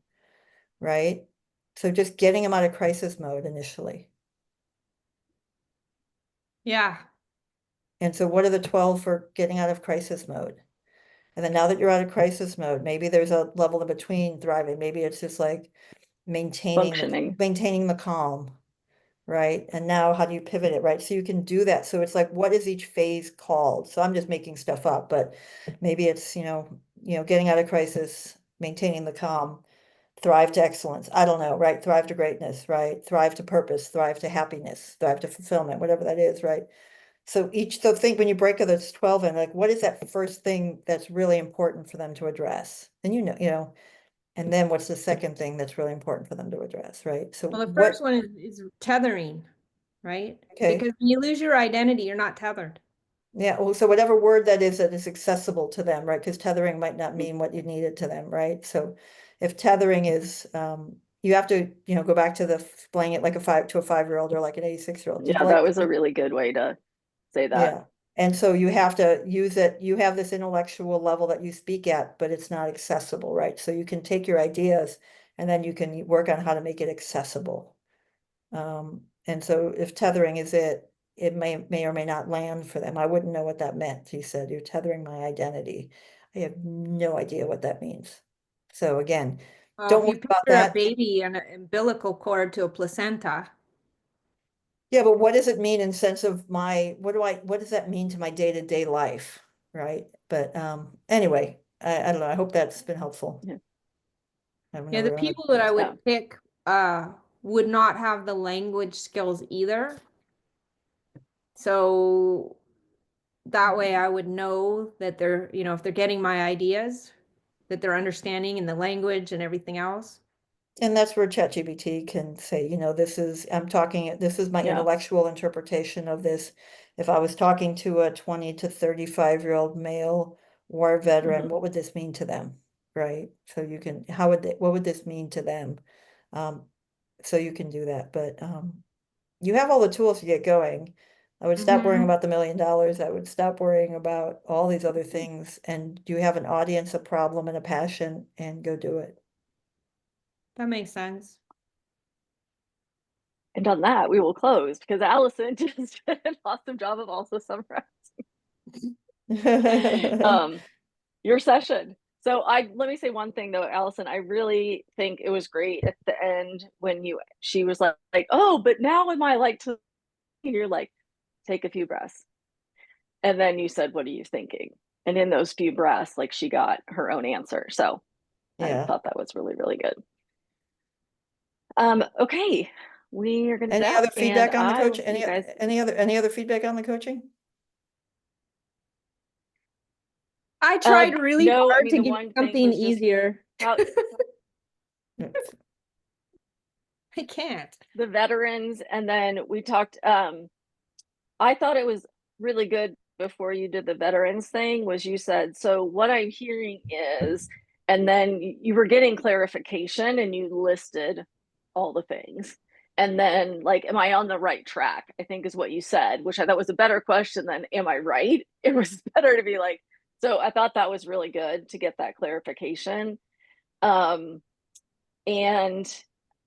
right? So just getting them out of crisis mode initially. Yeah. And so what are the 12 for getting out of crisis mode? And then now that you're out of crisis mode, maybe there's a level in between thriving. Maybe it's just like Functioning. maintaining the calm, right? And now how do you pivot it, right? So you can do that. So it's like, what is each phase called? So I'm just making stuff up, but maybe it's, getting out of crisis, maintaining the calm, thrive to excellence. I don't know, right? Thrive to greatness, right? Thrive to purpose, thrive to happiness, thrive to fulfillment, whatever that is, right? So think when you break those 12 in, like, what is that first thing that's really important for them to address? And and then what's the second thing that's really important for them to address, right? So Well, the first what, one is tethering, right? okay, Because when you lose your identity, you're not tethered. yeah, well, so whatever word that is accessible to them, right? Because tethering might not mean what you need it to them, right? So if tethering is, you have to, go back to explaining it like a 5-year-old or like an 86-year-old. Yeah, that was a really good way to say that. Yeah. And so you have to use it, you have this intellectual level that you speak at, but it's not accessible, right? So you can take your ideas and then you can work on how to make it accessible. And so if tethering is it may or may not land for them. I wouldn't know what that meant. He said, "You're tethering my identity." I have no idea what that means. So again, don't If you worry about picture a that. baby and an umbilical cord to a placenta, Yeah, but what does it mean in sense of what does that mean to my day-to-day life, right? But anyway, I don't know. I hope that's been helpful. Yeah. I don't yeah, know the where I wanna- people that I would Yeah. pick would not have the language skills either. So that way I would know that they're, if they're getting my ideas, that they're understanding in the language and everything else. And that's where ChatGPT can say, this is my Yeah. intellectual interpretation of this. If I was talking to a 20 to 35-year-old male war veteran, Mhm. what would this mean to them? Right? So what would this mean to them? So you can do that, but you have all the tools to get going. I would stop worrying about the $1 million. I would stop worrying about all these other things. And you have an audience, a problem, and a passion, and go do it. That makes sense. And on that, we will close because Allison just did an awesome job of also summarizing your session. So let me say one thing though, Allison, I really think it was great at the end when she was like, oh, but now am I like to, you're like, take a few breaths. And then you said, what are you thinking? And in those few breaths, like she got her own answer. So I Yeah. thought that was really, really good. Okay, we are going to Any zap, other feedback and on the I will coach? see you guys. Any other feedback on the coaching? I tried really No, I hard mean, to the give one thing something was just easier. how I can't. the veterans, and then we talked. I thought it was really good before you did the veterans thing. Was you said, so what I'm hearing is, and then you were getting clarification, and you listed all the things. And then, like, am I on the right track? I think is what you said, which I thought was a better question than am I right? It was better to be like, so I thought that was really good to get that clarification. And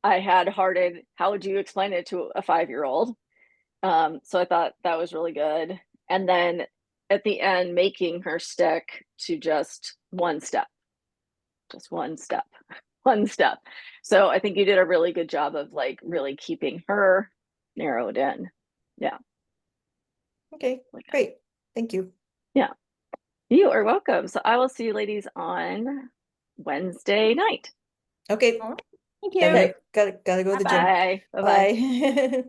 I had hearted, how would you explain it to a 5-year-old? So I thought that was really good. And then at the end, making her stick to just one step, just one step, one step. So I think you did a really good job of like really keeping her narrowed in. Yeah. Okay, great. Thank you. Yeah. You are welcome. So I will see you ladies on Wednesday night. Okay, Thank you. gotta go to the gym. Bye. Bye-bye. Bye.